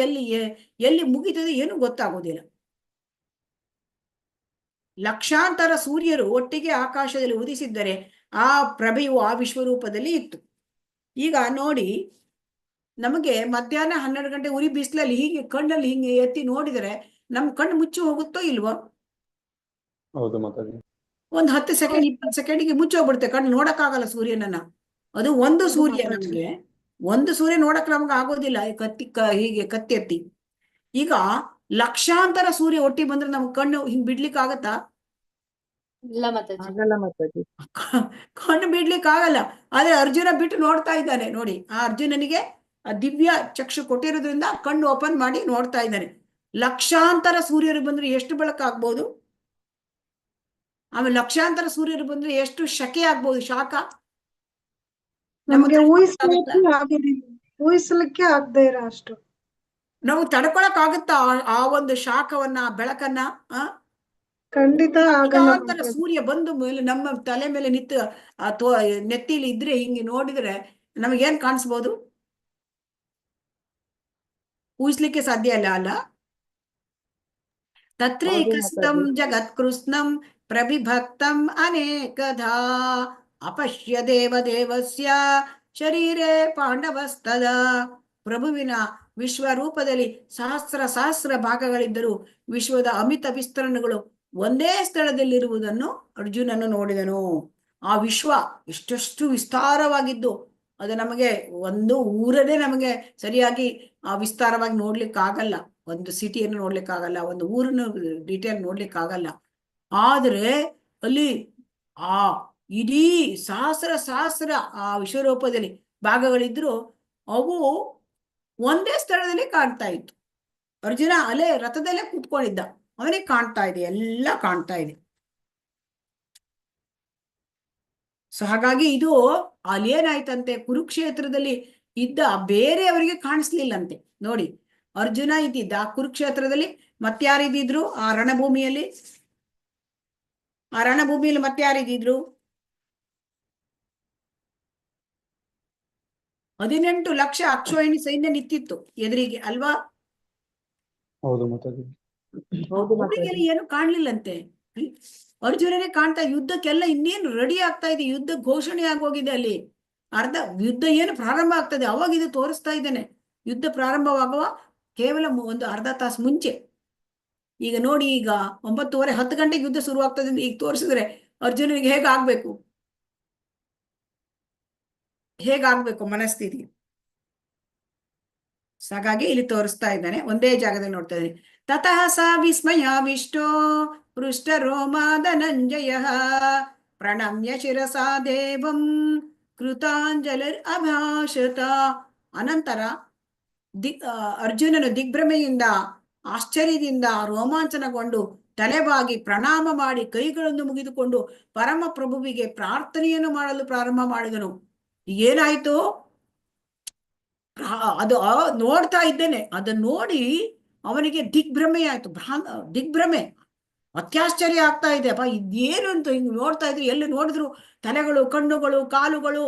ಎಲ್ಲಿ ಮುಗಿತದೆ ಏನು ಗೊತ್ತಾಗೋದಿಲ್ಲ. ಲಕ್ಷಾಂತರ ಸೂರ್ಯರು ಒಟ್ಟಿಗೆ ಆಕಾಶದಲ್ಲಿ ಉದಿಸಿದ್ದರೆ ಆ ಪ್ರಭೆಯು ಆ ವಿಶ್ವರೂಪದಲ್ಲಿ ಇತ್ತು. ಈಗ ನೋಡಿ, ನಮಗೆ ಮಧ್ಯಾಹ್ನ 12 ಗಂಟೆ ಉರಿ ಬಿಸಿಲಲ್ಲಿ ಹೀಗೆ ಕಣ್ಣಲ್ಲಿ ಹಿಂಗೆ ಎತ್ತಿ ನೋಡಿದರೆ ನಮ್ ಕಣ್ಣು ಮುಚ್ಚಿ ಹೋಗುತ್ತೋ ಇಲ್ವೋ? ಹೌದು ಮಾತಾಜಿ. ಒಂದು 10 ಸೆಕೆಂಡ್ 20 ಸೆಕೆಂಡಿಗೆ ಮುಚ್ಚಿ ಹೋಗ್ಬಿಡುತ್ತೆ, ಕಣ್ಣು ನೋಡಕ್ಕಾಗಲ್ಲ ಸೂರ್ಯನನ್ನ. ಅದು ಒಂದು ಸೂರ್ಯ, ನಮ್ಗೆ ಒಂದು ಸೂರ್ಯ ನೋಡಕ್ ನಮ್ಗೆ ಆಗೋದಿಲ್ಲ ಹೀಗೆ ಕತ್ತಿ ಎತ್ತಿ. ಈಗ ಲಕ್ಷಾಂತರ ಸೂರ್ಯ ಒಟ್ಟಿಗೆ ಬಂದ್ರೆ ನಮ್ ಕಣ್ಣು ಹಿಂಗ್ ಬಿಡ್ಲಿಕ್ಕೆ ಆಗತ್ತಾ? ಕಣ್ಣು ಬಿಡ್ಲಿಕ್ಕೆ ಆಗಲ್ಲ. ಆದ್ರೆ ಅರ್ಜುನ ಬಿಟ್ಟು ನೋಡ್ತಾ ಇದ್ದಾನೆ ನೋಡಿ. ಆ ಅರ್ಜುನನಿಗೆ ಆ ದಿವ್ಯ ಚಕ್ಷು ಕೊಟ್ಟಿರೋದ್ರಿಂದ ಕಣ್ಣು ಓಪನ್ ಮಾಡಿ ನೋಡ್ತಾ ಇದ್ದಾನೆ. ಲಕ್ಷಾಂತರ ಸೂರ್ಯರು ಬಂದ್ರೆ ಎಷ್ಟು ಬೆಳಕಾಗ್ಬೋದು? ಆಮೇಲೆ ಲಕ್ಷಾಂತರ ಸೂರ್ಯರು ಬಂದ್ರೆ ಎಷ್ಟು ಶಕೆ ಆಗ್ಬೋದು, ಶಾಖ ನಮಗೆ ಊಹಿಸಲಿಕ್ಕೆ ಆಗದೆ ಇರೋ ಅಷ್ಟು ನಾವು ತಡ್ಕೊಳಕ್ ಆಗುತ್ತಾ ಆ ಒಂದು ಶಾಖವನ್ನ, ಬೆಳಕನ್ನ? ಖಂಡಿತ ಆಗಲ್ಲ ಲಕ್ಷಾಂತರ ಮಾತಾಜಿ. ಸೂರ್ಯ ಬಂದು ಮೇಲೆ ನಮ್ಮ ತಲೆ ಮೇಲೆ ನಿಂತು ನೆತ್ತಿಲಿ ಇದ್ರೆ ಹಿಂಗೆ ನೋಡಿದ್ರೆ ನಮಗೇನ್ ಕಾಣಿಸ್ಬೋದು? ಊಹಿಸ್ಲಿಕ್ಕೆ ಸಾಧ್ಯ ಇಲ್ಲ ಅಲ್ಲ. ತತ್ರೈಕಸ್ತಂ ಜಗತ್ಕೃಷ್ಣಂ ಪ್ರವಿಭಕ್ತಂ ಅನೇಕಧಾ ಅಪಶ್ಯ ದೇವದೇವಸ್ಯ ಶರೀರೇ ಪಾಂಡವಸ್ತದ. ಪ್ರಭುವಿನ ವಿಶ್ವರೂಪದಲ್ಲಿ ಸಹಸ್ರ ಸಹಸ್ರ ಭಾಗಗಳಿದ್ದರೂ ವಿಶ್ವದ ಅಮಿತ ವಿಸ್ತರಣೆಗಳು ಒಂದೇ ಸ್ಥಳದಲ್ಲಿರುವುದನ್ನು ಅರ್ಜುನನು ನೋಡಿದನು. ಆ ವಿಶ್ವ ಎಷ್ಟೆಷ್ಟು ವಿಸ್ತಾರವಾಗಿದ್ದು ಅದು ನಮಗೆ ಒಂದು ಊರನ್ನೇ ನಮಗೆ ಸರಿಯಾಗಿ ವಿಸ್ತಾರವಾಗಿ ನೋಡ್ಲಿಕ್ಕೆ ಆಗಲ್ಲ. ಒಂದು ಸಿಟಿಯನ್ನು ನೋಡ್ಲಿಕ್ಕೆ ಆಗಲ್ಲ, ಒಂದು ಊರನ್ನು ಡೀಟೇಲ್ ನೋಡ್ಲಿಕ್ಕೆ ಆಗಲ್ಲ. ಆದ್ರೆ ಅಲ್ಲಿ ಆ ಇಡೀ ಸಹಸ್ರ ಸಹಸ್ರ ಆ ವಿಶ್ವರೂಪದಲ್ಲಿ ಭಾಗಗಳಿದ್ರು ಅವು ಒಂದೇ ಸ್ಥಳದಲ್ಲಿ ಕಾಣ್ತಾ ಇತ್ತು. ಅರ್ಜುನ ಅಲ್ಲೇ ರಥದಲ್ಲೇ ಕೂತ್ಕೊಂಡಿದ್ದ, ಅವನಿಗೆ ಕಾಣ್ತಾ ಇದೆ, ಎಲ್ಲ ಕಾಣ್ತಾ ಇದೆ. ಸೊ ಹಾಗಾಗಿ ಇದು ಅಲ್ಲಿ ಏನಾಯ್ತಂತೆ, ಕುರುಕ್ಷೇತ್ರದಲ್ಲಿ ಇದ್ದ ಬೇರೆಯವರಿಗೆ ಕಾಣಿಸ್ಲಿಲ್ಲಂತೆ. ನೋಡಿ, ಅರ್ಜುನ ಇದ್ದಿದ್ದ ಕುರುಕ್ಷೇತ್ರದಲ್ಲಿ, ಮತ್ತಾರಿದ್ರು ಆ ರಣಭೂಮಿಯಲ್ಲಿ? ಆ ರಣಭೂಮಿಯಲ್ಲಿ ಮತ್ತಾರಿದ್ರು? 18 ಲಕ್ಷ ಅಕ್ಷೋಹಿಣಿ ಸೈನ್ಯ ನಿಂತಿತ್ತು ಎದುರಿಗೆ ಅಲ್ವಾ? ಹೌದು ಮಾತಾಜಿ. ಅವರಿಗೆಲ್ಲ ಏನು ಕಾಣ್ಲಿಲ್ಲಂತೆ. ಅರ್ಜುನನೇ ಕಾಣ್ತಾ, ಯುದ್ಧಕ್ಕೆಲ್ಲ ಇನ್ನೇನು ರೆಡಿ ಆಗ್ತಾ ಇದೆ, ಯುದ್ಧ ಘೋಷಣೆ ಆಗೋಗಿದೆ. ಅಲ್ಲಿ ಯುದ್ಧ ಏನು ಪ್ರಾರಂಭ ಆಗ್ತದೆ ಅವಾಗ ಇದು ತೋರಿಸ್ತಾ ಇದ್ದೇನೆ. ಯುದ್ಧ ಪ್ರಾರಂಭವಾಗುವ ಕೇವಲ ಒಂದು ಅರ್ಧ ತಾಸು ಮುಂಚೆ. ಈಗ ನೋಡಿ, ಈಗ 9:30 10 ಗಂಟೆಗೆ ಯುದ್ಧ ಶುರು ಆಗ್ತದೆ ಈಗ ತೋರಿಸಿದ್ರೆ ಅರ್ಜುನನಿಗೆ ಹೇಗಾಗ್ಬೇಕು ಮನಸ್ಥಿತಿ. ಹಾಗಾಗಿ ಇಲ್ಲಿ ತೋರಿಸ್ತಾ ಇದ್ದಾನೆ, ಒಂದೇ ಜಾಗದಲ್ಲಿ ನೋಡ್ತಾ ಇದ್ದಾನೆ. ತತಃ ಸಾ ವಿಸ್ಮಯಾವಿಷ್ಟೋ ಪೃಷ್ಟ ರೋಮಾ ಧನಂಜಯ ಪ್ರಣಮ್ಯ ಶಿರಸಾ ದೇವಂ ಕೃತಾಂಜಲಿರ್ ಅಭಾಷತ. ಅನಂತರ ಅರ್ಜುನನು ದಿಗ್ಭ್ರಮೆಯಿಂದ ಆಶ್ಚರ್ಯದಿಂದ ರೋಮಾಂಚನಗೊಂಡು ತಲೆಬಾಗಿ ಪ್ರಣಾಮ ಮಾಡಿ ಕೈಗಳನ್ನು ಮುಗಿದುಕೊಂಡು ಪರಮ ಪ್ರಭುವಿಗೆ ಪ್ರಾರ್ಥನೆಯನ್ನು ಮಾಡಲು ಪ್ರಾರಂಭ ಮಾಡಿದನು. ಏನಾಯ್ತು? ಅದು ನೋಡ್ತಾ ಇದ್ದೇನೆ, ಅದನ್ನು ನೋಡಿ ಅವನಿಗೆ ದಿಗ್ಭ್ರಮೆ ಆಯ್ತು. ದಿಗ್ಭ್ರಮೆ, ಅತ್ಯಾಶ್ಚರ್ಯ ಆಗ್ತಾ ಇದೆ. ಅಪ್ಪ ಇದೇನು ಅಂತ ಹಿಂಗ್ ನೋಡ್ತಾ ಇದ್ರು, ಎಲ್ಲಿ ನೋಡಿದ್ರು ತಲೆಗಳು, ಕಣ್ಣುಗಳು, ಕಾಲುಗಳು,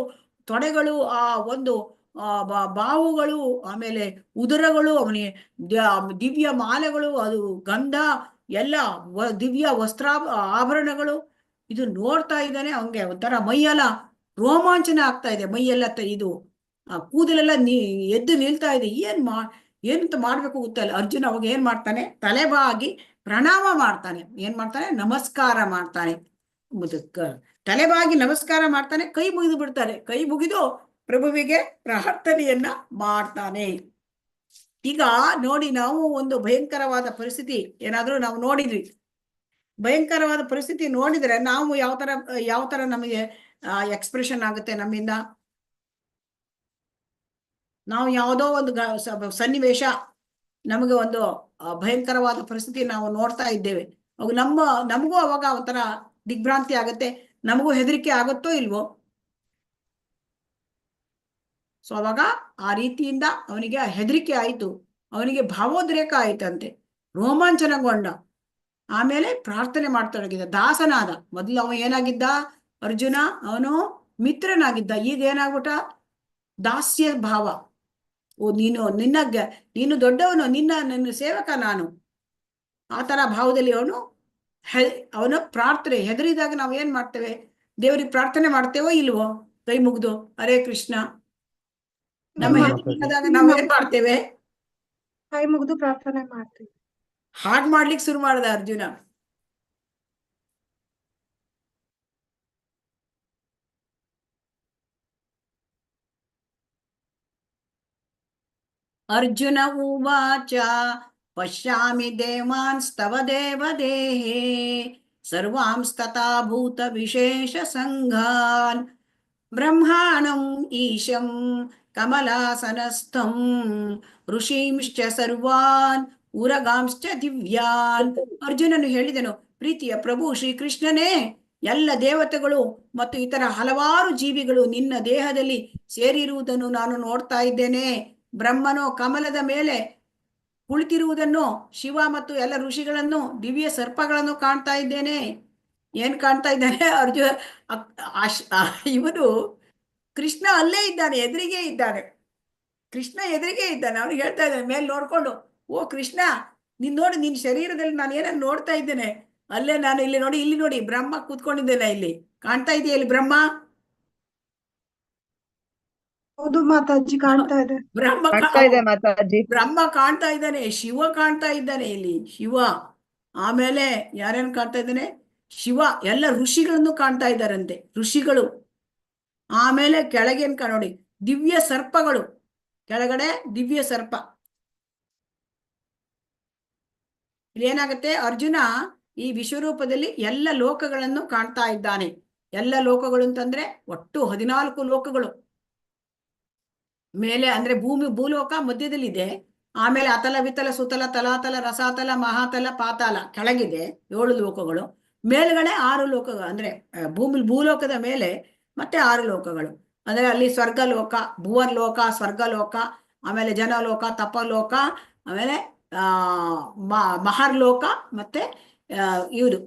ತೊಡೆಗಳು, ಆ ಒಂದು ಬಾಹುಗಳು, ಆಮೇಲೆ ಉದರಗಳು, ಅವನಿಗೆ ದಿವ್ಯ ಮಾಲೆಗಳು, ಅದು ಗಂಧ ಎಲ್ಲ ದಿವ್ಯ ಆಭರಣಗಳು. ಇದು ನೋಡ್ತಾ ಇದ್ದಾನೆ, ಅವನಿಗೆ ಒಂಥರ ಮೈಯೆಲ್ಲ ರೋಮಾಂಚನ ಆಗ್ತಾ ಇದೆ. ಮೈಯೆಲ್ಲ ಇದು ಕೂದಲೆಲ್ಲ ಎದ್ದು ನಿಲ್ತಾ ಇದೆ. ಏನಂತ ಮಾಡ್ಬೇಕು ಗೊತ್ತಲ್ಲ. ಅರ್ಜುನ ಅವಾಗ ಏನ್ ಮಾಡ್ತಾನೆ, ತಲೆಬಾಗಿ ಪ್ರಣಾಮ ಮಾಡ್ತಾನೆ. ಏನ್ ಮಾಡ್ತಾನೆ? ನಮಸ್ಕಾರ ಮಾಡ್ತಾನೆ. ತಲೆಬಾಗಿ ನಮಸ್ಕಾರ ಮಾಡ್ತಾನೆ, ಕೈ ಮುಗಿದು ಬಿಡ್ತಾನೆ. ಕೈ ಮುಗಿದು ಪ್ರಭುವಿಗೆ ಪ್ರಾರ್ಥನೆಯನ್ನ ಮಾಡ್ತಾನೆ. ಈಗ ನೋಡಿ, ನಾವು ಒಂದು ಭಯಂಕರವಾದ ಪರಿಸ್ಥಿತಿ ಏನಾದ್ರೂ ನಾವು ನೋಡಿದ್ವಿ, ಭಯಂಕರವಾದ ಪರಿಸ್ಥಿತಿ ನೋಡಿದ್ರೆ ನಾವು ಯಾವ ತರ ನಮಗೆ ಎಕ್ಸ್ಪ್ರೆಷನ್ ಆಗುತ್ತೆ ನಮ್ಮಿಂದ. ನಾವು ಯಾವುದೋ ಒಂದು ಸನ್ನಿವೇಶ, ನಮಗೆ ಒಂದು ಭಯಂಕರವಾದ ಪರಿಸ್ಥಿತಿ ನಾವು ನೋಡ್ತಾ ಇದ್ದೇವೆ, ನಮಗೂ ಅವಾಗ ಒಂಥರ ದಿಗ್ಭ್ರಾಂತಿ ಆಗತ್ತೆ, ನಮಗೂ ಹೆದರಿಕೆ ಆಗುತ್ತೋ ಇಲ್ವೋ. ಸೊ ಅವಾಗ ಆ ರೀತಿಯಿಂದ ಅವನಿಗೆ ಹೆದರಿಕೆ ಆಯ್ತು, ಅವನಿಗೆ ಭಾವೋದ್ರೇಕ ಆಯ್ತಂತೆ, ರೋಮಾಂಚನಗೊಂಡ. ಆಮೇಲೆ ಪ್ರಾರ್ಥನೆ ಮಾಡ್ತೊಡಗಿದ, ದಾಸನಾದ. ಮೊದಲು ಅವ ಏನಾಗಿದ್ದ ಅರ್ಜುನ? ಅವನು ಮಿತ್ರನಾಗಿದ್ದ. ಈಗ ಏನಾಗ್ಬಿಟ್ಟ? ದಾಸ್ಯ ಭಾವ. ಓ, ನೀನು ದೊಡ್ಡವನು, ನನ್ನ ಸೇವಕ ನಾನು, ಆ ತರ ಭಾವದಲ್ಲಿ ಅವನು ಪ್ರಾರ್ಥನೆ. ಹೆದರಿದಾಗ ನಾವು ಏನ್ ಮಾಡ್ತೇವೆ? ದೇವರಿಗೆ ಪ್ರಾರ್ಥನೆ ಮಾಡ್ತೇವೋ ಇಲ್ವೋ? ಕೈ ಮುಗ್ದು ಹರೇ ಕೃಷ್ಣ. ನಮ್ಮ ಹೆದರಿದಾಗ ನಾವು ಏನ್ ಮಾಡ್ತೇವೆ? ಕೈ ಮುಗಿದು ಪ್ರಾರ್ಥನೆ ಮಾಡ್ತೀವಿ. ಹಾಡ್ ಮಾಡ್ಲಿಕ್ಕೆ ಶುರು ಮಾಡ್ದ ಅರ್ಜುನ. ಅರ್ಜುನ ಉವಾಚ ಪಶ್ಯಾಮಿ ದೇವಾಂಸ್ತವ ದೇವದೇಹೇ ಸರ್ವಾಂಸ್ತಥಾ ಭೂತ ವಿಶೇಷ ಸಂಘಾನ್ ಬ್ರಹ್ಮಾಣಂ ಈಶಂ ಕಮಲಾಸನಸ್ಥಂ ಋಷೀಂಶ್ಚ ಸರ್ವಾನ್ ಉರಗಾಂಶ್ಚ ದಿವ್ಯಾನ್. ಅರ್ಜುನನು ಹೇಳಿದನು, ಪ್ರೀತಿಯ ಪ್ರಭು ಶ್ರೀಕೃಷ್ಣನೇ, ಎಲ್ಲ ದೇವತೆಗಳು ಮತ್ತು ಇತರ ಹಲವಾರು ಜೀವಿಗಳು ನಿನ್ನ ದೇಹದಲ್ಲಿ ಸೇರಿರುವುದನ್ನು ನಾನು ನೋಡ್ತಾ ಇದ್ದೇನೆ. ಬ್ರಹ್ಮನು ಕಮಲದ ಮೇಲೆ ಕುಳಿತಿರುವುದನ್ನು ಶಿವ ಮತ್ತು ಎಲ್ಲ ಋಷಿಗಳನ್ನು ದಿವ್ಯ ಸರ್ಪಗಳನ್ನು ಕಾಣ್ತಾ ಇದ್ದೇನೆ. ಏನ್ ಕಾಣ್ತಾ ಇದ್ದಾನೆ ಅರ್ಜುನ? ಇವನು ಕೃಷ್ಣ ಅಲ್ಲೇ ಇದ್ದಾನೆ, ಎದುರಿಗೆ ಇದ್ದಾನೆ. ಕೃಷ್ಣ ಎದುರಿಗೆ ಇದ್ದಾನೆ. ಅವ್ನಿಗೆ ಹೇಳ್ತಾ ಇದ್ದಾನೆ ಮೇಲೆ ನೋಡ್ಕೊಂಡು, ಓ ಕೃಷ್ಣ, ನೀನ್ ನೋಡಿ, ನಿನ್ ಶರೀರದಲ್ಲಿ ನಾನು ಏನನ್ನ ನೋಡ್ತಾ ಇದ್ದೇನೆ. ಅಲ್ಲೇ ನಾನು ಇಲ್ಲಿ ನೋಡಿ, ಇಲ್ಲಿ ನೋಡಿ ಬ್ರಹ್ಮ ಕೂತ್ಕೊಂಡಿದ್ದೇನೆ, ಇಲ್ಲಿ ಕಾಣ್ತಾ ಇದೆಯಾ? ಇಲ್ಲಿ ಬ್ರಹ್ಮ, ಹೌದು ಮಾತಾಜಿ, ಕಾಣ್ತಾ ಇದೆ. ಬ್ರಹ್ಮ ಕಾಣ್ತಾ ಇದ್ದಾನೆ, ಶಿವ ಕಾಣ್ತಾ ಇದ್ದಾನೆ ಇಲ್ಲಿ, ಶಿವ. ಆಮೇಲೆ ಯಾರ್ಯಾರು ಕಾಣ್ತಾ ಇದ್ದಾನೆ? ಶಿವ, ಎಲ್ಲ ಋಷಿಗಳನ್ನು ಕಾಣ್ತಾ ಇದ್ದಾರಂತೆ, ಋಷಿಗಳು. ಆಮೇಲೆ ಕೆಳಗೇನ್ ನೋಡಿ, ದಿವ್ಯ ಸರ್ಪಗಳು, ಕೆಳಗಡೆ ದಿವ್ಯ ಸರ್ಪ. ಇಲ್ಲೇನಾಗತ್ತೆ, ಅರ್ಜುನ ಈ ವಿಶ್ವರೂಪದಲ್ಲಿ ಎಲ್ಲ ಲೋಕಗಳನ್ನು ಕಾಣ್ತಾ ಇದ್ದಾನೆ. ಎಲ್ಲ ಲೋಕಗಳು ಅಂತಂದ್ರೆ ಒಟ್ಟು 14 ಲೋಕಗಳು. ಮೇಲೆ ಅಂದ್ರೆ ಭೂಲೋಕ ಮಧ್ಯದಲ್ಲಿದೆ. ಆಮೇಲೆ ಅತಲ, ವಿತಲ, ಸುತಲ, ತಲಾತಲ, ರಸಾತಲ, ಮಹಾತಲ, ಪಾತಾಲ ಕೆಳಗಿದೆ 7 ಲೋಕಗಳು. ಮೇಲ್ಗಡೆ 6 ಲೋಕಗಳು, ಅಂದ್ರೆ ಭೂಲೋಕದ ಮೇಲೆ ಮತ್ತೆ 6 ಲೋಕಗಳು. ಅಂದ್ರೆ ಅಲ್ಲಿ ಸ್ವರ್ಗಲೋಕ, ಭುವರ್ಲೋಕ, ಸ್ವರ್ಗಲೋಕ, ಆಮೇಲೆ ಜನಲೋಕ, ತಪಲೋಕ, ಆಮೇಲೆ ಮಹರ್ಲೋಕ, ಮತ್ತೆ ಇವರು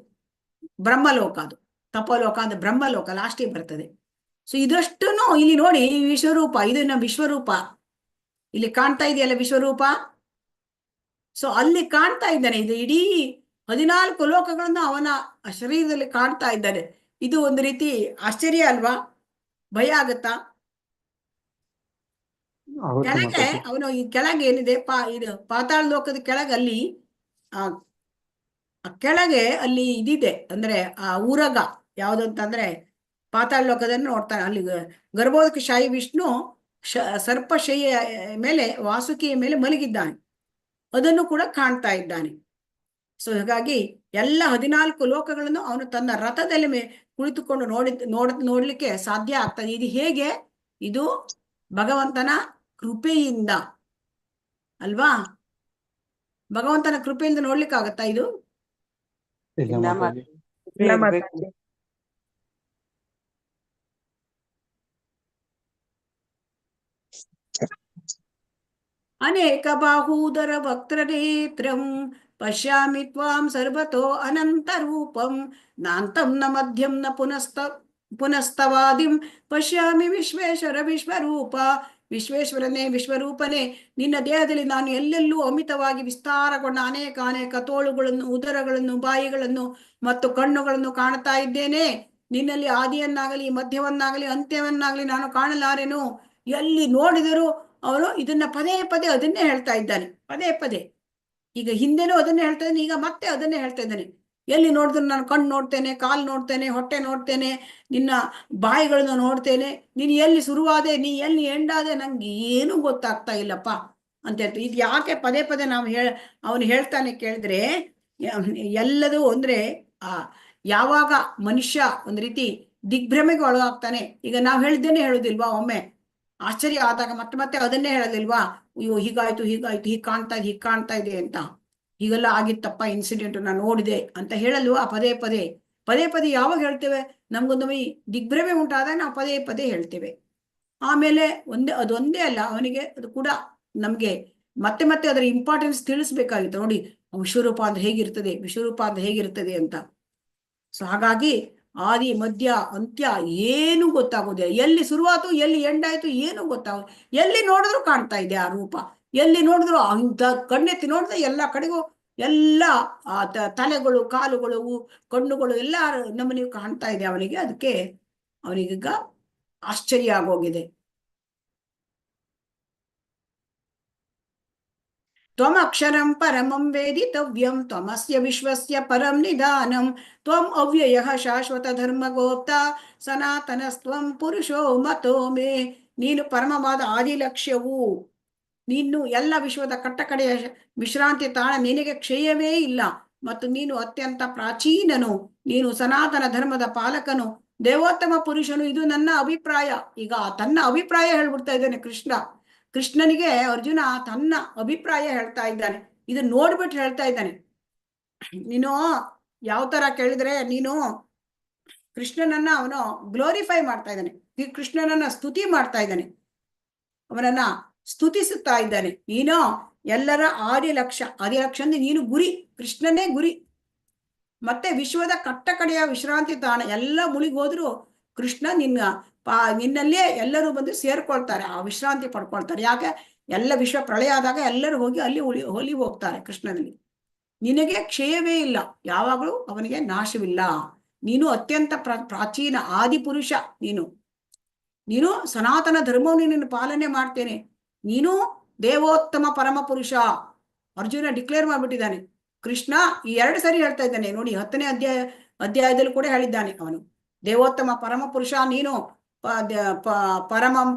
ಬ್ರಹ್ಮಲೋಕ. ಅದು ತಪಲೋಕ ಅಂದ್ರೆ ಬ್ರಹ್ಮಲೋಕ ಲಾಸ್ಟಿಗೆ ಬರ್ತದೆ. ಸೊ ಇದಷ್ಟನ್ನು ಇಲ್ಲಿ ನೋಡಿ, ಈ ವಿಶ್ವರೂಪ, ಇದು ನಮ್ಮ ವಿಶ್ವರೂಪ. ಇಲ್ಲಿ ಕಾಣ್ತಾ ಇದೆಯಲ್ಲ ವಿಶ್ವರೂಪ. ಸೊ ಅಲ್ಲಿ ಕಾಣ್ತಾ ಇದ್ದಾನೆ. ಇದು ಇಡೀ 14 ಲೋಕಗಳನ್ನು ಅವನ ಶರೀರದಲ್ಲಿ ಕಾಣ್ತಾ ಇದ್ದಾನೆ. ಇದು ಒಂದು ರೀತಿ ಆಶ್ಚರ್ಯ ಅಲ್ವಾ? ಭಯ ಆಗತ್ತಾ? ಹೌದು ಕೆಳಗೆ ಮಾತಾಜಿ. ಅವನು ಈ ಕೆಳಗೆ ಏನಿದೆ, ಇದು ಪಾತಾಳ ಲೋಕದ ಕೆಳಗೆ ಅಲ್ಲಿ ಕೆಳಗೆ ಅಲ್ಲಿ ಇದಿದೆ, ಅಂದ್ರೆ ಆ ಊರಗ ಯಾವುದು ಅಂತಂದ್ರೆ ಪಾತಾಳ ಲೋಕದಲ್ಲಿ ನೋಡ್ತಾನೆ. ಅಲ್ಲಿ ಗರ್ಭೋದಕ ಶಾಹಿ ವಿಷ್ಣು ಸರ್ಪಶಯ್ಯ ಮೇಲೆ, ವಾಸುಕಿಯ ಮೇಲೆ ಮಲಗಿದ್ದಾನೆ, ಅದನ್ನು ಕೂಡ ಕಾಣ್ತಾ ಇದ್ದಾನೆ. ಸೊ ಹಾಗಾಗಿ ಎಲ್ಲ 14 ಲೋಕಗಳನ್ನು ಅವನು ತನ್ನ ರಥದಲ್ಲಿ ಕುಳಿತುಕೊಂಡು ನೋಡ್ಲಿಕ್ಕೆ ಸಾಧ್ಯ ಆಗ್ತದೆ. ಇದು ಹೇಗೆ? ಇದು ಭಗವಂತನ ಕೃಪೆಯಿಂದ ಅಲ್ವಾ? ಭಗವಂತನ ಕೃಪೆಯಿಂದ ನೋಡ್ಲಿಕ್ಕೆ ಆಗತ್ತಾ ಇದು? ಇಲ್ಲ ಮಾತಾಜಿ. ಅನೇಕ ಬಾಹೂದರ ವಕ್ತ್ರನೇತ್ರಂ ಪಶ್ಯಾಮಿ ತ್ವಾಂ ಸರ್ವತೋ ಅನಂತ ರೂಪಂ ನಾಂತಂ ನ ಮಧ್ಯಂ ನ ಪುನಸ್ತವಾದಿಂ ಪಶ್ಯಾಮಿ ವಿಶ್ವೇಶ್ವರ ವಿಶ್ವರೂಪ. ವಿಶ್ವೇಶ್ವರನೇ, ವಿಶ್ವರೂಪನೇ, ನಿನ್ನ ದೇಹದಲ್ಲಿ ನಾನು ಎಲ್ಲೆಲ್ಲೂ ಅಮಿತವಾಗಿ ವಿಸ್ತಾರಗೊಂಡ ಅನೇಕ ತೋಳುಗಳನ್ನು, ಉದರಗಳನ್ನು, ಬಾಯಿಗಳನ್ನು ಮತ್ತು ಕಣ್ಣುಗಳನ್ನು ಕಾಣ್ತಾ ಇದ್ದೇನೆ. ನಿನ್ನಲ್ಲಿ ಆದಿಯನ್ನಾಗಲಿ, ಮಧ್ಯವನ್ನಾಗಲಿ, ಅಂತ್ಯವನ್ನಾಗಲಿ ನಾನು ಕಾಣಲಾರೆನು. ಎಲ್ಲಿ ನೋಡಿದರೂ ಅವನು ಇದನ್ನ ಪದೇ ಪದೇ ಅದನ್ನೇ ಹೇಳ್ತಾ ಇದ್ದಾನೆ, ಪದೇ ಪದೇ. ಈಗ ಹಿಂದೆನೂ ಅದನ್ನೇ ಹೇಳ್ತಾ ಇದ್ದಾನೆ, ಈಗ ಮತ್ತೆ ಅದನ್ನೇ ಹೇಳ್ತಾ ಇದ್ದಾನೆ. ಎಲ್ಲಿ ನೋಡಿದ್ರು ನಾನು ಕಣ್ಣು ನೋಡ್ತೇನೆ, ಕಾಲು ನೋಡ್ತೇನೆ, ಹೊಟ್ಟೆ ನೋಡ್ತೇನೆ, ನಿನ್ನ ಬಾಯಿಗಳನ್ನು ನೋಡ್ತೇನೆ, ನೀನು ಎಲ್ಲಿ ಶುರುವಾದೆ, ನೀ ಎಲ್ಲಿ ಎಂಡಾದೆ, ನಂಗೆ ಏನೂ ಗೊತ್ತಾಗ್ತಾ ಇಲ್ಲಪ್ಪ ಅಂತ ಹೇಳ್ತಾರೆ. ಇದು ಯಾಕೆ ಪದೇ ಪದೇ ನಾವು ಅವನು ಹೇಳ್ತಾನೆ ಕೇಳಿದ್ರೆ, ಎಲ್ಲದೂ ಅಂದ್ರೆ ಯಾವಾಗ ಮನುಷ್ಯ ಒಂದ್ ರೀತಿ ದಿಗ್ಭ್ರಮೆಗೆ ಒಳಗಾಗ್ತಾನೆ. ಈಗ ನಾವು ಹೇಳಿದ್ದೇನೆ ಹೇಳುದಿಲ್ವಾ? ಒಮ್ಮೆ ಆಶ್ಚರ್ಯ ಆದಾಗ ಮತ್ತೆ ಮತ್ತೆ ಅದನ್ನೇ ಹೇಳೋದಿಲ್ವಾ? ಅಯ್ಯೋ ಹೀಗಾಯ್ತು, ಹೀಗೆ ಕಾಣ್ತಾ ಇದೆ ಅಂತ, ಹೀಗೆಲ್ಲ ಆಗಿತ್ತಪ್ಪ ಇನ್ಸಿಡೆಂಟ್, ನಾನು ನೋಡಿದೆ ಅಂತ ಹೇಳಲ್ವಾ? ಪದೇ ಪದೇ ಯಾವಾಗ ಹೇಳ್ತೇವೆ? ನಮ್ಗೊಂದೊಮ್ಮೆ ದಿಗ್ಭ್ರಮೆ ಉಂಟಾದಾಗ ನಾವು ಪದೇ ಪದೇ ಹೇಳ್ತೇವೆ. ಆಮೇಲೆ ಅದೊಂದೇ ಅಲ್ಲ, ಅವನಿಗೆ ಅದು ಕೂಡ ನಮ್ಗೆ ಮತ್ತೆ ಮತ್ತೆ ಅದರ ಇಂಪಾರ್ಟೆನ್ಸ್ ತಿಳಿಸ್ಬೇಕಾಗಿತ್ತು. ನೋಡಿ, ವಿಶ್ವರೂಪ ಅಂದ್ರೆ ಹೇಗಿರ್ತದೆ ಅಂತ. ಸೊ ಹಾಗಾಗಿ ಆದಿ ಮಧ್ಯ ಅಂತ್ಯ ಏನು ಗೊತ್ತಾಗೋದಿಲ್ಲ. ಎಲ್ಲಿ ಶುರುವಾತು, ಎಲ್ಲಿ ಎಂಡಾಯ್ತು, ಏನು ಗೊತ್ತಾಗೋದು. ಎಲ್ಲಿ ನೋಡಿದ್ರು ಕಾಣ್ತಾ ಇದೆ ಆ ರೂಪ. ಎಲ್ಲಿ ನೋಡಿದ್ರು ಕಣ್ಣೆತ್ತಿ ನೋಡಿದ್ರೆ ಎಲ್ಲ ಕಡೆಗೂ ಎಲ್ಲ ತಲೆಗಳು, ಕಾಲುಗಳು, ಕಣ್ಣುಗಳು ಎಲ್ಲ ನಮ್ಮನಿಗೆ ಕಾಣ್ತಾ ಇದೆ ಅವನಿಗೆ. ಅದಕ್ಕೆ ಅವನಿಗೀಗ ಆಶ್ಚರ್ಯ ಆಗೋಗಿದೆ. ತ್ವಮಕ್ಷರಂ ಪರಮಂ ವೇದಿತವ್ಯಂ ತ್ವಮಸ್ಯ ವಿಶ್ವಸ್ಯ ಪರಂ ನಿಧಾನಂ ತ್ವಂ ಅವ್ಯಯಃ ಶಾಶ್ವತ ಧರ್ಮಗೋಪ್ತ ಸನಾತನಸ್ತ್ವಂ ಪುರುಷೋ ಮತೋ ಮೇ. ನೀನು ಪರಮವಾದ ಆದಿ ಲಕ್ಷ್ಯವು, ನೀನು ಎಲ್ಲ ವಿಶ್ವದ ಕಟ್ಟಕಡೆಯ ವಿಶ್ರಾಂತಿ ತಾಣ, ನಿನಗೆ ಕ್ಷಯವೇ ಇಲ್ಲ, ಮತ್ತು ನೀನು ಅತ್ಯಂತ ಪ್ರಾಚೀನನು, ನೀನು ಸನಾತನ ಧರ್ಮದ ಪಾಲಕನು, ದೇವೋತ್ತಮ ಪುರುಷನು. ಇದು ನನ್ನ ಅಭಿಪ್ರಾಯ. ಈಗ ತನ್ನ ಅಭಿಪ್ರಾಯ ಹೇಳ್ಬಿಡ್ತಾ ಇದ್ದಾನೆ ಕೃಷ್ಣನಿಗೆ ಅರ್ಜುನ ತನ್ನ ಅಭಿಪ್ರಾಯ ಹೇಳ್ತಾ ಇದ್ದಾನೆ. ಇದು ನೋಡ್ಬಿಟ್ಟು ಹೇಳ್ತಾ ಇದ್ದಾನೆ. ನೀನು ಯಾವ ತರ ಕೇಳಿದ್ರೆ, ನೀನು ಕೃಷ್ಣನನ್ನ ಅವನು ಗ್ಲೋರಿಫೈ ಮಾಡ್ತಾ ಇದ್ದಾನೆ, ಕೃಷ್ಣನನ್ನ ಸ್ತುತಿ ಮಾಡ್ತಾ ಇದ್ದಾನೆ, ಅವನನ್ನ ಸ್ತುತಿಸುತ್ತಾ ಇದ್ದಾನೆ. ನೀನು ಎಲ್ಲರ ಆದಿಲಕ್ಷ್ಯ. ಆದಿಲಕ್ಷ್ಯ ಅಂದ್ರೆ ನೀನು ಗುರಿ, ಕೃಷ್ಣನೇ ಗುರಿ. ಮತ್ತೆ ವಿಶ್ವದ ಕಟ್ಟ ಕಡೆಯ ವಿಶ್ರಾಂತಿ ತಾಣ. ಎಲ್ಲ ಮುಳುಗೋದ್ರು ಕೃಷ್ಣ ನಿನ್ನಲ್ಲೇ ಎಲ್ಲರೂ ಬಂದು ಸೇರ್ಕೊಳ್ತಾರೆ, ಆ ವಿಶ್ರಾಂತಿ ಪಡ್ಕೊಳ್ತಾರೆ. ಯಾಕೆ? ಎಲ್ಲ ವಿಶ್ವ ಪ್ರಳಯ ಆದಾಗ ಎಲ್ಲರೂ ಹೋಗಿ ಅಲ್ಲಿ ಹೊಲಿ ಹೋಗ್ತಾರೆ ಕೃಷ್ಣನಲ್ಲಿ. ನಿನಗೆ ಕ್ಷಯವೇ ಇಲ್ಲ, ಯಾವಾಗಲೂ ಅವನಿಗೆ ನಾಶವಿಲ್ಲ. ನೀನು ಅತ್ಯಂತ ಪ್ರಾಚೀನ ಆದಿಪುರುಷ. ನೀನು ಸನಾತನ ಧರ್ಮವನ್ನು ನೀನು ಪಾಲನೆ ಮಾಡ್ತೇನೆ. ನೀನು ದೇವೋತ್ತಮ ಪರಮ ಪುರುಷ. ಅರ್ಜುನ ಡಿಕ್ಲೇರ್ ಮಾಡ್ಬಿಟ್ಟಿದ್ದಾನೆ. ಕೃಷ್ಣ ಈ 2 ಸರಿ ಹೇಳ್ತಾ ಇದ್ದಾನೆ ನೋಡಿ. 10ನೇ ಅಧ್ಯಾಯದಲ್ಲಿ ಕೂಡ ಹೇಳಿದ್ದಾನೆ ಅವನು, ದೇವೋತ್ತಮ ಪರಮ ಪುರುಷ ನೀನು,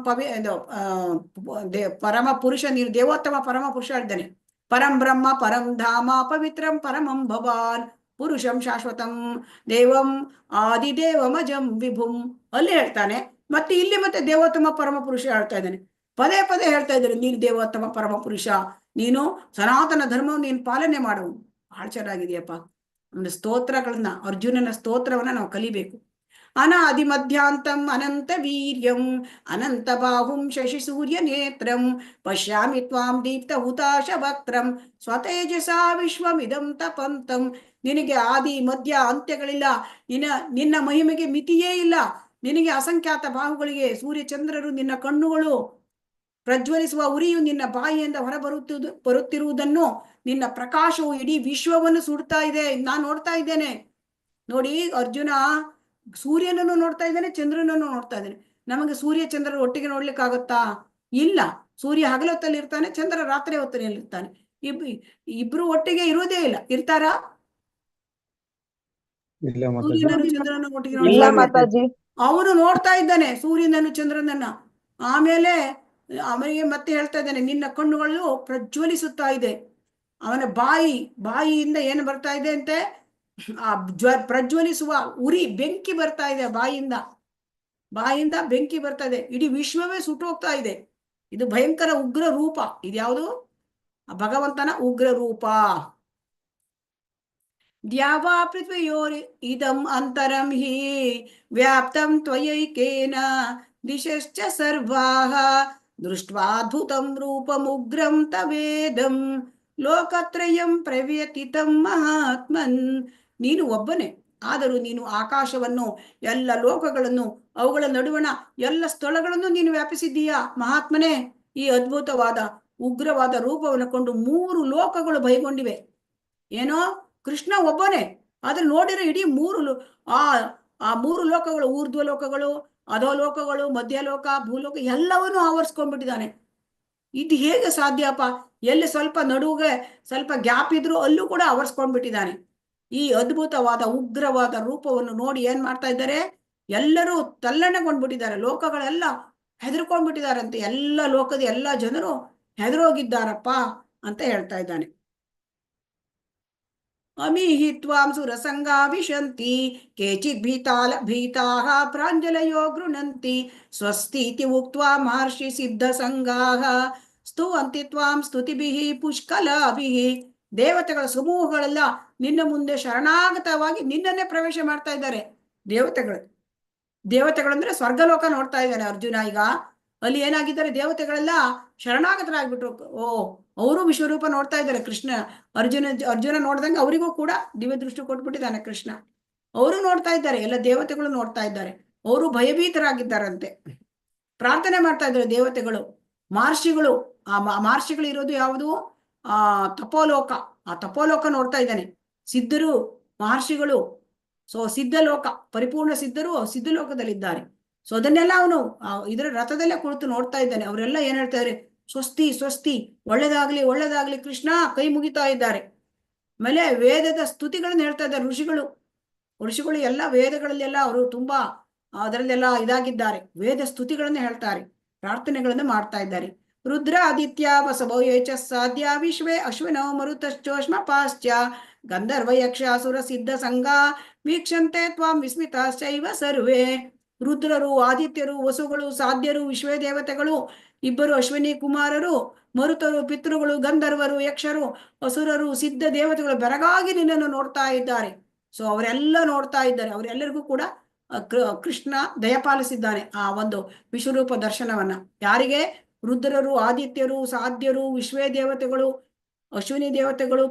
ಪರಮ ಪುರುಷ ನೀನು, ದೇವೋತ್ತಮ ಪರಮ ಪುರುಷ ಹೇಳಿದ್ದಾನೆ. ಪರಂ ಬ್ರಹ್ಮ ಪರಂ ಧಾಮ ಪವಿತ್ರಂ ಪರಮಂ ಭವಾನ್ ಪುರುಷಂ ಶಾಶ್ವತಂ ದೇವಂ ಆದಿದೇವಮಜಂ ವಿಭುಂ ಅಲ್ಲಿ ಹೇಳ್ತಾನೆ. ಮತ್ತೆ ಇಲ್ಲಿ ಮತ್ತೆ ದೇವೋತ್ತಮ ಪರಮ ಪುರುಷ ಹೇಳ್ತಾ ಇದ್ದಾನೆ. ಪದೇ ಪದೇ ಹೇಳ್ತಾ ಇದ್ದಾರೆ, ನೀನು ದೇವೋತ್ತಮ ಪರಮ ಪುರುಷ, ನೀನು ಸನಾತನ ಧರ್ಮವನ್ನು ನೀನು ಪಾಲನೆ ಮಾಡುವು. ಬಹಳ ಚೆನ್ನಾಗಿದೆಯಪ್ಪ. ಒಂದು ಸ್ತೋತ್ರಗಳನ್ನ, ಅರ್ಜುನನ ಸ್ತೋತ್ರವನ್ನ ನಾವು ಕಲಿಬೇಕು. ಅನಾದಿ ಮಧ್ಯಾಂತಂ ಅನಂತ ವೀರ್ಯಂ ಅನಂತ ಬಾಹುಂ ಶಶಿ ಸೂರ್ಯ ನೇತ್ರಂ ಪಶ್ಯಾಮಿ ತ್ವಾಂ ದೀಪ್ತ ಹುತಾಶ ವಕ್ತ್ರಂ ಸ್ವತೇಜಸಾ ವಿಶ್ವಮಿದಂ ತಪಂತಂ. ನಿನಗೆ ಆದಿ ಮಧ್ಯ ಅಂತ್ಯಗಳಿಲ್ಲ, ನಿನ್ನ ಮಹಿಮೆಗೆ ಮಿತಿಯೇ ಇಲ್ಲ. ನಿನಗೆ ಅಸಂಖ್ಯಾತ ಬಾಹುಗಳಿಗೆ, ಸೂರ್ಯ ಚಂದ್ರರು ನಿನ್ನ ಕಣ್ಣುಗಳು, ಪ್ರಜ್ವಲಿಸುವ ಉರಿಯು ನಿನ್ನ ಬಾಯಿಯಿಂದ ಬರುತ್ತಿರುವುದನ್ನು, ನಿನ್ನ ಪ್ರಕಾಶವು ಇಡೀ ವಿಶ್ವವನ್ನು ಸುಡ್ತಾ ಇದೆ, ನಾನು ನೋಡ್ತಾ ಇದ್ದೇನೆ. ನೋಡಿ, ಅರ್ಜುನ ಸೂರ್ಯನನ್ನು ನೋಡ್ತಾ ಇದ್ದಾನೆ, ಚಂದ್ರನನ್ನು ನೋಡ್ತಾ ಇದ್ದಾನೆ. ನಮಗೆ ಸೂರ್ಯ ಚಂದ್ರರು ಒಟ್ಟಿಗೆ ನೋಡ್ಲಿಕ್ಕಾಗತ್ತಾ? ಇಲ್ಲ. ಸೂರ್ಯ ಹಗಲೊತ್ತಲ್ಲಿ ಇರ್ತಾನೆ, ಚಂದ್ರ ರಾತ್ರಿ ಹೊತ್ತಲ್ಲಿ ಇರ್ತಾನೆ. ಇಬ್ರು ಒಟ್ಟಿಗೆ ಇರೋದೇ ಇಲ್ಲ. ಇರ್ತಾರಾ? ಸೂರ್ಯನನ್ನು ಚಂದ್ರನನ್ನು ಒಟ್ಟಿಗೆ ಅವನು ನೋಡ್ತಾ ಇದ್ದಾನೆ ಸೂರ್ಯನನ್ನು ಚಂದ್ರನನ್ನ. ಆಮೇಲೆ ಅವನಿಗೆ ಮತ್ತೆ ಹೇಳ್ತಾ ಇದ್ದಾನೆ, ನಿನ್ನ ಕಣ್ಣುಗಳು ಪ್ರಜ್ವಲಿಸುತ್ತಾ ಇದೆ. ಅವನ ಬಾಯಿಯಿಂದ ಏನು ಬರ್ತಾ ಇದೆ ಅಂತೆ? ಆ ಪ್ರಜ್ವಲಿಸುವ ಉರಿ, ಬೆಂಕಿ ಬರ್ತಾ ಇದೆ ಬಾಯಿಂದ ಬೆಂಕಿ ಬರ್ತಾ ಇದೆ. ಇಡೀ ವಿಶ್ವವೇ ಸುಟ್ಟೋಗ್ತಾ ಇದೆ. ಇದು ಭಯಂಕರ ಉಗ್ರ ರೂಪ. ಇದ್ಯಾವುದು? ಭಗವಂತನ ಉಗ್ರ ರೂಪ. ದ್ಯಾವಾ ಪೃಥ್ವಿಯೋರ್ ಇದಂ ಅಂತರಂ ಹಿ ವ್ಯಾಪ್ತಂ ತ್ವಯೈಕೇನ ದಿಶಶ್ಚ ಸರ್ವಾಃ ದೃಷ್ಟ್ವಾದ್ಭುತಂ ರೂಪಮುಗ್ರಂ ತವೇದಂ ಲೋಕತ್ರಯಂ ಪ್ರವ್ಯತಿತಂ ಮಹಾತ್ಮನ್. ನೀನು ಒಬ್ಬನೇ, ಆದರೂ ನೀನು ಆಕಾಶವನ್ನು, ಎಲ್ಲ ಲೋಕಗಳನ್ನು, ಅವುಗಳ ನಡುವಣ ಎಲ್ಲ ಸ್ಥಳಗಳನ್ನು ನೀನು ವ್ಯಾಪಿಸಿದ್ದೀಯಾ ಮಹಾತ್ಮನೇ. ಈ ಅದ್ಭುತವಾದ ಉಗ್ರವಾದ ರೂಪವನ್ನು ಕೊಂಡು 3 ಲೋಕಗಳು ಭಯಗೊಂಡಿವೆ. ಏನೋ ಕೃಷ್ಣ ಒಬ್ಬನೇ, ಆದ್ರೆ ನೋಡಿರೋ ಇಡೀ 3 ಆ 3 ಲೋಕಗಳು, ಊರ್ಧ್ವ ಲೋಕಗಳು, ಅಧೋಲೋಕಗಳು, ಮಧ್ಯಲೋಕ, ಭೂಲೋಕ ಎಲ್ಲವನ್ನೂ ಆವರಿಸ್ಕೊಂಡ್ಬಿಟ್ಟಿದ್ದಾನೆ. ಇದು ಹೇಗೆ ಸಾಧ್ಯಪ್ಪ? ಎಲ್ಲಿ ಸ್ವಲ್ಪ ನಡುವೆ ಸ್ವಲ್ಪ ಗ್ಯಾಪ್ ಇದ್ರು ಅಲ್ಲೂ ಕೂಡ ಆವರಿಸ್ಕೊಂಡ್ಬಿಟ್ಟಿದ್ದಾನೆ. ಈ ಅದ್ಭುತವಾದ ಉಗ್ರವಾದ ರೂಪವನ್ನು ನೋಡಿ ಏನ್ ಮಾಡ್ತಾ ಇದ್ದಾರೆ? ಎಲ್ಲರೂ ತಲ್ಲಣಗೊಂಡ್ಬಿಟ್ಟಿದ್ದಾರೆ. ಲೋಕಗಳೆಲ್ಲ ಹೆದರ್ಕೊಂಡ್ಬಿಟ್ಟಿದಾರಂತೆ. ಎಲ್ಲ ಲೋಕದ ಎಲ್ಲ ಜನರು ಹೆದರೋಗಿದ್ದಾರಪ್ಪ ಅಂತ ಹೇಳ್ತಾ ಇದ್ದಾನೆ. ಅಮೀಹಿ ತ್ವಾಂ ಸುರಸಂಗಾ ವಿಶಂತಿ ಕೇಚಿತ್ ಭೀತಾಃ ಪ್ರಾಂಜಲಯೋ ಗೃಣಂತಿ ಸ್ವಸ್ತೀತಿ ಉಕ್ತ್ವಾ ಮಹರ್ಷಿ ಸಿದ್ಧ ಸಂಗಾಃ ಸ್ತುವಂತಿ ತ್ವಾಂ ಸ್ತುತಿಭಿಃ ಪುಷ್ಕಲಾಭಿಃ. ದೇವತೆಗಳ ಸಮೂಹಗಳೆಲ್ಲ ನಿನ್ನ ಮುಂದೆ ಶರಣಾಗತವಾಗಿ ನಿನ್ನನ್ನೇ ಪ್ರವೇಶ ಮಾಡ್ತಾ ಇದ್ದಾರೆ. ದೇವತೆಗಳಂದ್ರೆ ಸ್ವರ್ಗಲೋಕ ನೋಡ್ತಾ ಇದ್ದಾನೆ ಅರ್ಜುನ. ಈಗ ಅಲ್ಲಿ ಏನಾಗಿದ್ದಾರೆ? ದೇವತೆಗಳೆಲ್ಲ ಶರಣಾಗತರಾಗ್ಬಿಟ್ರು. ಅವರು ವಿಶ್ವರೂಪ ನೋಡ್ತಾ ಇದ್ದಾರೆ. ಅರ್ಜುನ ನೋಡ್ದಂಗೆ ಅವರಿಗೂ ಕೂಡ ದಿವ್ಯ ದೃಷ್ಟಿ ಕೊಟ್ಬಿಟ್ಟಿದ್ದಾನೆ ಕೃಷ್ಣ. ಅವರು ನೋಡ್ತಾ ಇದ್ದಾರೆ, ಎಲ್ಲ ದೇವತೆಗಳು ನೋಡ್ತಾ ಇದ್ದಾರೆ. ಅವರು ಭಯಭೀತರಾಗಿದ್ದಾರಂತೆ. ಪ್ರಾರ್ಥನೆ ಮಾಡ್ತಾ ಇದ್ದಾರೆ ದೇವತೆಗಳು. ಮಹರ್ಷಿಗಳು, ಮಹರ್ಷಿಗಳು ಇರೋದು ಯಾವುದು? ತಪೋಲೋಕ. ಆ ತಪೋಲೋಕ ನೋಡ್ತಾ ಇದ್ದಾನೆ. ಸಿದ್ಧರು, ಮಹರ್ಷಿಗಳು, ಸಿದ್ಧಲೋಕ, ಪರಿಪೂರ್ಣ ಸಿದ್ಧರು ಸಿದ್ಧಲೋಕದಲ್ಲಿದ್ದಾರೆ. ಅದನ್ನೆಲ್ಲ ಅವನು ಇದರ ರಥದಲ್ಲೇ ಕುಳಿತು ನೋಡ್ತಾ ಇದ್ದಾನೆ. ಅವರೆಲ್ಲ ಏನ್ ಹೇಳ್ತಾ ಇದ್ದಾರೆ? ಸ್ವಸ್ತಿ ಸ್ವಸ್ತಿ, ಒಳ್ಳೇದಾಗ್ಲಿ ಕೃಷ್ಣ, ಕೈ ಮುಗಿತಾ ಇದ್ದಾರೆ. ಆಮೇಲೆ ವೇದದ ಸ್ತುತಿಗಳನ್ನು ಹೇಳ್ತಾ ಇದ್ದಾರೆ ಋಷಿಗಳು ಎಲ್ಲ ವೇದಗಳಲ್ಲೆಲ್ಲ ಅವರು ತುಂಬಾ ಅದರಲ್ಲೆಲ್ಲ ಇದಾಗಿದ್ದಾರೆ. ವೇದ ಸ್ತುತಿಗಳನ್ನು ಹೇಳ್ತಾರೆ, ಪ್ರಾರ್ಥನೆಗಳನ್ನು ಮಾಡ್ತಾ ಇದ್ದಾರೆ. ರುದ್ರ ಆದಿತ್ಯ ವಸವೋ ಯೇಚ ಸಾಧ್ಯ ವಿಶ್ವೇ ಅಶ್ವಿನೋ ಮರುತಶ್ಚೋಷ್ಮ ಪಾಶ್ಚ ಗಂಧರ್ವ ಯಕ್ಷಾಸುರ ಸಿದ್ಧ ಸಂಘ ವೀಕ್ಷಂತೆ ತ್ವಾಂ ವಿಸ್ಮಿತಾಶ್ಚೈವ ಸರ್ವೇ. ರುದ್ರರು, ಆದಿತ್ಯರು, ವಸುಗಳು, ಸಾಧ್ಯರು, ವಿಶ್ವೇ ದೇವತೆಗಳು, 2 ಅಶ್ವಿನಿ ಕುಮಾರರು, ಮರುತರು, ಪಿತೃಗಳು, ಗಂಧರ್ವರು, ಯಕ್ಷರು, ಅಸುರರು, ಸಿದ್ಧ ದೇವತೆಗಳು ಬೆರಗಾಗಿ ನಿನ್ನನ್ನು ನೋಡ್ತಾ ಇದ್ದಾರೆ. ಅವರೆಲ್ಲ ನೋಡ್ತಾ ಇದ್ದಾರೆ. ಅವರೆಲ್ಲರಿಗೂ ಕೂಡ ಕೃಷ್ಣ ದಯಪಾಲಿಸಿದ್ದಾನೆ ಆ ಒಂದು ವಿಶ್ವರೂಪ ದರ್ಶನವನ್ನ. ಯಾರಿಗೆ? ರುದ್ರರು, ಆದಿತ್ಯರು, ಸಾಧ್ಯರು, ವಿಶ್ವೇ ದೇವತೆಗಳು, ಅಶ್ವಿನಿ ದೇವತೆಗಳು,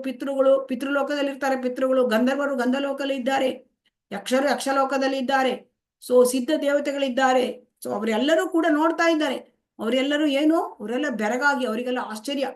ಪಿತೃಲೋಕದಲ್ಲಿರ್ತಾರೆ ಪಿತೃಗಳು, ಗಂಧರ್ವರು ಗಂಧಲೋಕದಲ್ಲಿ ಇದ್ದಾರೆ, ಯಕ್ಷರು ಯಕ್ಷಲೋಕದಲ್ಲಿ ಇದ್ದಾರೆ, ಸೊ ಸಿದ್ಧ ದೇವತೆಗಳಿದ್ದಾರೆ. ಸೊ ಅವರೆಲ್ಲರೂ ಕೂಡ ನೋಡ್ತಾ ಇದ್ದಾರೆ. ಅವರೆಲ್ಲರೂ ಏನು, ಅವರೆಲ್ಲ ಬೆರಗಾಗಿ, ಅವರಿಗೆಲ್ಲ ಆಶ್ಚರ್ಯ.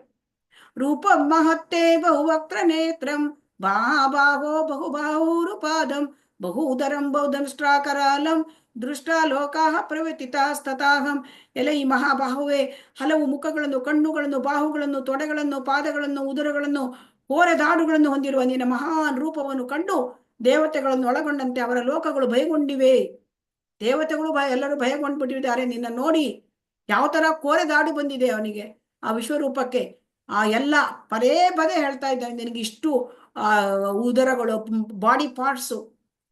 ರೂಪ ಮಹತ್ತೇ ಬಹುವಕ್ತ್ರ ನೇತ್ರಂ ಬಾಹೋ ಬಹುಬಾಹುರುಪಾದಂ ಬಹುದರಂ ಬಹುಧನುಷ್ಟ್ರಾಕರಾಲಂ ದೃಷ್ಟ ಲೋಕಾಹ ಪ್ರವೃತ್ತಿತಾಸ್ತತಾಹಂ. ಎಲ್ಲ ಈ ಮಹಾಬಾಹುವೆ, ಹಲವು ಮುಖಗಳನ್ನು, ಕಣ್ಣುಗಳನ್ನು, ಬಾಹುಗಳನ್ನು, ತೊಡೆಗಳನ್ನು, ಪಾದಗಳನ್ನು, ಉದರಗಳನ್ನು, ಹೋರೆದಾಡುಗಳನ್ನು ಹೊಂದಿರುವ ನಿನ್ನ ಮಹಾನ್ ರೂಪವನ್ನು ಕಂಡು ದೇವತೆಗಳನ್ನು ಒಳಗೊಂಡಂತೆ ಅವರ ಲೋಕಗಳು ಭಯಗೊಂಡಿವೆ. ದೇವತೆಗಳು ಎಲ್ಲರೂ ಭಯಗೊಂಡ್ಬಿಟ್ಟಿದ್ದಾರೆ ನಿನ್ನ ನೋಡಿ. ಯಾವ ತರ ಕೋರೆದಾಡು ಬಂದಿದೆ ಅವನಿಗೆ, ಆ ವಿಶ್ವರೂಪಕ್ಕೆ. ಆ ಎಲ್ಲ ಪದೇ ಪದೇ ಹೇಳ್ತಾ ಇದ್ದಾನೆ, ನಿನಗೆ ಇಷ್ಟು ಉದರಗಳು, ಬಾಡಿ ಪಾರ್ಟ್ಸು,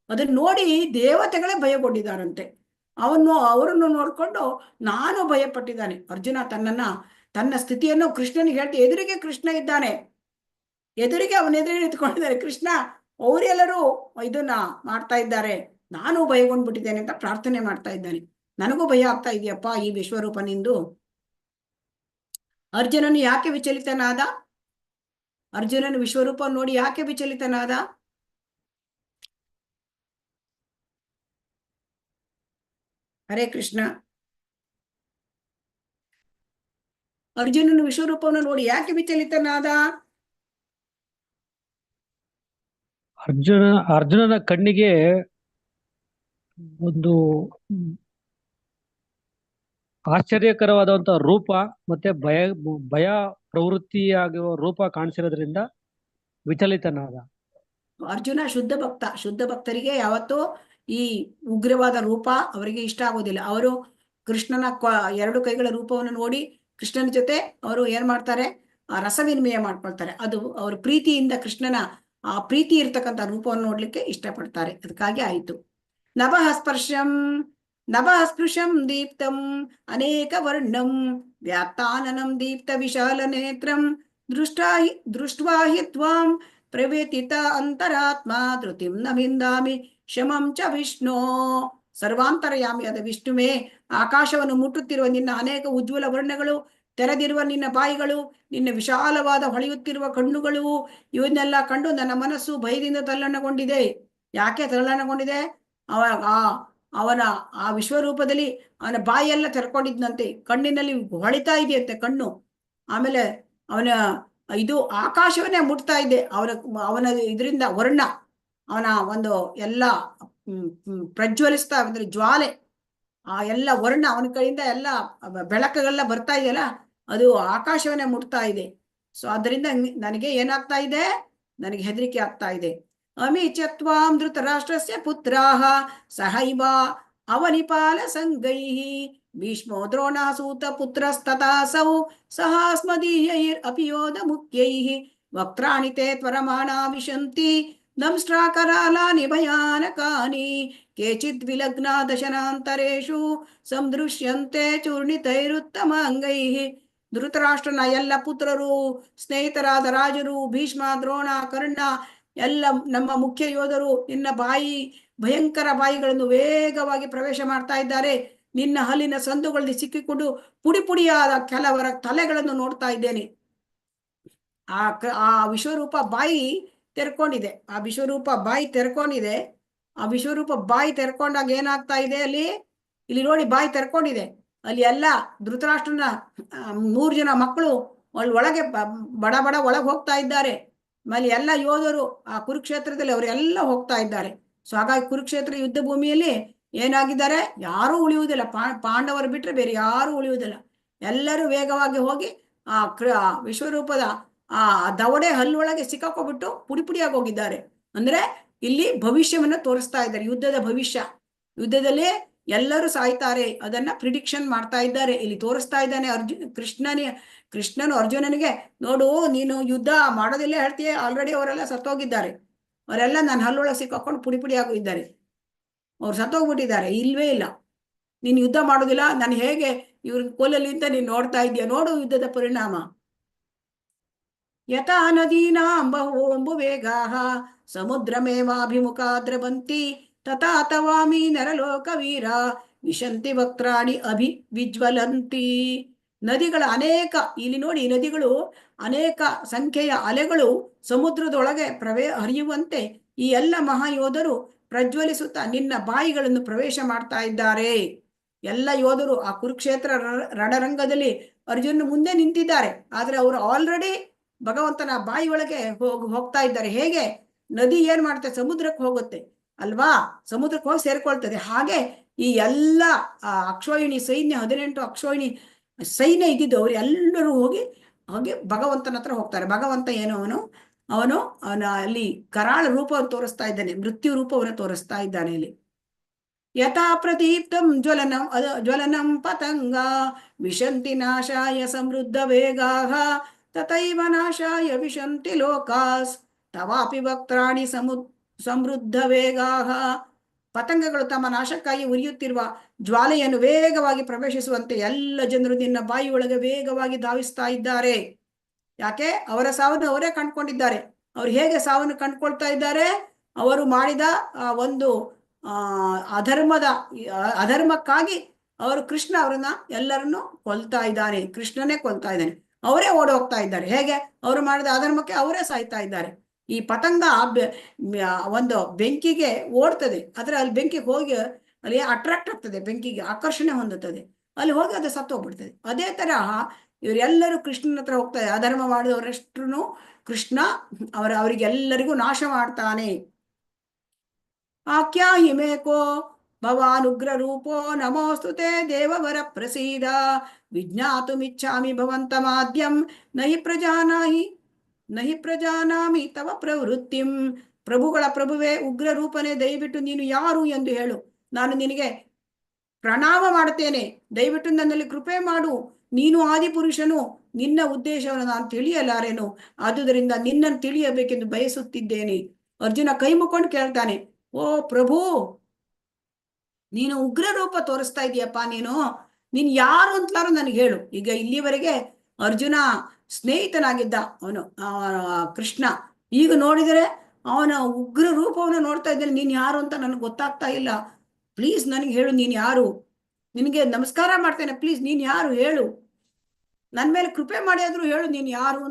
ಅದನ್ನ ನೋಡಿ ದೇವತೆಗಳೇ ಭಯಗೊಂಡಿದ್ದಾರಂತೆ. ಅವರನ್ನು ನೋಡ್ಕೊಂಡು ನಾನು ಭಯಪಟ್ಟಿದ್ದಾನೆ. ಅರ್ಜುನ ತನ್ನ ಸ್ಥಿತಿಯನ್ನು ಕೃಷ್ಣನಿಗೆ ಹೇಳ್ತಾ, ಎದುರಿಗೆ ಕೃಷ್ಣ ಇದ್ದಾನೆ, ಎದುರಿಗೆ ಅವನ ಎದುರಿಗೆ ನಿಂತ್ಕೊಂಡಿದ್ದಾರೆ ಕೃಷ್ಣ. ಅವರೆಲ್ಲರೂ ಇದನ್ನ ಮಾಡ್ತಾ ಇದ್ದಾರೆ, ನಾನು ಭಯಗೊಂಡ್ಬಿಟ್ಟಿದ್ದೇನೆ ಅಂತ ಪ್ರಾರ್ಥನೆ ಮಾಡ್ತಾ ಇದ್ದಾನೆ. ನನಗೂ ಭಯ ಆಗ್ತಾ ಇದೆಯಪ್ಪ ಈ ವಿಶ್ವರೂಪ ನಿಂದು. ಅರ್ಜುನನು ಯಾಕೆ ವಿಚಲಿತನಾದ? ಅರ್ಜುನನ ವಿಶ್ವರೂಪ ನೋಡಿ ಯಾಕೆ ವಿಚಲಿತನಾದ? ಹರೇ ಕೃಷ್ಣ. ಅರ್ಜುನನ ವಿಶ್ವರೂಪವನ್ನು ನೋಡಿ ಯಾಕೆ ವಿಚಲಿತನಾದ? ಅರ್ಜುನನ ಕಣ್ಣಿಗೆ ಒಂದು ಆಶ್ಚರ್ಯಕರವಾದಂತಹ ರೂಪ ಮತ್ತೆ ಭಯ ಪ್ರವೃತ್ತಿಯಾಗುವ ರೂಪ ಕಾಣಿಸಿರೋದ್ರಿಂದ ವಿಚಲಿತನಾದ. ಅರ್ಜುನ ಶುದ್ಧ ಭಕ್ತ. ಶುದ್ಧ ಭಕ್ತರಿಗೆ ಯಾವತ್ತೂ ಈ ಉಗ್ರವಾದ ರೂಪ ಅವರಿಗೆ ಇಷ್ಟ ಆಗೋದಿಲ್ಲ. ಅವರು ಕೃಷ್ಣನ 2 ಕೈಗಳ ರೂಪವನ್ನು ನೋಡಿ ಕೃಷ್ಣನ ಜೊತೆ ಅವರು ಏನ್ ಮಾಡ್ತಾರೆ, ಆ ರಸವಿನಿಮಯ ಮಾಡ್ಕೊಳ್ತಾರೆ. ಅದು ಅವ್ರ ಪ್ರೀತಿಯಿಂದ ಕೃಷ್ಣನ ಆ ಪ್ರೀತಿ ಇರ್ತಕ್ಕಂಥ ರೂಪವನ್ನು ನೋಡ್ಲಿಕ್ಕೆ ಇಷ್ಟಪಡ್ತಾರೆ. ಅದಕ್ಕಾಗಿ ಆಯ್ತು. ನಭಃ ಸ್ಪೃಶಂ ದೀಪ್ತಂ ಅನೇಕ ವರ್ಣಂ ವ್ಯಾತ್ತಾನನಂ ದೀಪ್ತ ವಿಶಾಲ ನೇತ್ರಂ ದೃಷ್ಟ್ವಾ ಹಿ ತ್ವಾಂ ಪ್ರವೇತಿತ ಅಂತರಾತ್ಮ ಧೃತಿಂ ನ ವಿಂದಾಮಿ ಶಮಂ ಚ ವಿಷ್ಣು. ಸರ್ವಾಂತರಯಾಮಿಯಾದ ವಿಷ್ಣುವೇ, ಆಕಾಶವನ್ನು ಮುಟ್ಟುತ್ತಿರುವ ನಿನ್ನ ಅನೇಕ ಉಜ್ವಲ ವರ್ಣಗಳು, ತೆರೆದಿರುವ ನಿನ್ನ ಬಾಯಿಗಳು, ನಿನ್ನ ವಿಶಾಲವಾದ ಹೊಳೆಯುತ್ತಿರುವ ಕಣ್ಣುಗಳು, ಇವನ್ನೆಲ್ಲ ಕಂಡು ನನ್ನ ಮನಸ್ಸು ಭಯದಿಂದ ತಲ್ಲಣಗೊಂಡಿದೆ. ಯಾಕೆ ತಲ್ಲಣಗೊಂಡಿದೆ? ಅವನ ಆ ವಿಶ್ವರೂಪದಲ್ಲಿ ಅವನ ಬಾಯಿಯೆಲ್ಲ ತೆರ್ಕೊಂಡಿದ್ನಂತೆ, ಕಣ್ಣಿನಲ್ಲಿ ಹೊಳಿತಾ ಇದೆಯಂತೆ ಕಣ್ಣು. ಆಮೇಲೆ ಅವನ ಇದು ಆಕಾಶವನ್ನೇ ಮುಟ್ತಾ ಇದೆ. ಅವನ ಇದರಿಂದ ವರ್ಣ, ಅವನ ಒಂದು ಎಲ್ಲ ಪ್ರಜ್ವಲಿಸ್ತಾ ಅಂದ್ರೆ ಜ್ವಾಲೆ, ಆ ಎಲ್ಲ ವರ್ಣ ಅವನ ಕಡೆಯಿಂದ ಎಲ್ಲ ಬೆಳಕುಗಳೆಲ್ಲ ಬರ್ತಾ ಇದೆಯಲ್ಲ, ಅದು ಆಕಾಶವನ್ನೇ ಮುಟ್ತಾ ಇದೆ. ಸೊ ಅದರಿಂದ ನನಗೆ ಏನಾಗ್ತಾ ಇದೆ, ನನಗೆ ಹೆದರಿಕೆ ಆಗ್ತಾ ಇದೆ. ಅಮಿ ಚತ್ವಾಂ ಧೃತರಾಷ್ಟ್ರಸ್ಯ ಪುತ್ರಾಹ ಸಹೈವ ಅವನಿಪಾಲ ಸಂಗೈಃ ಭೀಷ್ಮೋ ದ್ರೋಣಾಸೂತ ಪುತ್ರಸ್ತಥಾಸೌ ಸಹಾಸ್ಮದೀಯೈರ್ ಅಪಿಯೋಧ ಮುಖ್ಯೈಃ ವಕ್ತ್ರಾಣಿ ತೇ ತ್ವರಮಾಣಾ ವಿಶಂತಿ ದಂಷ್ಟ್ರಾಕರಾಲಾನಿ ಭಯಾನಕಾನಿ ಕೇಚಿದ್ ವಿಲಗ್ನಾ ದಶನಾಂತರೇಷು ಸಂದೃಶ್ಯಂತೆ ಚೂರ್ಣಿತೈರುತ್ತಮಾಂಗೈಃ. ಧೃತರಾಷ್ಟ್ರನ ಎಲ್ಲ ಪುತ್ರರು, ಸ್ನೇಹಿತರಾದ ರಾಜರು, ಭೀಷ್ಮ, ದ್ರೋಣ, ಕರ್ಣ ಎಲ್ಲ ನಮ್ಮ ಮುಖ್ಯ ಯೋಧರು ನಿನ್ನ ಭಯಂಕರ ಬಾಯಿಗಳನ್ನು ವೇಗವಾಗಿ ಪ್ರವೇಶ ಮಾಡ್ತಾ ಇದ್ದಾರೆ. ನಿನ್ನ ಹಲ್ಲಿನ ಸಂದುಗಳಲ್ಲಿ ಸಿಕ್ಕಿಕೊಂಡು ಪುಡಿ ಪುಡಿಯಾದ ಕೆಲವರ ತಲೆಗಳನ್ನು ನೋಡ್ತಾ ಇದ್ದೇನೆ. ಆ ವಿಶ್ವರೂಪ ಬಾಯಿ ತೆರ್ಕೊಂಡಿದೆ. ಆ ವಿಶ್ವರೂಪ ಬಾಯಿ ತೆರ್ಕೊಂಡಾಗ ಏನಾಗ್ತಾ ಇದೆ, ಇಲ್ಲಿ ನೋಡಿ ಬಾಯಿ ತೆರ್ಕೊಂಡಿದೆ. ಅಲ್ಲಿ ಎಲ್ಲ ಧೃತರಾಷ್ಟ್ರನ 3 ಜನ ಮಕ್ಕಳು ಒಳಗೆ ಬಡ ಒಳಗೆ ಹೋಗ್ತಾ ಇದ್ದಾರೆ. ಆಮೇಲೆ ಎಲ್ಲ ಯೋಧರು ಆ ಕುರುಕ್ಷೇತ್ರದಲ್ಲಿ ಅವರೆಲ್ಲ ಹೋಗ್ತಾ ಇದ್ದಾರೆ. ಸೊ ಹಾಗಾಗಿ ಕುರುಕ್ಷೇತ್ರ ಯುದ್ಧ ಭೂಮಿಯಲ್ಲಿ ಏನಾಗಿದ್ದಾರೆ, ಯಾರೂ ಉಳಿಯುವುದಿಲ್ಲ. ಪಾಂಡವರು ಬಿಟ್ರೆ ಬೇರೆ ಯಾರೂ ಉಳಿಯುವುದಿಲ್ಲ. ಎಲ್ಲರೂ ವೇಗವಾಗಿ ಹೋಗಿ ಆ ವಿಶ್ವರೂಪದ ಆ ದವಡೆ ಹಲ್ಲೊಳಗೆ ಸಿಕ್ಕಾಕೊಬಿಟ್ಟು ಪುಡಿ ಪುಡಿಯಾಗಿ ಹೋಗಿದ್ದಾರೆ. ಅಂದ್ರೆ ಇಲ್ಲಿ ಭವಿಷ್ಯವನ್ನು ತೋರಿಸ್ತಾ ಇದ್ದಾರೆ, ಯುದ್ಧದ ಭವಿಷ್ಯ. ಯುದ್ಧದಲ್ಲಿ ಎಲ್ಲರೂ ಸಾಯ್ತಾರೆ, ಅದನ್ನ ಪ್ರಿಡಿಕ್ಷನ್ ಮಾಡ್ತಾ ಇದ್ದಾರೆ. ಇಲ್ಲಿ ತೋರಿಸ್ತಾ ಇದ್ದಾನೆ ಕೃಷ್ಣನು ಅರ್ಜುನನಿಗೆ, ನೋಡು ನೀನು ಯುದ್ಧ ಮಾಡೋದಿಲ್ಲ ಹೇಳ್ತೀಯ, ಆಲ್ರೆಡಿ ಅವರೆಲ್ಲ ಸತ್ತೋಗಿದ್ದಾರೆ. ಅವರೆಲ್ಲ ನನ್ನ ಹಲ್ಲೊಳಗೆ ಸಿಕ್ಕಾಕೊಂಡು ಪುಡಿ ಪುಡಿ ಆಗಿದ್ದಾರೆ, ಅವ್ರು ಸತ್ತೋಗ್ಬಿಟ್ಟಿದ್ದಾರೆ, ಇಲ್ವೇ ಇಲ್ಲ. ನೀನು ಯುದ್ಧ ಮಾಡೋದಿಲ್ಲ, ನಾನು ಹೇಗೆ ಇವ್ರ ಕೊಲ್ಲಲಿ ಅಂತ ನೀನು ನೋಡ್ತಾ ಇದೀಯ. ನೋಡು ಯುದ್ಧದ ಪರಿಣಾಮ. ಯಥಾ ನದೀನಾಂ ಬಹೂಂಬು ವೇಗಾಃ ಸಮುದ್ರಮೇವಾಭಿಮುಖಾ ದ್ರವಂತಿ ತಥಾ ತವಾಮಿ ನರಲೋಕ ವೀರ ವಿಶಂತಿ ವಕ್ತ್ರಾಣಿ ವಿಜ್ವಲಂತಿ. ನದಿಗಳ ಅನೇಕ, ಇಲ್ಲಿ ನೋಡಿ ನದಿಗಳು ಅನೇಕ ಸಂಖ್ಯೆಯ ಅಲೆಗಳು ಸಮುದ್ರದೊಳಗೆ ಹರಿಯುವಂತೆ ಈ ಎಲ್ಲ ಮಹಾಯೋಧರು ಪ್ರಜ್ವಲಿಸುತ್ತಾ ನಿನ್ನ ಬಾಯಿಗಳನ್ನು ಪ್ರವೇಶ ಮಾಡ್ತಾ ಇದ್ದಾರೆ. ಎಲ್ಲ ಯೋಧರು ಆ ಕುರುಕ್ಷೇತ್ರ ರಣರಂಗದಲ್ಲಿ ಅರ್ಜುನ ಮುಂದೆ ನಿಂತಿದ್ದಾರೆ, ಆದ್ರೆ ಅವರು ಆಲ್ರೆಡಿ ಭಗವಂತನ ಬಾಯಿ ಒಳಗೆ ಹೋಗ್ತಾ ಇದ್ದಾರೆ. ಹೇಗೆ ನದಿ ಏನ್ ಮಾಡುತ್ತೆ, ಸಮುದ್ರಕ್ಕೆ ಹೋಗುತ್ತೆ ಅಲ್ವಾ, ಸಮುದ್ರಕ್ಕೆ ಹೋಗಿ ಸೇರ್ಕೊಳ್ತದೆ. ಹಾಗೆ ಈ ಎಲ್ಲ ಅಕ್ಷೋಹಿಣಿ ಸೈನ್ಯ, 18 ಅಕ್ಷೋಹಿಣಿ ಸೈನ್ಯ ಇದ್ದಿದ್ದು ಅವ್ರು ಎಲ್ಲರೂ ಹೋಗಿ ಹಾಗೆ ಭಗವಂತನ ಹತ್ರ ಹೋಗ್ತಾರೆ. ಭಗವಂತ ಏನೋ ಅವನು ಅಲ್ಲಿ ಕರಾಳ ರೂಪವನ್ನು ತೋರಿಸ್ತಾ ಇದ್ದಾನೆ, ಮೃತ್ಯು ರೂಪವನ್ನು ತೋರಿಸ್ತಾ ಇದ್ದಾನೆ. ಇಲ್ಲಿ ಯಥಾ ಪ್ರದೀಪ್ತಂ ಜ್ವಲನಂ ಪತಂಗ ವಿಶಂತಿ ನಾಶಾಯ ಸಮೃದ್ಧ ವೇಗಾಹ ತಥೈವ ನಾಶಾಯ ವಿಶಂತಿ ಲೋಕಾಸ್ ತವಾಪಿ ವಕ್ತ್ರಾಣಿ ಸಮೃದ್ಧ ವೇಗಾಹ. ಪತಂಗಗಳು ತಮ್ಮ ನಾಶಕ್ಕಾಗಿ ಉರಿಯುತ್ತಿರುವ ಜ್ವಾಲೆಯನ್ನು ವೇಗವಾಗಿ ಪ್ರವೇಶಿಸುವಂತೆ ಎಲ್ಲ ಜನರು ನಿನ್ನ ಬಾಯಿ ಒಳಗೆ ವೇಗವಾಗಿ ಧಾವಿಸ್ತಾ ಇದ್ದಾರೆ. ಯಾಕೆ? ಅವರ ಸಾವನ್ನು ಅವರೇ ಕಂಡ್ಕೊಂಡಿದ್ದಾರೆ. ಅವ್ರು ಹೇಗೆ ಸಾವನ್ನು ಕಂಡ್ಕೊಳ್ತಾ ಇದ್ದಾರೆ? ಅವರು ಮಾಡಿದ ಒಂದು ಅಧರ್ಮಕ್ಕಾಗಿ ಅವರು ಕೃಷ್ಣ ಅವರನ್ನ ಎಲ್ಲರನ್ನು ಕೊಲ್ತಾ ಇದ್ದಾನೆ, ಕೃಷ್ಣನೇ ಕೊಲ್ತಾ ಇದ್ದಾನೆ. ಅವರೇ ಓಡಿ ಹೋಗ್ತಾ ಇದ್ದಾರೆ. ಹೇಗೆ? ಅವರು ಮಾಡಿದ ಅಧರ್ಮಕ್ಕೆ ಅವರೇ ಸಾಯ್ತಾ ಇದ್ದಾರೆ. ಈ ಪತಂಗ ಒಂದು ಬೆಂಕಿಗೆ ಓಡ್ತದೆ, ಆದ್ರೆ ಅಲ್ಲಿ ಬೆಂಕಿಗೆ ಹೋಗಿ ಅಲ್ಲಿ ಅಟ್ರಾಕ್ಟ್ ಆಗ್ತದೆ, ಬೆಂಕಿಗೆ ಆಕರ್ಷಣೆ ಹೊಂದುತ್ತದೆ, ಅಲ್ಲಿ ಹೋಗಿ ಅದು ಸತ್ತೋಗ್ಬಿಡ್ತದೆ. ಅದೇ ತರಹ ಇವರೆಲ್ಲರೂ ಕೃಷ್ಣನ ಹತ್ರ ಹೋಗ್ತಾರೆ. ಅಧರ್ಮ ಮಾಡಿದವರಷ್ಟು ಕೃಷ್ಣ ಅವರಿಗೆಲ್ಲರಿಗೂ ನಾಶ ಮಾಡ್ತಾನೆ. ಆಖ್ಯಾ ಹಿಮೇಕೋ ಭವಾನುಗ್ರ ರೂಪೋ ನಮೋಸ್ತುತೆ ದೇವವರ ಪ್ರಸೀದ ವಿಜ್ಞಾತುಮಿಚ್ಛಾಮಿ ಭವಂತಮಾದ್ಯಂ ನಹಿ ಪ್ರಜಾನಾಮಿ ತವ ಪ್ರವೃತ್ತಿಂ. ಪ್ರಭುಗಳ ಪ್ರಭುವೇ, ಉಗ್ರ ರೂಪನೇ, ದಯವಿಟ್ಟು ನೀನು ಯಾರು ಎಂದು ಹೇಳು. ನಾನು ನಿನಗೆ ಪ್ರಣಾಮ ಮಾಡುತ್ತೇನೆ, ದಯವಿಟ್ಟು ನನ್ನಲ್ಲಿ ಕೃಪೆ ಮಾಡು. ನೀನು ಆದಿಪುರುಷನು, ನಿನ್ನ ಉದ್ದೇಶವನ್ನು ನಾನು ತಿಳಿಯಲಾರೆನು, ಆದುದರಿಂದ ನಿನ್ನನ್ನು ತಿಳಿಯಬೇಕೆಂದು ಬಯಸುತ್ತಿದ್ದೇನೆ. ಅರ್ಜುನ ಕೈ ಮುಕ್ಕೊಂಡು ಕೇಳ್ತಾನೆ, ಓ ಪ್ರಭು, ನೀನು ಉಗ್ರ ರೂಪ ತೋರಿಸ್ತಾ ಇದೀಯಪ್ಪ, ನೀನ್ ಯಾರು ಅಂತಲಾರು ನನಗೆ ಹೇಳು. ಈಗ ಇಲ್ಲಿವರೆಗೆ ಅರ್ಜುನ ಸ್ನೇಹಿತನಾಗಿದ್ದ ಅವನು ಕೃಷ್ಣ, ಈಗ ನೋಡಿದರೆ ಅವನ ಉಗ್ರ ರೂಪವನ್ನು ನೋಡ್ತಾ ಇದ್ದೇನೆ. ನೀನ್ ಯಾರು ಅಂತ ನನಗೆ ಗೊತ್ತಾಗ್ತಾ ಇಲ್ಲ, ಪ್ಲೀಸ್ ನನಗೆ ಹೇಳು, ನೀನ್ ಯಾರು? ನಿನಗೆ ನಮಸ್ಕಾರ ಮಾಡ್ತೇನೆ, ಪ್ಲೀಸ್ ನೀನ್ ಯಾರು ಹೇಳು, ನನ್ ಮೇಲೆ ಕೃಪೆ ಮಾಡಿಯಾದ್ರೂ ಹೇಳು ನೀನ್ ಯಾರು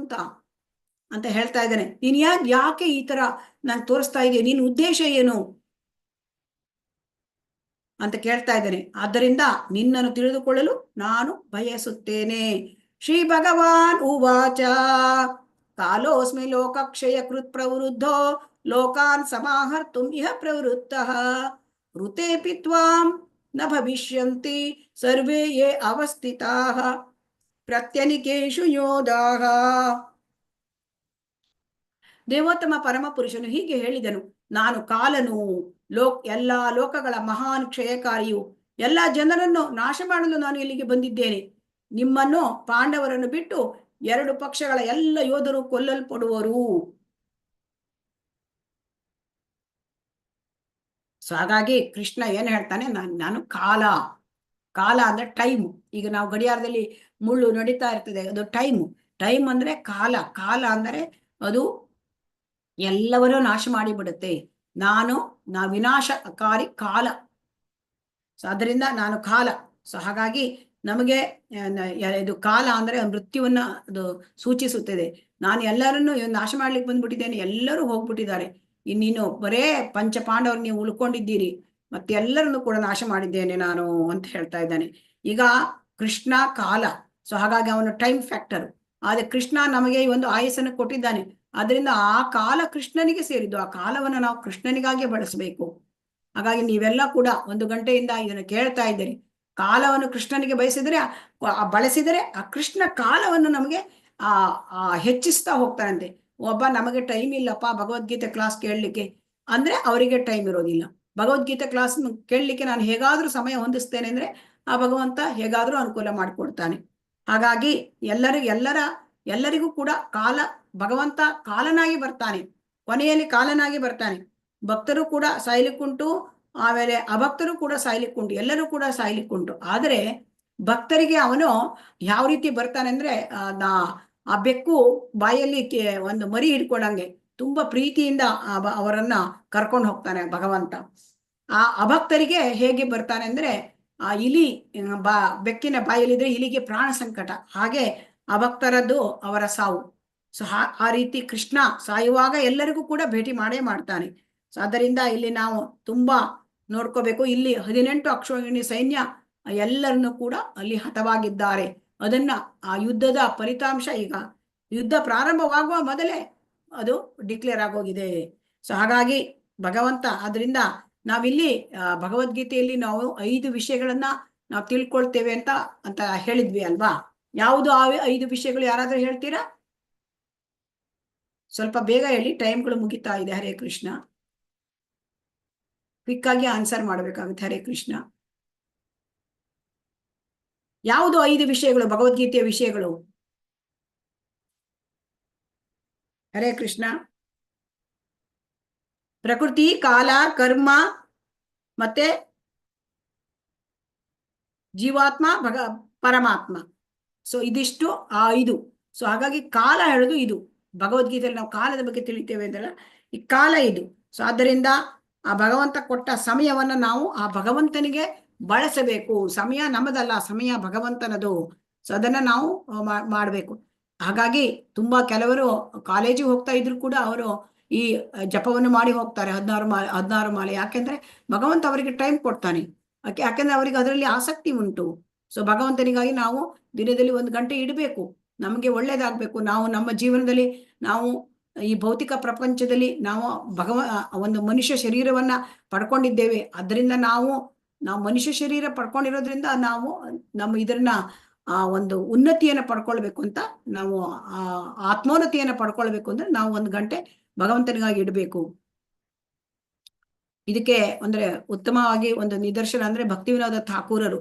ಅಂತ ಹೇಳ್ತಾ ಇದ್ದೇನೆ. ನೀನ್ ಯಾಕೆ ಈ ತರ ನಾನು ತೋರಿಸ್ತಾ ಇದೆಯಾ, ನಿನ್ನ ಉದ್ದೇಶ ಏನು ಅಂತ ಕೇಳ್ತಾ ಇದ್ದೇನೆ. ಆದ್ದರಿಂದ ನಿನ್ನನ್ನು ತಿಳಿದುಕೊಳ್ಳಲು ನಾನು ಬಯಸುತ್ತೇನೆ. ಶ್ರೀ ಭಗವಾನ್ ಉವಾಚ ಕಾಲೋಸ್ಮಿ ಲೋಕಕ್ಷಯ ಕೃತ್ ಪ್ರವೃದ್ಧೋ ಲೋಕಾನ್ ಸಮಾಹರ್ತುಂ ಇಹ ಪ್ರವೃತ್ತಃ ಋತೇಪಿ ತ್ವಾಂ ನ ಭವಿಷ್ಯಂತಿ ಸರ್ವೇ ಯೇ ಅವಸ್ಥಿತಾಃ ಪ್ರತ್ಯನಿಕೇಶು ಯೋಧಾಃ. ದೇವೋತ್ತಮ ಪರಮ ಪುರುಷನು ಹೀಗೆ ಹೇಳಿದನು, ನಾನು ಕಾಲನು, ಎಲ್ಲಾ ಲೋಕಗಳ ಮಹಾನ್ ಕ್ಷಯಕಾರಿಯು, ಎಲ್ಲಾ ಜನರನ್ನು ನಾಶ ಮಾಡಲು ನಾನು ಇಲ್ಲಿಗೆ ಬಂದಿದ್ದೇನೆ. ನಿಮ್ಮನ್ನು, ಪಾಂಡವರನ್ನು ಬಿಟ್ಟು 2 ಪಕ್ಷಗಳ ಎಲ್ಲ ಯೋಧರು ಕೊಲ್ಲಲ್ಪಡುವರು. ಸೊ ಹಾಗಾಗಿ ಕೃಷ್ಣ ಏನ್ ಹೇಳ್ತಾನೆ, ನಾನು ಕಾಲ ಅಂದ್ರೆ ಟೈಮ್. ಈಗ ನಾವು ಗಡಿಯಾರದಲ್ಲಿ ಮುಳ್ಳು ನಡೀತಾ ಇರ್ತದೆ, ಅದು ಟೈಮ್ ಅಂದ್ರೆ ಕಾಲ ಅಂದ್ರೆ ಅದು ಎಲ್ಲವನ್ನೂ ನಾಶ ಮಾಡಿಬಿಡುತ್ತೆ. ನಾ ವಿನಾಶಕಾರಿ ಕಾಲ. ಸೊ ಅದರಿಂದ ನಾನು ಕಾಲ. ಸೊ ಹಾಗಾಗಿ ನಮಗೆ ಇದು ಕಾಲ ಅಂದ್ರೆ ಮೃತ್ಯುವನ್ನ ಅದು ಸೂಚಿಸುತ್ತದೆ. ನಾನು ಎಲ್ಲರನ್ನು ನಾಶ ಮಾಡ್ಲಿಕ್ಕೆ ಬಂದ್ಬಿಟ್ಟಿದ್ದೇನೆ, ಎಲ್ಲರೂ ಹೋಗ್ಬಿಟ್ಟಿದ್ದಾರೆ, ಇನ್ನೀನು ಬರೇ ಪಂಚ ಪಾಂಡವರು ನೀವು ಉಳ್ಕೊಂಡಿದ್ದೀರಿ, ಮತ್ತೆ ಎಲ್ಲರನ್ನು ಕೂಡ ನಾಶ ಮಾಡಿದ್ದೇನೆ ನಾನು ಅಂತ ಹೇಳ್ತಾ ಇದ್ದಾನೆ. ಈಗ ಕೃಷ್ಣ ಕಾಲ, ಸೊ ಹಾಗಾಗಿ ಅವನು ಟೈಮ್ ಫ್ಯಾಕ್ಟರ್. ಆದ್ರೆ ಕೃಷ್ಣ ನಮಗೆ ಈ ಒಂದು ಆಯಸ್ಸನ್ನು ಕೊಟ್ಟಿದ್ದಾನೆ, ಅದರಿಂದ ಆ ಕಾಲ ಕೃಷ್ಣನಿಗೆ ಸೇರಿದ್ದು. ಆ ಕಾಲವನ್ನು ನಾವು ಕೃಷ್ಣನಿಗಾಗಿ ಬಳಸಬೇಕು. ಹಾಗಾಗಿ ನೀವೆಲ್ಲ ಕೂಡ 1 ಗಂಟೆಯಿಂದ ಇದನ್ನು ಕೇಳ್ತಾ ಇದ್ದೀರಿ. ಕಾಲವನ್ನು ಕೃಷ್ಣನಿಗೆ ಬಳಸಿದರೆ ಆ ಕೃಷ್ಣ ಕಾಲವನ್ನು ನಮಗೆ ಹೆಚ್ಚಿಸ್ತಾ ಹೋಗ್ತಾರಂತೆ. ನಮಗೆ ಟೈಮ್ ಇಲ್ಲಪ್ಪ ಭಗವದ್ಗೀತೆ ಕ್ಲಾಸ್ ಕೇಳಲಿಕ್ಕೆ ಅಂದ್ರೆ ಅವರಿಗೆ ಟೈಮ್ ಇರೋದಿಲ್ಲ. ಭಗವದ್ಗೀತೆ ಕ್ಲಾಸ್ ಕೇಳಲಿಕ್ಕೆ ನಾನು ಹೇಗಾದ್ರೂ ಸಮಯ ಹೊಂದಿಸ್ತೇನೆ ಅಂದ್ರೆ ಆ ಭಗವಂತ ಹೇಗಾದ್ರೂ ಅನುಕೂಲ ಮಾಡಿಕೊಡ್ತಾನೆ. ಹಾಗಾಗಿ ಎಲ್ಲರಿಗೂ ಕೂಡ ಭಗವಂತ ಕಾಲನಾಗಿ ಬರ್ತಾನೆ, ಕೊನೆಯಲ್ಲಿ ಕಾಲನಾಗಿ ಬರ್ತಾನೆ. ಭಕ್ತರು ಕೂಡ ಸಾಯ್ಲಿಕ್ಕುಂಟು, ಆಮೇಲೆ ಅಭಕ್ತರು ಕೂಡ ಸಾಯ್ಲಿಕ್ಕುಂಟು, ಎಲ್ಲರೂ ಕೂಡ ಸಾಯ್ಲಿಕ್ಕುಂಟು. ಆದರೆ ಭಕ್ತರಿಗೆ ಅವನು ಯಾವ ರೀತಿ ಬರ್ತಾನೆ ಅಂದ್ರೆ ಆ ಬೆಕ್ಕು ಬಾಯಲ್ಲಿ ಒಂದು ಮರಿ ಹಿಡ್ಕೊಂಡಂಗೆ ತುಂಬಾ ಪ್ರೀತಿಯಿಂದ ಅವರನ್ನ ಕರ್ಕೊಂಡು ಹೋಗ್ತಾನೆ ಭಗವಂತ. ಆ ಅಭಕ್ತರಿಗೆ ಹೇಗೆ ಬರ್ತಾನೆ ಅಂದ್ರೆ ಆ ಇಲಿ ಬೆಕ್ಕಿನ ಬಾಯಲ್ಲಿದ್ರೆ ಇಲಿಗೆ ಪ್ರಾಣ ಸಂಕಟ, ಹಾಗೆ ಅಭಕ್ತರದ್ದು ಅವರ ಸಾವು. ಸೊ ಆ ರೀತಿ ಕೃಷ್ಣ ಸಾಯುವಾಗ ಎಲ್ಲರಿಗೂ ಕೂಡ ಭೇಟಿ ಮಾಡೇ ಮಾಡ್ತಾನೆ. ಸೊ ಆದ್ದರಿಂದ ಇಲ್ಲಿ ನಾವು ತುಂಬಾ ನೋಡ್ಕೋಬೇಕು. ಇಲ್ಲಿ 18 ಅಕ್ಷೋಹಿಣಿ ಸೈನ್ಯ ಎಲ್ಲರನ್ನು ಕೂಡ ಅಲ್ಲಿ ಹತವಾಗಿದ್ದಾರೆ. ಅದನ್ನ ಆ ಯುದ್ಧದ ಫಲಿತಾಂಶ ಈಗ ಯುದ್ಧ ಪ್ರಾರಂಭವಾಗುವ ಮೊದಲೇ ಅದು ಡಿಕ್ಲೇರ್ ಆಗೋಗಿದೆ. ಸೊ ಹಾಗಾಗಿ ಭಗವಂತ, ಅದರಿಂದ ನಾವಿಲ್ಲಿ ಭಗವದ್ಗೀತೆಯಲ್ಲಿ ನಾವು 5 ವಿಷಯಗಳನ್ನ ನಾವು ತಿಳ್ಕೊಳ್ತೇವೆ ಅಂತ ಹೇಳಿದ್ವಿ ಅಲ್ವಾ? ಯಾವುದು ಆ 5 ವಿಷಯಗಳು? ಯಾರಾದ್ರೂ ಹೇಳ್ತೀರಾ? ಸ್ವಲ್ಪ ಬೇಗ ಹೇಳಿ, ಟೈಮ್ಗಳು ಮುಗಿತಾ ಇದೆ. ಹರೇ ಕೃಷ್ಣ. ಕ್ವಿಕ್ ಆಗಿ ಆನ್ಸರ್ ಮಾಡ್ಬೇಕಾಗುತ್ತೆ. ಹರೇ ಕೃಷ್ಣ. ಯಾವುದು 5 ವಿಷಯಗಳು, ಭಗವದ್ಗೀತೆಯ ವಿಷಯಗಳು? ಹರೇ ಕೃಷ್ಣ. ಪ್ರಕೃತಿ, ಕಾಲ, ಕರ್ಮ ಮತ್ತೆ ಜೀವಾತ್ಮ, ಪರಮಾತ್ಮ. ಸೊ ಇದಿಷ್ಟು ಆ 5. ಸೊ ಹಾಗಾಗಿ ಕಾಲ ಹೇಳೋದು ಇದು. ಭಗವದ್ಗೀತೆಯಲ್ಲಿ ನಾವು ಕಾಲದ ಬಗ್ಗೆ ತಿಳಿತೇವೆ ಅಂತಲ್ಲ, ಈ ಕಾಲ ಇದು. ಸೊ ಆದ್ದರಿಂದ ಆ ಭಗವಂತ ಕೊಟ್ಟ ಸಮಯವನ್ನ ನಾವು ಆ ಭಗವಂತನಿಗೆ ಬಳಸಬೇಕು. ಸಮಯ ನಮ್ಮದಲ್ಲ, ಸಮಯ ಭಗವಂತನದು. ಸೊ ಅದನ್ನ ನಾವು ಮಾಡಬೇಕು. ಹಾಗಾಗಿ ತುಂಬಾ ಕೆಲವರು ಕಾಲೇಜಿಗೆ ಹೋಗ್ತಾ ಇದ್ರು ಕೂಡ ಅವರು ಈ ಜಪವನ್ನು ಮಾಡಿ ಹೋಗ್ತಾರೆ, 16 ಮಾಲೆ. ಯಾಕೆಂದ್ರೆ ಭಗವಂತ ಅವರಿಗೆ ಟೈಮ್ ಕೊಡ್ತಾನೆ. ಯಾಕೆಂದ್ರೆ ಅವರಿಗೆ ಅದರಲ್ಲಿ ಆಸಕ್ತಿ ಉಂಟು. ಸೊ ಭಗವಂತನಿಗಾಗಿ ನಾವು ದಿನದಲ್ಲಿ 1 ಗಂಟೆ ಇಡಬೇಕು. ನಮಗೆ ಒಳ್ಳೇದಾಗ್ಬೇಕು. ನಾವು ನಮ್ಮ ಜೀವನದಲ್ಲಿ ನಾವು ಈ ಭೌತಿಕ ಪ್ರಪಂಚದಲ್ಲಿ ನಾವು ಒಂದು ಮನುಷ್ಯ ಶರೀರವನ್ನ ಪಡ್ಕೊಂಡಿದ್ದೇವೆ. ಅದರಿಂದ ನಾವು ಮನುಷ್ಯ ಶರೀರ ಪಡ್ಕೊಂಡಿರೋದ್ರಿಂದ ನಾವು ಇದನ್ನ ಒಂದು ಉನ್ನತಿಯನ್ನ ಪಡ್ಕೊಳ್ಬೇಕು ಅಂತ, ನಾವು ಆತ್ಮೋನ್ನತಿಯನ್ನ ಪಡ್ಕೊಳ್ಬೇಕು ಅಂದ್ರೆ ನಾವು 1 ಗಂಟೆ ಭಗವಂತನಿಗಾಗಿ ಇಡಬೇಕು. ಇದಕ್ಕೆ ಅಂದ್ರೆ ಉತ್ತಮವಾಗಿ ಒಂದು ನಿದರ್ಶನ ಅಂದ್ರೆ ಭಕ್ತಿವಿನೋದ ಠಾಕೂರರು.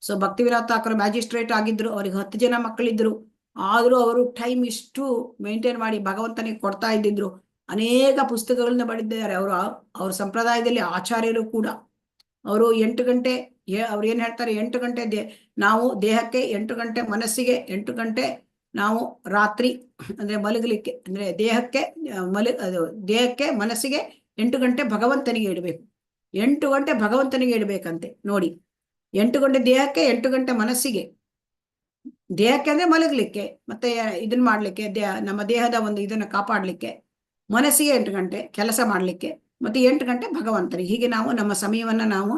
ಸೊ ಭಕ್ತಿವಿನೋದ ಠಾಕೂರ್ ಮ್ಯಾಜಿಸ್ಟ್ರೇಟ್ ಆಗಿದ್ರು. ಅವ್ರಿಗೆ 10 ಜನ ಮಕ್ಕಳಿದ್ರು. ಆದ್ರೂ ಅವರು ಟೈಮ್ ಇಷ್ಟು ಮೇಂಟೈನ್ ಮಾಡಿ ಭಗವಂತನಿಗೆ ಕೊಡ್ತಾ ಇದ್ದಿದ್ರು. ಅನೇಕ ಪುಸ್ತಕಗಳನ್ನ ಬರೆದಿದ್ದಾರೆ. ಅವ್ರ ಸಂಪ್ರದಾಯದಲ್ಲಿ ಆಚಾರ್ಯರು ಕೂಡ ಅವರು 8 ಗಂಟೆ ಅವ್ರು ಏನ್ ಹೇಳ್ತಾರೆ, 8 ಗಂಟೆ ನಾವು ದೇಹಕ್ಕೆ, 8 ಗಂಟೆ ಮನಸ್ಸಿಗೆ, 8 ಗಂಟೆ ನಾವು ರಾತ್ರಿ ಅಂದ್ರೆ ಮಲಗಲಿಕ್ಕೆ, ಅಂದ್ರೆ ದೇಹಕ್ಕೆ ಮನಸ್ಸಿಗೆ 8 ಗಂಟೆ ಭಗವಂತನಿಗೆ ಇಡಬೇಕು. 8 ಗಂಟೆ ಭಗವಂತನಿಗೆ ಇಡಬೇಕಂತೆ. ನೋಡಿ, 8 ಗಂಟೆ ದೇಹಕ್ಕೆ, 8 ಗಂಟೆ ಮನಸ್ಸಿಗೆ. ದೇಹಕ್ಕೆ ಅಂದ್ರೆ ಮಲಗಲಿಕ್ಕೆ, ಮತ್ತೆ ಇದನ್ನ ಮಾಡ್ಲಿಕ್ಕೆ, ನಮ್ಮ ದೇಹದ ಒಂದು ಇದನ್ನ ಕಾಪಾಡ್ಲಿಕ್ಕೆ. ಮನಸ್ಸಿಗೆ 8 ಗಂಟೆ ಕೆಲಸ ಮಾಡ್ಲಿಕ್ಕೆ, ಮತ್ತೆ 8 ಗಂಟೆ ಭಗವಂತನಿಗೆ. ಹೀಗೆ ನಾವು ನಮ್ಮ ಸಮಯವನ್ನ ನಾವು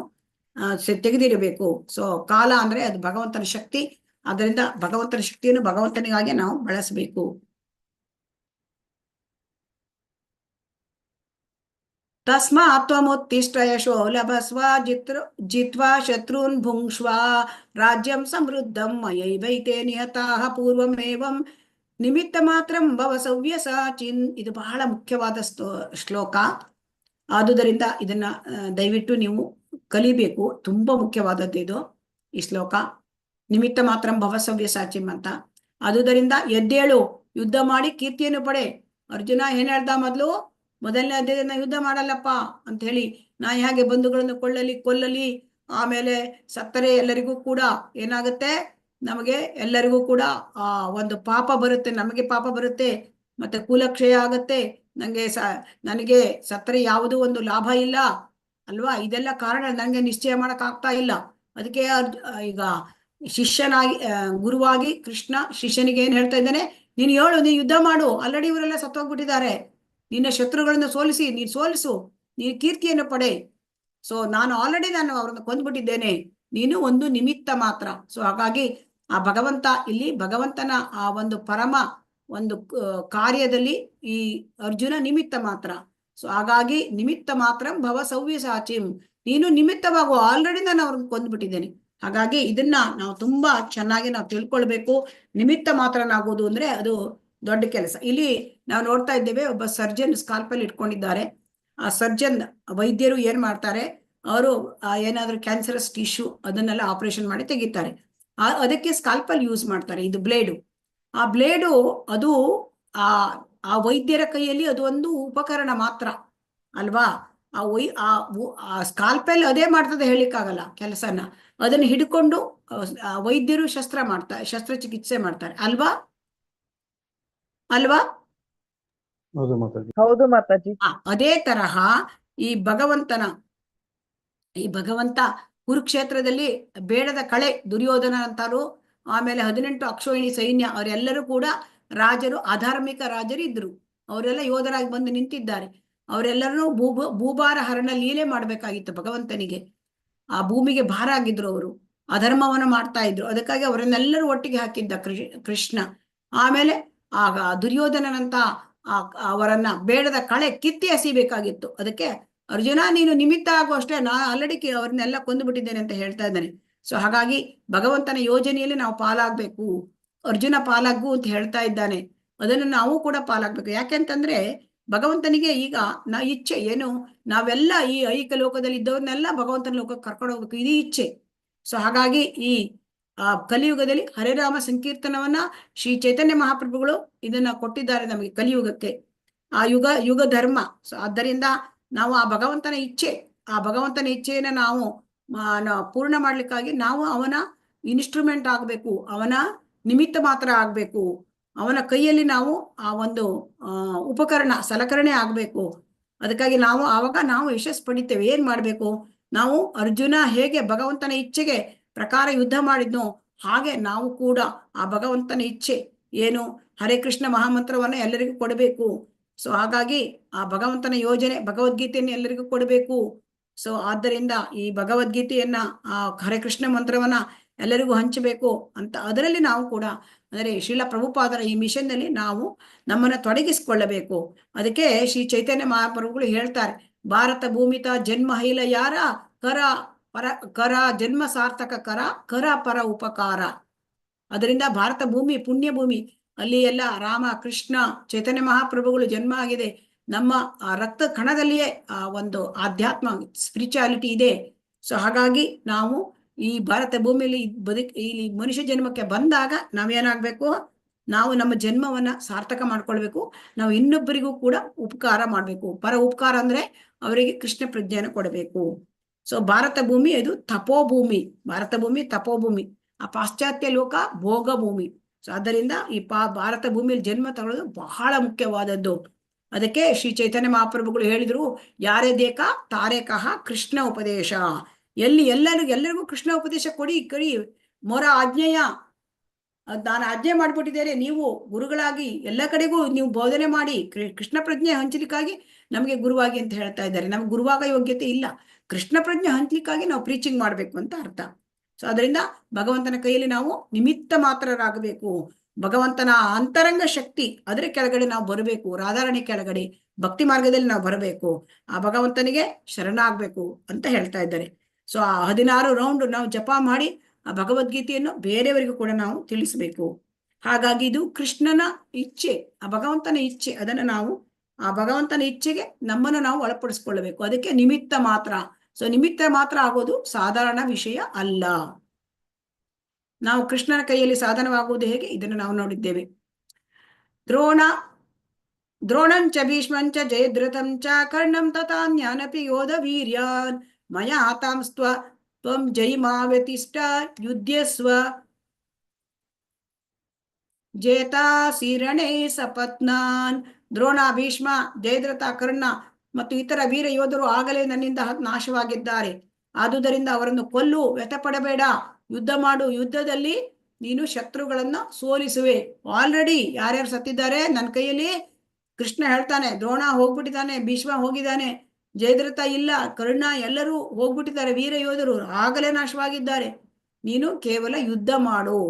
ತೆಗೆದಿರಬೇಕು. ಸೊ ಕಾಲ ಅಂದ್ರೆ ಅದು ಭಗವಂತನ ಶಕ್ತಿ. ಅದರಿಂದ ಭಗವಂತನ ಶಕ್ತಿಯನ್ನು ಭಗವಂತನಿಗಾಗಿ ನಾವು ಬಳಸಬೇಕು. ತಸ್ಮಾತ್ ತ್ವಮುತ್ತಿಷ್ಠ ಯಶೋ ಲಭಸ್ವ ಜಿತ್ವಾ ಶತ್ರುನ್ ಭುಂಕ್ಷ್ವ ರಾಜ್ಯಂ ಸಮೃದ್ಧಂ ಮಯೈವೈತೆ ನಿಹತಾಃ ಪೂರ್ವಮೇವಂ ನಿಮಿತ್ತ ಮಾತ್ರಂ ಭವ ಸವ್ಯಸಾಚಿನ್. ಇದು ಬಹಳ ಮುಖ್ಯವಾದ ಶ್ಲೋಕ. ಆದುದರಿಂದ ಇದನ್ನ ದಯವಿಟ್ಟು ನೀವು ಕಲಿಬೇಕು. ತುಂಬಾ ಮುಖ್ಯವಾದದ್ದು ಇದು ಈ ಶ್ಲೋಕ. ನಿಮಿತ್ತ ಮಾತ್ರಂ ಭವ ಸವ್ಯಸಾಚಿಂ ಅಂತ. ಆದುದರಿಂದ ಎದ್ದೇಳು, ಯುದ್ಧ ಮಾಡಿ ಕೀರ್ತಿಯನ್ನು ಪಡೆ. ಅರ್ಜುನ ಏನ್ ಹೇಳ್ದ ಮೊದಲನೇ ಅಧ್ಯಾಯನ ಯುದ್ಧ ಮಾಡಲ್ಲಪ್ಪ ಅಂತ ಹೇಳಿ, ನಾ ಹೇಗೆ ಬಂಧುಗಳನ್ನು ಕೊಲ್ಲಲಿ, ಆಮೇಲೆ ಸತ್ತರೆ ಎಲ್ಲರಿಗೂ ಕೂಡ ಏನಾಗುತ್ತೆ, ನಮಗೆ ಎಲ್ಲರಿಗೂ ಕೂಡ ಒಂದು ಪಾಪ ಬರುತ್ತೆ, ನಮಗೆ ಪಾಪ ಬರುತ್ತೆ, ಮತ್ತೆ ಕುಲಕ್ಷಯ ಆಗತ್ತೆ, ನನಗೆ ಸತ್ತರೆ ಯಾವುದೂ ಒಂದು ಲಾಭ ಇಲ್ಲ ಅಲ್ವಾ? ಇದೆಲ್ಲ ಕಾರಣ ನನಗೆ ನಿಶ್ಚಯ ಮಾಡಕ್ ಆಗ್ತಾ ಇಲ್ಲ. ಅದಕ್ಕೆ ಈಗ ಶಿಷ್ಯನಾಗಿ ಗುರುವಾಗಿ ಕೃಷ್ಣ ಶಿಷ್ಯನಿಗೆ ಏನ್ ಹೇಳ್ತಾ ಇದ್ದಾನೆ, ನೀನು ಹೇಳು, ನೀನು ಯುದ್ಧ ಮಾಡು, ಆಲ್ರೆಡಿ ಇವರೆಲ್ಲ ಸತ್ತೋಗ್ಬಿಟ್ಟಿದ್ದಾರೆ, ನಿನ್ನ ಶತ್ರುಗಳನ್ನು ಸೋಲಿಸು, ನೀನು ಕೀರ್ತಿಯನ್ನು ಪಡೆ. ಸೊ ನಾನು ಅವ್ರನ್ನ ಕೊಂದ್ಬಿಟ್ಟಿದ್ದೇನೆ, ನೀನು ಒಂದು ನಿಮಿತ್ತ ಮಾತ್ರ. ಸೊ ಹಾಗಾಗಿ ಆ ಭಗವಂತ ಇಲ್ಲಿ ಭಗವಂತನ ಆ ಒಂದು ಪರಮ ಒಂದು ಕಾರ್ಯದಲ್ಲಿ ಈ ಅರ್ಜುನ ನಿಮಿತ್ತ ಮಾತ್ರ. ಸೊ ಹಾಗಾಗಿ ನಿಮಿತ್ತ ಮಾತ್ರ ಭವ ಸವ್ಯಸಾಚಿಂ, ನೀನು ನಿಮಿತ್ತವಾಗುವ, ಆಲ್ರೆಡಿ ನಾನು ಅವ್ರನ್ನ ಕೊಂದ್ಬಿಟ್ಟಿದ್ದೇನೆ. ಹಾಗಾಗಿ ಇದನ್ನ ನಾವು ತುಂಬಾ ಚೆನ್ನಾಗಿ ನಾವು ತಿಳ್ಕೊಳ್ಬೇಕು. ನಿಮಿತ್ತ ಮಾತ್ರನಾಗುವುದು ಅಂದ್ರೆ ಅದು ದೊಡ್ಡ ಕೆಲಸ. ಇಲ್ಲಿ ನಾವು ನೋಡ್ತಾ ಇದ್ದೇವೆ, ಒಬ್ಬ ಸರ್ಜನ್ ಸ್ಕಾಲ್ಪಲ್ ಇಟ್ಕೊಂಡಿದ್ದಾರೆ. ಆ ಸರ್ಜನ್ ವೈದ್ಯರು ಏನ್ ಮಾಡ್ತಾರೆ, ಅವರು ಏನಾದ್ರೂ ಕ್ಯಾನ್ಸರಸ್ ಟಿಶ್ಯೂ ಅದನ್ನೆಲ್ಲ ಆಪರೇಷನ್ ಮಾಡಿ ತೆಗಿತಾರೆ. ಅದಕ್ಕೆ ಸ್ಕಾಲ್ಪಲ್ ಯೂಸ್ ಮಾಡ್ತಾರೆ. ಇದು ಬ್ಲೇಡು. ಆ ಬ್ಲೇಡು ಅದು ಆ ವೈದ್ಯರ ಕೈಯಲ್ಲಿ ಅದು ಒಂದು ಉಪಕರಣ ಮಾತ್ರ ಅಲ್ವಾ? ಆ ಸ್ಕಾಲ್ಪೆಲ್ ಅದೇ ಮಾಡ್ತದೆ ಹೇಳಿಕ್ಕಾಗಲ್ಲ ಕೆಲಸನ. ಅದನ್ನ ಹಿಡ್ಕೊಂಡು ವೈದ್ಯರು ಶಸ್ತ್ರಚಿಕಿತ್ಸೆ ಮಾಡ್ತಾರೆ ಅಲ್ವಾ? ಹೌದು ಮಾತಾಜಿ. ಅದೇ ತರಹ ಈ ಭಗವಂತ ಕುರುಕ್ಷೇತ್ರದಲ್ಲಿ ಬೇಡದ ಕಳೆ ದುರ್ಯೋಧನ ಅಂತಾರು, ಆಮೇಲೆ 18 ಅಕ್ಷೋಹಿಣಿ ಸೈನ್ಯ ಅವರೆಲ್ಲರೂ ಕೂಡ ರಾಜರು, ಅಧಾರ್ಮಿಕ ರಾಜರು ಇದ್ರು. ಅವರೆಲ್ಲ ಯೋಧರಾಗಿ ಬಂದು ನಿಂತಿದ್ದಾರೆ. ಅವರೆಲ್ಲರೂ ಭೂಭಾರ ಹರಣ ಲೀಲೆ ಮಾಡ್ಬೇಕಾಗಿತ್ತು ಭಗವಂತನಿಗೆ. ಆ ಭೂಮಿಗೆ ಭಾರ ಆಗಿದ್ರು ಅವರು, ಅಧರ್ಮವನ್ನು ಮಾಡ್ತಾ ಇದ್ರು. ಅದಕ್ಕಾಗಿ ಅವರನ್ನೆಲ್ಲರೂ ಒಟ್ಟಿಗೆ ಹಾಕಿದ್ದ ಕೃಷ್ಣ. ಆಮೇಲೆ ಆಗ ದುರ್ಯೋಧನನಂತ ಅವರನ್ನ ಬೇಡದ ಕಳೆ ಕಿತ್ತಿ ಎಸಿಬೇಕಾಗಿತ್ತು. ಅದಕ್ಕೆ ಅರ್ಜುನ ನೀನು ನಿಮಿತ್ತ ಆಗುವಷ್ಟೇ, ನಾ ಆಲ್ರೆಡಿ ಅವ್ರನ್ನೆಲ್ಲ ಕೊಂದು ಬಿಟ್ಟಿದ್ದೇನೆ ಅಂತ ಹೇಳ್ತಾ ಇದ್ದಾನೆ. ಸೊ ಹಾಗಾಗಿ ಭಗವಂತನ ಯೋಜನೆಯಲ್ಲಿ ನಾವು ಪಾಲಾಗ್ಬೇಕು. ಅರ್ಜುನ ಪಾಲಾಗು ಅಂತ ಹೇಳ್ತಾ ಇದ್ದಾನೆ. ಅದನ್ನು ನಾವು ಕೂಡ ಪಾಲಾಗ್ಬೇಕು. ಯಾಕೆಂತಂದ್ರೆ ಭಗವಂತನಿಗೆ ಈಗ ಇಚ್ಛೆ ಏನು, ನಾವೆಲ್ಲ ಈ ಐಕ ಲೋಕದಲ್ಲಿ ಇದ್ದವ್ರನ್ನೆಲ್ಲ ಭಗವಂತನ ಲೋಕಕ್ಕೆ ಕರ್ಕೊಂಡು ಹೋಗ್ಬೇಕು, ಇದು ಇಚ್ಛೆ. ಸೊ ಹಾಗಾಗಿ ಈ ಕಲಿಯುಗದಲ್ಲಿ ಹರೇರಾಮ ಸಂಕೀರ್ತನವನ್ನ ಶ್ರೀ ಚೈತನ್ಯ ಮಹಾಪ್ರಭುಗಳು ಇದನ್ನ ಕೊಟ್ಟಿದ್ದಾರೆ ನಮಗೆ ಕಲಿಯುಗಕ್ಕೆ, ಆ ಯುಗ ಧರ್ಮ. ಸೊ ಆದ್ದರಿಂದ ನಾವು ಆ ಭಗವಂತನ ಇಚ್ಛೆಯನ್ನ ನಾವು ಪೂರ್ಣ ಮಾಡ್ಲಿಕ್ಕಾಗಿ ನಾವು ಅವನ ಇನ್ಸ್ಟ್ರೂಮೆಂಟ್ ಆಗ್ಬೇಕು, ಅವನ ನಿಮಿತ್ತ ಮಾತ್ರ ಆಗ್ಬೇಕು, ಅವನ ಕೈಯಲ್ಲಿ ನಾವು ಆ ಒಂದು ಉಪಕರಣ ಸಲಕರಣೆ ಆಗ್ಬೇಕು. ಅದಕ್ಕಾಗಿ ಆವಾಗ ನಾವು ಯಶಸ್ಸು ಪಡಿತೇವೆ. ಏನ್ ಮಾಡ್ಬೇಕು, ನಾವು ಅರ್ಜುನ ಹೇಗೆ ಭಗವಂತನ ಇಚ್ಛೆಗೆ ಪ್ರಕಾರ ಯುದ್ಧ ಮಾಡಿದ್ನೋ ಹಾಗೆ ನಾವು ಕೂಡ ಆ ಭಗವಂತನ ಇಚ್ಛೆ ಏನು, ಹರೇ ಕೃಷ್ಣ ಮಹಾಮಂತ್ರವನ್ನ ಎಲ್ಲರಿಗೂ ಕೊಡಬೇಕು. ಸೊ ಹಾಗಾಗಿ ಆ ಭಗವಂತನ ಯೋಜನೆ ಭಗವದ್ಗೀತೆಯನ್ನು ಎಲ್ಲರಿಗೂ ಕೊಡಬೇಕು. ಸೊ ಆದ್ದರಿಂದ ಈ ಭಗವದ್ಗೀತೆಯನ್ನ ಆ ಹರೇ ಕೃಷ್ಣ ಮಂತ್ರವನ್ನ ಎಲ್ಲರಿಗೂ ಹಂಚಬೇಕು ಅಂತ ಅದರಲ್ಲಿ ನಾವು ಕೂಡ ಅಂದರೆ ಶ್ರೀಲ ಪ್ರಭುಪಾದರ ಈ ಮಿಷನ್ ನಲ್ಲಿ ನಾವು ನಮ್ಮನ್ನ ತೊಡಗಿಸಿಕೊಳ್ಳಬೇಕು. ಅದಕ್ಕೆ ಶ್ರೀ ಚೈತನ್ಯ ಮಹಾಪ್ರಭುಗಳು ಹೇಳ್ತಾರೆ, ಭಾರತ ಭೂಮಿತ ಜನ್ಮ ಹೈಲ ಯಾರ ಕರ ಜನ್ಮ ಸಾರ್ಥಕ ಕರ ಪರ ಉಪಕಾರ. ಅದರಿಂದ ಭಾರತ ಭೂಮಿ ಪುಣ್ಯ ಭೂಮಿ, ಅಲ್ಲಿ ಎಲ್ಲ ರಾಮ ಕೃಷ್ಣ ಚೈತನ್ಯ ಮಹಾಪ್ರಭುಗಳು ಜನ್ಮ ಆಗಿದೆ. ನಮ್ಮ ರಕ್ತ ಕಣದಲ್ಲಿಯೇ ಆ ಒಂದು ಆಧ್ಯಾತ್ಮ ಸ್ಪಿರಿಚುಯಾಲಿಟಿ ಇದೆ. ಸೊ ಹಾಗಾಗಿ ನಾವು ಈ ಭಾರತ ಭೂಮಿಯಲ್ಲಿ ಇಲ್ಲಿ ಮನುಷ್ಯ ಜನ್ಮಕ್ಕೆ ಬಂದಾಗ ನಾವೇನಾಗ್ಬೇಕು, ನಾವು ನಮ್ಮ ಜನ್ಮವನ್ನ ಸಾರ್ಥಕ ಮಾಡ್ಕೊಳ್ಬೇಕು. ನಾವು ಇನ್ನೊಬ್ಬರಿಗೂ ಕೂಡ ಉಪಕಾರ ಮಾಡ್ಬೇಕು. ಪರ ಉಪಕಾರ ಅಂದ್ರೆ ಅವರಿಗೆ ಕೃಷ್ಣ ಪ್ರಜ್ಞೆಯನ್ನು ಕೊಡಬೇಕು. ಸೊ ಭಾರತ ಭೂಮಿ ಇದು ತಪೋಭೂಮಿ, ಭಾರತ ಭೂಮಿ ತಪೋಭೂಮಿ, ಆ ಪಾಶ್ಚಾತ್ಯ ಲೋಕ ಭೋಗ ಭೂಮಿ. ಸೊ ಆದ್ದರಿಂದ ಈ ಭಾರತ ಭೂಮಿಯಲ್ಲಿ ಜನ್ಮ ತಗೊಳ್ಳೋದು ಬಹಳ ಮುಖ್ಯವಾದದ್ದು. ಅದಕ್ಕೆ ಶ್ರೀ ಚೈತನ್ಯ ಮಹಾಪ್ರಭುಗಳು ಹೇಳಿದ್ರು, ಯಾರೇ ದೇಕ ತಾರೇ ಕಹ ಕೃಷ್ಣ ಉಪದೇಶ. ಎಲ್ಲರಿಗೂ ಕೃಷ್ಣ ಉಪದೇಶ ಕೊಡಿ ಮೊರ ಆಜ್ಞೆಯ, ನಾನು ಆಜ್ಞೆ ಮಾಡ್ಬಿಟ್ಟಿದ್ದೇನೆ, ನೀವು ಗುರುಗಳಾಗಿ ಎಲ್ಲ ಕಡೆಗೂ ನೀವು ಬೋಧನೆ ಮಾಡಿ ಕೃಷ್ಣ ಪ್ರಜ್ಞೆ ಹಂಚಲಿಕ್ಕಾಗಿ ನಮಗೆ ಗುರುವಾಗಿ ಅಂತ ಹೇಳ್ತಾ ಇದ್ದಾರೆ. ನಮ್ಗೆ ಗುರುವಾಗ ಯೋಗ್ಯತೆ ಇಲ್ಲ, ಕೃಷ್ಣ ಪ್ರಜ್ಞೆ ಹಂಚಲಿಕ್ಕಾಗಿ ನಾವು ಪ್ರೀಚಿಂಗ್ ಮಾಡ್ಬೇಕು ಅಂತ ಅರ್ಥ. ಸೊ ಅದರಿಂದ ಭಗವಂತನ ಕೈಯಲ್ಲಿ ನಾವು ನಿಮಿತ್ತ ಮಾತ್ರರಾಗಬೇಕು. ಭಗವಂತನ ಅಂತರಂಗ ಶಕ್ತಿ ಅದರ ಕೆಳಗಡೆ ನಾವು ಬರಬೇಕು, ರಾಧಾರಾಣಿ ಕೆಳಗಡೆ ಭಕ್ತಿ ಮಾರ್ಗದಲ್ಲಿ ನಾವು ಬರಬೇಕು, ಆ ಭಗವಂತನಿಗೆ ಶರಣಾಗ್ಬೇಕು ಅಂತ ಹೇಳ್ತಾ ಇದ್ದಾರೆ. ಸೊ ಆ 16 ರೌಂಡ್ ನಾವು ಜಪ ಮಾಡಿ ಆ ಭಗವದ್ಗೀತೆಯನ್ನು ಬೇರೆಯವರಿಗೂ ಕೂಡ ನಾವು ತಿಳಿಸಬೇಕು. ಹಾಗಾಗಿ ಇದು ಕೃಷ್ಣನ ಇಚ್ಛೆ, ಆ ಭಗವಂತನ ಇಚ್ಛೆ. ಅದನ್ನು ನಾವು ಆ ಭಗವಂತನ ಇಚ್ಛೆಗೆ ನಮ್ಮನ್ನು ನಾವು ಒಳಪಡಿಸ್ಕೊಳ್ಬೇಕು. ಅದಕ್ಕೆ ನಿಮಿತ್ತ ಮಾತ್ರ. ಸೊ ನಿಮಿತ್ತ ಮಾತ್ರ ಆಗೋದು ಸಾಧಾರಣ ವಿಷಯ ಅಲ್ಲ. ನಾವು ಕೃಷ್ಣನ ಕೈಯಲ್ಲಿ ಸಾಧನವಾಗುವುದು ಹೇಗೆ ಇದನ್ನು ನಾವು ನೋಡಿದ್ದೇವೆ. ದ್ರೋಣಂಚ ಭೀಷ್ಮಂಚ ಜಯದ್ರಥಂಚ ಕರ್ಣಂ ತಥಾನ್ಯಾನಪಿ ಯೋಧ ವೀರ್ಯಾನ್ ಮಯಾ ತಾಂಸ್ತ್ವ ತ್ವಂ ಜಯಿಮಾವ್ಯತಿಷ್ಠ ಯುದ್ಧಸ್ವ ಜೇತಾಸಿರಣೆ ಸಪತ್ನಾನ್. ದ್ರೋಣ, ಭೀಷ್ಮ, ಜಯದ್ರಥ, ಕರ್ಣ ಮತ್ತು ಇತರ ವೀರ ಯೋಧರು ಆಗಲೇ ನನ್ನಿಂದ ನಾಶವಾಗಿದ್ದಾರೆ. ಆದುದರಿಂದ ಅವರನ್ನು ಕೊಲ್ಲು, ವ್ಯಥಪಡಬೇಡ, ಯುದ್ಧ ಮಾಡು. ಯುದ್ಧದಲ್ಲಿ ನೀನು ಶತ್ರುಗಳನ್ನ ಸೋಲಿಸುವೆ. ಆಲ್ರೆಡಿ ಯಾರ್ಯಾರು ಸತ್ತಿದ್ದಾರೆ ನನ್ನ ಕೈಯಲ್ಲಿ. ಕೃಷ್ಣ ಹೇಳ್ತಾನೆ, ದ್ರೋಣ ಹೋಗ್ಬಿಟ್ಟಿದ್ದಾನೆ, ಭೀಷ್ಮ ಹೋಗಿದ್ದಾನೆ, ಜಯದ್ರಥ ಇಲ್ಲ, ಕರ್ಣ ಎಲ್ಲರೂ ಹೋಗ್ಬಿಟ್ಟಿದ್ದಾರೆ, ವೀರ ಯೋಧರು ಆಗಲೇ ನಾಶವಾಗಿದ್ದಾರೆ. ನೀನು ಕೇವಲ ಯುದ್ಧ ಮಾಡು.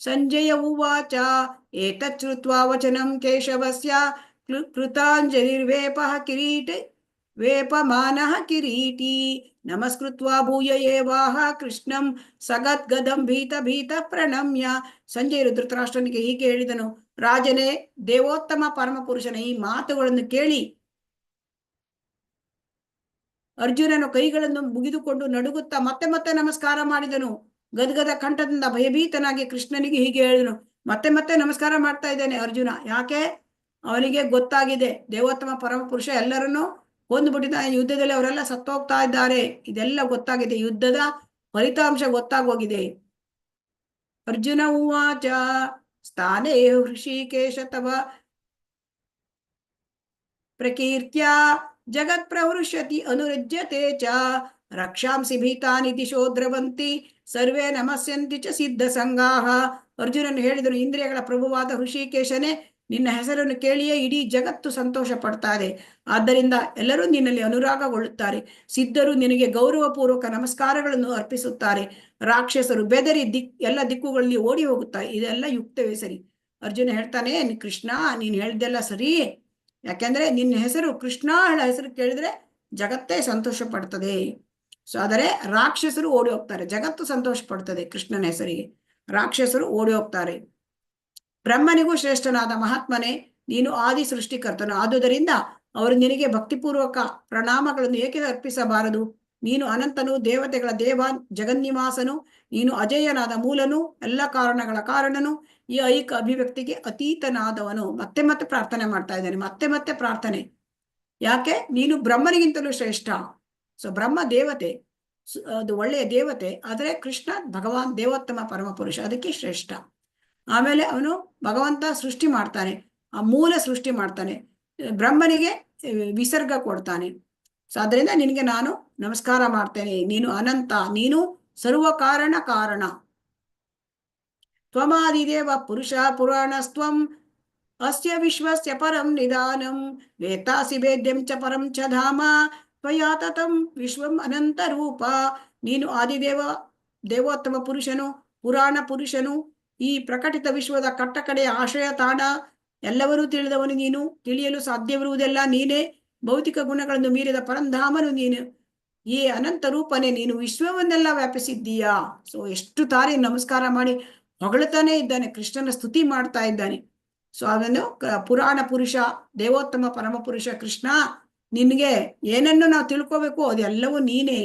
ಸಂಜಯ ಉವಾಚ ಏತಚ್ಛ್ರುತ್ವಾ ವಚನಂ ಕೇಶವಸ್ಯ ಕೃತಾಂಜಲಿರ್ವೇಪಃ ವೇಪಮಾನಃ ಕಿರೀಟಿ ನಮಸ್ಕೃತ್ವಾ ಭೂಯ ಏವಾಹ ಕೃಷ್ಣಂ ಸಗದ್ಗದಂ ಭೀತ ಪ್ರಣಮ್ಯ. ಸಂಜಯರು ಧೃತರಾಷ್ಟ್ರನಿಗೆ ಹೀಗೆ ಹೇಳಿದನು, ರಾಜನೇ, ದೇವೋತ್ತಮ ಪರಮಪುರುಷನ ಈ ಮಾತುಗಳನ್ನು ಕೇಳಿ ಅರ್ಜುನನು ಕೈಗಳನ್ನು ಮುಗಿದುಕೊಂಡು ನಡುಗುತ್ತಾ ಮತ್ತೆ ನಮಸ್ಕಾರ ಮಾಡಿದನು. ಗದ್ಗದ ಕಂಠದಿಂದ ಭಯಭೀತನಾಗಿ ಕೃಷ್ಣನಿಗೆ ಹೀಗೆ ಹೇಳಿದನು. ಮತ್ತೆ ನಮಸ್ಕಾರ ಮಾಡ್ತಾ ಇದ್ದಾನೆ ಅರ್ಜುನ. ಯಾಕೆ? ಅವನಿಗೆ ಗೊತ್ತಾಗಿದೆ ದೇವೋತ್ತಮ ಪರಮಪುರುಷ ಎಲ್ಲರನ್ನೂ ಕೊಂದುಬಿಟ್ಟಿದ್ದಾನೆ, ಯುದ್ಧದಲ್ಲಿ ಅವರೆಲ್ಲ ಸತ್ತೋಗ್ತಾ ಇದ್ದಾರೆ. ಇದೆಲ್ಲ ಗೊತ್ತಾಗಿದೆ, ಯುದ್ಧದ ಫಲಿತಾಂಶ ಗೊತ್ತಾಗೋಗಿದೆ. ಅರ್ಜುನ ಉವಾಚ ಸ್ಥಾನೇ ಹೃಷಿಕೇಶ ತವ ಪ್ರಕೀರ್ತ್ಯ ಜಗತ್ ಪ್ರವೃಷ್ಯತಿ ಅನುರಜ್ಯತೆ ಚ ರಕ್ಷಾಂಸಿ ಭೀತಾನಿ ದಿಶೋ ದ್ರವಂತಿ ಸರ್ವೇ ನಮಸ್ಯಂತಿ ಚ ಸಿದ್ಧ ಸಂಗಾಹ. ಅರ್ಜುನನು ಹೇಳಿದನು, ಇಂದ್ರಿಯಗಳ ಪ್ರಭುವಾದ ಹೃಷಿಕೇಶನೇ, ನಿನ್ನ ಹೆಸರನ್ನು ಕೇಳಿಯೇ ಇಡೀ ಜಗತ್ತು ಸಂತೋಷ ಪಡ್ತಾರೆ. ಆದ್ದರಿಂದ ಎಲ್ಲರೂ ನಿನ್ನಲ್ಲಿ ಅನುರಾಗಗೊಳ್ಳುತ್ತಾರೆ. ಸಿದ್ಧರು ನಿನಗೆ ಗೌರವಪೂರ್ವಕ ನಮಸ್ಕಾರಗಳನ್ನು ಅರ್ಪಿಸುತ್ತಾರೆ. ರಾಕ್ಷಸರು ಬೆದರಿ ಎಲ್ಲ ದಿಕ್ಕುಗಳಲ್ಲಿ ಓಡಿ ಹೋಗುತ್ತಾರೆ. ಇದೆಲ್ಲ ಯುಕ್ತವೇ ಸರಿ. ಅರ್ಜುನ ಹೇಳ್ತಾನೆ, ಕೃಷ್ಣ ನೀನ್ ಹೇಳ್ದೆಲ್ಲ ಸರಿ, ಯಾಕೆಂದ್ರೆ ನಿನ್ನ ಹೆಸರು ಕೃಷ್ಣ ಹೆಸರು ಕೇಳಿದ್ರೆ ಜಗತ್ತೇ ಸಂತೋಷ ಪಡ್ತದೆ. ಸೊ ಆದರೆ ರಾಕ್ಷಸರು ಓಡಿ ಹೋಗ್ತಾರೆ, ಜಗತ್ತು ಸಂತೋಷ ಪಡ್ತದೆ ಕೃಷ್ಣನ ಹೆಸರಿಗೆ, ರಾಕ್ಷಸರು ಓಡಿ ಹೋಗ್ತಾರೆ. ಬ್ರಹ್ಮನಿಗೂ ಶ್ರೇಷ್ಠನಾದ ಮಹಾತ್ಮನೇ, ನೀನು ಆದಿ ಸೃಷ್ಟಿಕರ್ತನು. ಆದುದರಿಂದ ಅವರು ನಿನಗೆ ಭಕ್ತಿಪೂರ್ವಕ ಪ್ರಣಾಮಗಳನ್ನು ಏಕೆ ಅರ್ಪಿಸಬಾರದು? ನೀನು ಅನಂತನು, ದೇವತೆಗಳ ದೇವ, ಜಗನ್ನಿವಾಸನು, ನೀನು ಅಜೇಯನಾದ ಮೂಲನು, ಎಲ್ಲ ಕಾರಣಗಳ ಕಾರಣನು, ಈ ಐಕ ಅಭಿವ್ಯಕ್ತಿಗೆ ಅತೀತನಾದವನು. ಮತ್ತೆ ಮತ್ತೆ ಪ್ರಾರ್ಥನೆ ಮಾಡ್ತಾ ಇದ್ದಾನೆ, ಮತ್ತೆ ಮತ್ತೆ ಪ್ರಾರ್ಥನೆ. ಯಾಕೆ? ನೀನು ಬ್ರಹ್ಮನಿಗಿಂತಲೂ ಶ್ರೇಷ್ಠ. ಸೊ ಬ್ರಹ್ಮ ದೇವತೆ, ಅದು ಒಳ್ಳೆಯ ದೇವತೆ, ಆದರೆ ಕೃಷ್ಣ ಭಗವಾನ್ ದೇವೋತ್ತಮ ಪರಮಪುರುಷ, ಅದಕ್ಕೆ ಶ್ರೇಷ್ಠ. ಆಮೇಲೆ ಅವನು ಭಗವಂತ ಸೃಷ್ಟಿ ಮಾಡ್ತಾನೆ, ಆ ಮೂಲ ಸೃಷ್ಟಿ ಮಾಡ್ತಾನೆ, ಬ್ರಹ್ಮನಿಗೆ ವಿಸರ್ಗ ಕೊಡ್ತಾನೆ. ಸೊ ಅದರಿಂದ ನಿನಗೆ ನಾನು ನಮಸ್ಕಾರ ಮಾಡ್ತೇನೆ. ನೀನು ಅನಂತ, ನೀನು ಸರ್ವ ಕಾರಣ ಕಾರಣ. ತ್ವಮಾದಿದೇವ ಪುರುಷ ಪುರಾಣಸ್ತ್ವಂ ಅಸ್ಯ ವಿಶ್ವಸ್ಯ ಪರಂ ನಿಧಾನಂ ವೇತಾಸಿ ವೇದ್ಯಂ ಚ ಪರಂ ಚ ಧಾಮ ತ್ವಯಾ ತತಂ ವಿಶ್ವಂ ಅನಂತ ರೂಪ. ನೀನು ಆದಿದೇವ, ದೇವೋತ್ತಮ ಪುರುಷನು, ಪುರಾಣ ಪುರುಷನು, ಈ ಪ್ರಕಟಿತ ವಿಶ್ವದ ಕಟ್ಟಕಡೆಯ ಆಶ್ರಯ ತಾಣ, ಎಲ್ಲವರೂ ತಿಳಿದವನು ನೀನು, ತಿಳಿಯಲು ಸಾಧ್ಯವಿರುವುದೆಲ್ಲ ನೀನೇ, ಭೌತಿಕ ಗುಣಗಳನ್ನು ಮೀರಿದ ಪರಂಧಾಮನು ನೀನು, ಈ ಅನಂತ ರೂಪನೇ, ನೀನು ವಿಶ್ವವನ್ನೆಲ್ಲ ವ್ಯಾಪಿಸಿದ್ದೀಯಾ. ಸೊ ಎಷ್ಟು ತಾರಿ ನಮಸ್ಕಾರ ಮಾಡಿ ಹೊಗಳುತ್ತಾನೆ ಇದ್ದಾನೆ, ಕೃಷ್ಣನ ಸ್ತುತಿ ಮಾಡ್ತಾ ಇದ್ದಾನೆ. ಸೊ ಅದನ್ನು ಪುರಾಣ ಪುರುಷ, ದೇವೋತ್ತಮ ಪರಮಪುರುಷ ಕೃಷ್ಣ, ನಿನ್ಗೆ ಏನನ್ನು ನಾವು ತಿಳ್ಕೋಬೇಕು ಅದೆಲ್ಲವೂ ನೀನೇ.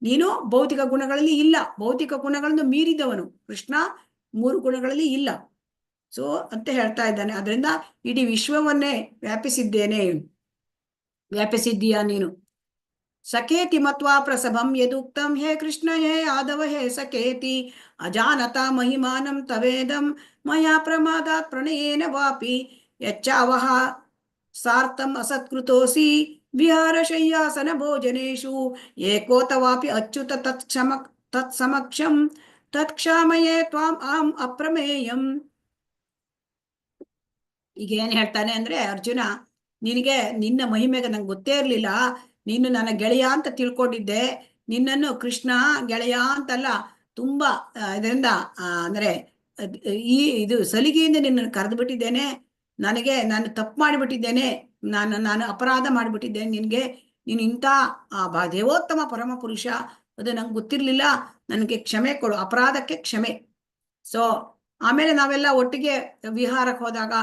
ನೀನು ಭೌತಿಕ ಗುಣಗಳಲ್ಲಿ ಇಲ್ಲ, ಭೌತಿಕ ಗುಣಗಳನ್ನು ಮೀರಿದವನು ಕೃಷ್ಣ, 3 ಗುಣಗಳಲ್ಲಿ ಇಲ್ಲ. ಸೊ ಅಂತ ಹೇಳ್ತಾ ಇದ್ದಾನೆ. ಅದರಿಂದ ಇಡೀ ವಿಶ್ವವನ್ನೇ ವ್ಯಾಪಿಸಿದ್ದೀಯಾ ನೀನು. ಸಖೇತಿ ಮತ್ವಾ ಪ್ರಸಭಂ ಯದುಕ್ತಂ ಹೇ ಕೃಷ್ಣ ಹೇ ಆದವ ಹೇ ಸಖೇತಿ ಅಜಾನತಾ ಮಹಿಮಾನಂ ತವೇದಂ ಮಯಾ ಪ್ರಮಾದಾತ್ ಪ್ರಣಯೇನ ವಾಪಿ ಯಚ್ಚಾವಹ ಸಾರ್ಥಂ ಅಸತ್ಕೃತೋಸಿ ವಿಹಾರ ಶಯ್ಯಾಸನ ಭೋಜನೇಶು ಏಕೋತವಾಪಿ ಅಚ್ಯುತ ತತ್ಸಮಕ್ಷಂ ತತ್ಕ್ಷಾಮಯೇ ತ್ವಾಂ ಆಂ ಅಪ್ರಮೇಯಂ. ಈಗ ಏನ್ ಹೇಳ್ತಾನೆ ಅಂದ್ರೆ, ಅರ್ಜುನ ನಿನಗೆ ನಿನ್ನ ಮಹಿಮೆಗೆ ನಂಗೆ ಗೊತ್ತೇ ಇರ್ಲಿಲ್ಲ, ನೀನು ನನ್ನ ಗೆಳೆಯ ಅಂತ ತಿಳ್ಕೊಂಡಿದ್ದೆ, ನಿನ್ನನ್ನು ಕೃಷ್ಣ ಗೆಳೆಯ ಅಂತಲ್ಲ, ತುಂಬಾ ಇದರಿಂದ ಅಂದ್ರೆ ಇದು ಸಲಿಗೆಯಿಂದ ನಿನ್ನನ್ನು ಕರೆದು ಬಿಟ್ಟಿದ್ದೇನೆ, ನಾನು ತಪ್ಪು ಮಾಡಿಬಿಟ್ಟಿದ್ದೇನೆ, ನಾನು ಅಪರಾಧ ಮಾಡಿಬಿಟ್ಟಿದ್ದೇನೆ ನಿನ್ಗೆ, ನೀನು ಇಂಥ ದೇವೋತ್ತಮ ಪರಮ ಪುರುಷ, ಅದು ನಂಗೆ ಗೊತ್ತಿರ್ಲಿಲ್ಲ, ನನಗೆ ಕ್ಷಮೆ ಕೊಡು, ಅಪರಾಧಕ್ಕೆ ಕ್ಷಮೆ. ಸೊ ಆಮೇಲೆ ನಾವೆಲ್ಲ ಒಟ್ಟಿಗೆ ವಿಹಾರಕ್ಕೆ ಹೋದಾಗ,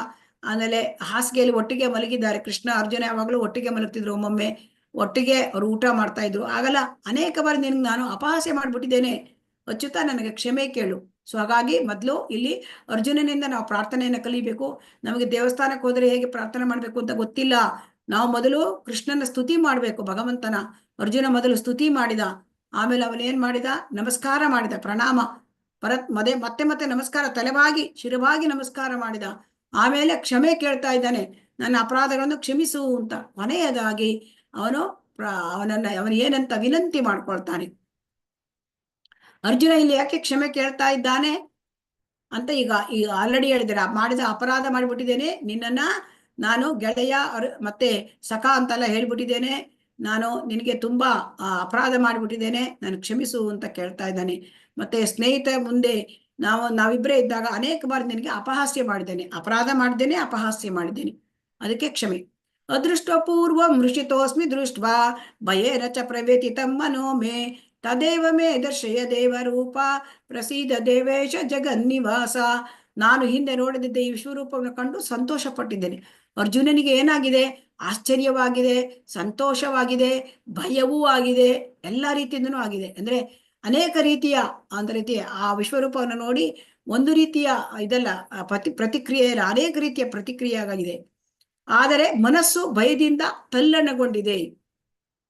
ಆಮೇಲೆ ಹಾಸಿಗೆಯಲ್ಲಿ ಒಟ್ಟಿಗೆ ಮಲಗಿದ್ದಾರೆ, ಕೃಷ್ಣ ಅರ್ಜುನ ಯಾವಾಗಲೂ ಒಟ್ಟಿಗೆ ಮಲಗ್ತಿದ್ರು, ಒಮ್ಮೊಮ್ಮೆ ಒಟ್ಟಿಗೆ ಅವ್ರು ಊಟ ಮಾಡ್ತಾ ಇದ್ರು. ಆಗಲ್ಲ ಅನೇಕ ಬಾರಿ ನಿನ್ಗೆ ನಾನು ಅಪಹಾಸ್ಯ ಮಾಡ್ಬಿಟ್ಟಿದ್ದೇನೆ, ಅಚ್ಯುತ ನನಗೆ ಕ್ಷಮೆ ಕೇಳು. ಸೊ ಹಾಗಾಗಿ ಮೊದಲು ಇಲ್ಲಿ ಅರ್ಜುನನಿಂದ ನಾವು ಪ್ರಾರ್ಥನೆಯನ್ನು ಕಲಿಬೇಕು. ನಮಗೆ ದೇವಸ್ಥಾನಕ್ಕೆ ಹೋದ್ರೆ ಹೇಗೆ ಪ್ರಾರ್ಥನೆ ಮಾಡ್ಬೇಕು ಅಂತ ಗೊತ್ತಿಲ್ಲ, ನಾವು ಮೊದಲು ಕೃಷ್ಣನ ಸ್ತುತಿ ಮಾಡ್ಬೇಕು, ಭಗವಂತನ. ಅರ್ಜುನ ಮೊದಲು ಸ್ತುತಿ ಮಾಡಿದ, ಆಮೇಲೆ ಅವನೇನ್ ಮಾಡಿದ, ನಮಸ್ಕಾರ ಮಾಡಿದ, ಪ್ರಣಾಮ ಮತ್ತೆ ಮತ್ತೆ ನಮಸ್ಕಾರ, ತಲೆಬಾಗಿ ಶಿರವಾಗಿ ನಮಸ್ಕಾರ ಮಾಡಿದ. ಆಮೇಲೆ ಕ್ಷಮೆ ಕೇಳ್ತಾ ಇದ್ದಾನೆ, ನನ್ನ ಅಪರಾಧಗಳನ್ನು ಕ್ಷಮಿಸು ಅಂತ. ಕೊನೆಯದಾಗಿ ಅವನು ಏನಂತ ವಿನಂತಿ ಮಾಡ್ಕೊಳ್ತಾನೆ. ಅರ್ಜುನ ಇಲ್ಲಿ ಯಾಕೆ ಕ್ಷಮೆ ಕೇಳ್ತಾ ಇದ್ದಾನೆ ಅಂತ ಈಗ ಆಲ್ರೆಡಿ ಹೇಳಿದ್ದಾರೆ, ಮಾಡಿದ ಅಪರಾಧ ಮಾಡಿಬಿಟ್ಟಿದ್ದೇನೆ, ನಿನ್ನನ್ನ ನಾನು ಗೆಳೆಯ ಮತ್ತೆ ಸಖ ಅಂತೆಲ್ಲ ಹೇಳ್ಬಿಟ್ಟಿದ್ದೇನೆ, ನಾನು ನಿನಗೆ ತುಂಬಾ ಅಪರಾಧ ಮಾಡಿಬಿಟ್ಟಿದ್ದೇನೆ, ನಾನು ಕ್ಷಮಿಸು ಅಂತ ಕೇಳ್ತಾ ಇದ್ದಾನೆ. ಮತ್ತೆ ಸ್ನೇಹಿತ ಮುಂದೆ ನಾವಿಬ್ಬರೇ ಇದ್ದಾಗ ಅನೇಕ ಬಾರಿ ನಿನಗೆ ಅಪಹಾಸ್ಯ ಮಾಡಿದ್ದೇನೆ, ಅಪರಾಧ ಮಾಡಿದ್ದೇನೆ, ಅಪಹಾಸ್ಯ ಮಾಡಿದ್ದೇನೆ, ಅದಕ್ಕೆ ಕ್ಷಮೆ. ಅದೃಷ್ಟ ಪೂರ್ವಂ ಮೃಷಿತೋಸ್ಮಿ ದೃಷ್ಟ್ವಾ ಭಯೇನ ಚ ಪ್ರವೇತಿತಂ ಮನೋ ಮೇ ತದೇವ ಮೇ ದರ್ಶಯ ದೇವರೂಪ ಪ್ರಸೀದ ದೇವೇಶ ಜಗನ್ನಿವಾಸ. ನಾನು ಹಿಂದೆ ನೋಡದಿದ್ದ ಈ ವಿಶ್ವರೂಪವನ್ನು ಕಂಡು ಸಂತೋಷ ಪಟ್ಟಿದ್ದೇನೆ. ಅರ್ಜುನನಿಗೆ ಏನಾಗಿದೆ, ಆಶ್ಚರ್ಯವಾಗಿದೆ, ಸಂತೋಷವಾಗಿದೆ, ಭಯವೂ ಆಗಿದೆ, ಎಲ್ಲ ರೀತಿಯಿಂದನೂ ಆಗಿದೆ. ಅಂದ್ರೆ ಅನೇಕ ರೀತಿಯ ಆ ವಿಶ್ವರೂಪವನ್ನು ನೋಡಿ ಒಂದು ರೀತಿಯ ಇದಲ್ಲ ಪ್ರತಿಕ್ರಿಯೆ ಇಲ್ಲ, ಅನೇಕ ರೀತಿಯ ಪ್ರತಿಕ್ರಿಯೆ ಆಗಿದೆ. ಆದರೆ ಮನಸ್ಸು ಭಯದಿಂದ ತಲ್ಲಣಗೊಂಡಿದೆ,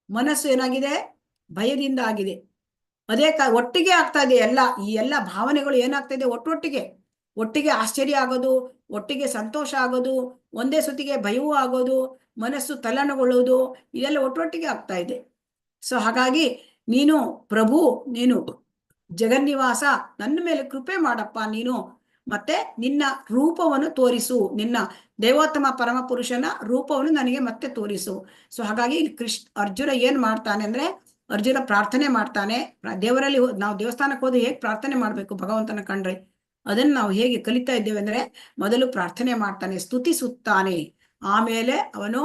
ಮನಸ್ಸು ಏನಾಗಿದೆ, ಭಯದಿಂದ ಆಗಿದೆ. ಅದೇ ಒಟ್ಟಿಗೆ ಆಗ್ತಾ ಇದೆ ಈ ಎಲ್ಲ ಭಾವನೆಗಳು ಏನಾಗ್ತಾ ಇದೆ, ಒಟ್ಟಿಗೆ ಆಶ್ಚರ್ಯ ಆಗೋದು, ಒಟ್ಟಿಗೆ ಸಂತೋಷ ಆಗೋದು, ಒಂದೇ ಸುತ್ತಿಗೆ ಭಯವೂ ಆಗೋದು, ಮನಸ್ಸು ತಲ್ಲಣಗೊಳ್ಳುವುದು, ಇದೆಲ್ಲ ಒಟ್ಟೊಟ್ಟಿಗೆ ಆಗ್ತಾ ಇದೆ. ಸೊ ಹಾಗಾಗಿ ನೀನು ಪ್ರಭು, ನೀನು ಜಗನ್ನಿವಾಸ, ನನ್ನ ಮೇಲೆ ಕೃಪೆ ಮಾಡಪ್ಪ ನೀನು, ಮತ್ತೆ ನಿನ್ನ ರೂಪವನ್ನು ತೋರಿಸು, ನಿನ್ನ ದೇವೋತ್ತಮ ಪರಮ ಪುರುಷನ ರೂಪವನ್ನು ನನಗೆ ಮತ್ತೆ ತೋರಿಸು. ಸೊ ಹಾಗಾಗಿ ಅರ್ಜುನ ಏನ್ ಮಾಡ್ತಾನೆ ಅಂದ್ರೆ, ಅರ್ಜುನ ಪ್ರಾರ್ಥನೆ ಮಾಡ್ತಾನೆ. ದೇವರಲ್ಲಿ ನಾವು ದೇವಸ್ಥಾನಕ್ಕೆ ಹೋದ್ರೆ ಹೇಗೆ ಪ್ರಾರ್ಥನೆ ಮಾಡ್ಬೇಕು ಭಗವಂತನ ಕಂಡ್ರೆ, ಅದನ್ನ ನಾವು ಹೇಗೆ ಕಲಿತಾ ಇದ್ದೇವೆ ಅಂದ್ರೆ, ಮೊದಲು ಪ್ರಾರ್ಥನೆ ಮಾಡ್ತಾನೆ, ಸ್ತುತಿಸುತ್ತಾನೆ, ಆಮೇಲೆ ಅವನು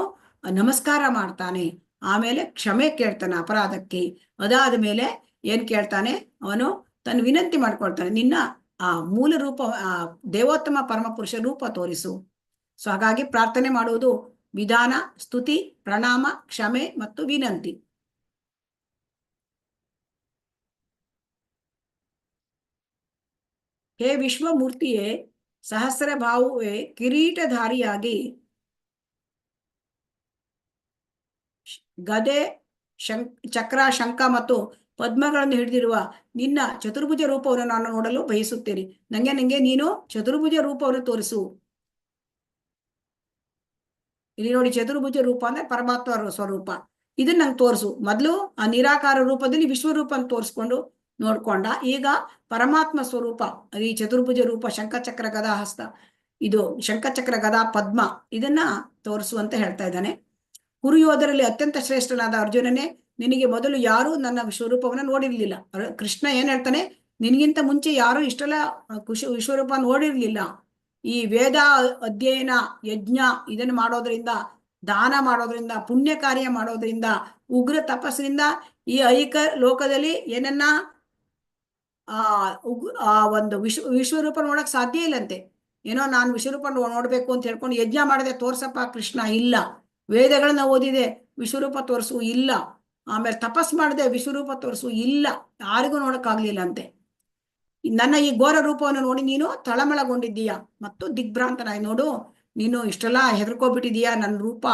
ನಮಸ್ಕಾರ ಮಾಡ್ತಾನೆ, ಆಮೇಲೆ ಕ್ಷಮೆ ಕೇಳ್ತಾನೆ ಅಪರಾಧಕ್ಕೆ, ಅದಾದ ಮೇಲೆ ಏನ್ ಕೇಳ್ತಾನೆ, ಅವನು ತನ್ನ ವಿನಂತಿ ಮಾಡ್ಕೊಳ್ತಾನೆ, ನಿನ್ನ ಆ ಮೂಲ ರೂಪ, ಆ ದೇವೋತ್ತಮ ಪರಮಪುರುಷ ರೂಪ ತೋರಿಸು. ಸೊ ಹಾಗಾಗಿ ಪ್ರಾರ್ಥನೆ ಮಾಡುವುದು ವಿಧಾನ, ಸ್ತುತಿ, ಪ್ರಣಾಮ, ಕ್ಷಮೆ ಮತ್ತು ವಿನಂತಿ. ಹೇ ವಿಶ್ವಮೂರ್ತಿಯೇ, ಸಹಸ್ರ ಭಾವುವೆ, ಕಿರೀಟಧಾರಿಯಾಗಿ ಗದೆ, ಚಕ್ರ, ಶಂಖ ಮತ್ತು ಪದ್ಮಗಳನ್ನು ಹಿಡಿದಿರುವ ನಿನ್ನ ಚತುರ್ಭುಜ ರೂಪವನ್ನು ನಾನು ನೋಡಲು ಬಯಸುತ್ತೇನೆ. ನಂಗೆ ನೀನು ಚತುರ್ಭುಜ ರೂಪವನ್ನು ತೋರಿಸು. ಇಲ್ಲಿ ನೋಡಿ, ಚತುರ್ಭುಜ ರೂಪ ಅಂದ್ರೆ ಪರಮಾತ್ಮ ಸ್ವರೂಪ, ಇದನ್ನ ನಂಗೆ ತೋರಿಸು. ಮೊದಲು ಆ ನಿರಾಕಾರ ರೂಪದಲ್ಲಿ ವಿಶ್ವರೂಪ ಅಂತ ತೋರಿಸ್ಕೊಂಡು ನೋಡ್ಕೊಂಡ, ಈಗ ಪರಮಾತ್ಮ ಸ್ವರೂಪ ಈ ಚತುರ್ಭುಜ ರೂಪ, ಶಂಖಚಕ್ರ ಗದಾ ಹಸ್ತ, ಇದು ಶಂಖಚಕ್ರ ಗದಾ ಪದ್ಮ, ಇದನ್ನ ತೋರಿಸು ಅಂತ ಹೇಳ್ತಾ ಇದ್ದಾನೆ. ಕುರುಯೋಧರಲ್ಲಿ ಅತ್ಯಂತ ಶ್ರೇಷ್ಠನಾದ ಅರ್ಜುನನೇ, ನಿನಗೆ ಮೊದಲು ಯಾರು ನನ್ನ ವಿಶ್ವರೂಪವನ್ನ ನೋಡಿರ್ಲಿಲ್ಲ. ಕೃಷ್ಣ ಏನ್ ಹೇಳ್ತಾನೆ, ನಿನಗಿಂತ ಮುಂಚೆ ಯಾರು ಇಷ್ಟೆಲ್ಲ ವಿಶ್ವರೂಪ ನೋಡಿರ್ಲಿಲ್ಲ. ಈ ವೇದ ಅಧ್ಯಯನ, ಯಜ್ಞ ಇದನ್ನು ಮಾಡೋದ್ರಿಂದ, ದಾನ ಮಾಡೋದ್ರಿಂದ, ಪುಣ್ಯ ಕಾರ್ಯ ಮಾಡೋದ್ರಿಂದ, ಉಗ್ರ ತಪಸ್ಸಿನಿಂದ ಈ ಐಕ ಲೋಕದಲ್ಲಿ ಏನನ್ನ ಒಂದು ವಿಶ್ವರೂಪ ನೋಡಕ್ ಸಾಧ್ಯ ಇಲ್ಲಂತೆ. ಏನೋ ನಾನು ವಿಶ್ವರೂಪ ನೋಡ್ಬೇಕು ಅಂತ ಹೇಳ್ಕೊಂಡು ಯಜ್ಞ ಮಾಡದೆ ತೋರ್ಸಪ್ಪ ಕೃಷ್ಣ, ಇಲ್ಲ. ವೇದಗಳನ್ನ ಓದಿದೆ ವಿಶ್ವರೂಪ ತೋರಿಸು, ಇಲ್ಲ. ಆಮೇಲೆ ತಪಸ್ ಮಾಡದೆ ವಿಶ್ವರೂಪ ತೋರಿಸು, ಇಲ್ಲ. ಯಾರಿಗೂ ನೋಡಕ್ಕಾಗ್ಲಿಲ್ಲ ಅಂತೆ. ನನ್ನ ಈ ಘೋರ ರೂಪವನ್ನು ನೋಡಿ ನೀನು ತಳಮಳಗೊಂಡಿದ್ದೀಯ ಮತ್ತು ದಿಗ್ಭ್ರಾಂತನಾಗಿ. ನೋಡು, ನೀನು ಇಷ್ಟೆಲ್ಲ ಹೆದರ್ಕೋಬಿಟ್ಟಿದೀಯ ನನ್ನ ರೂಪ.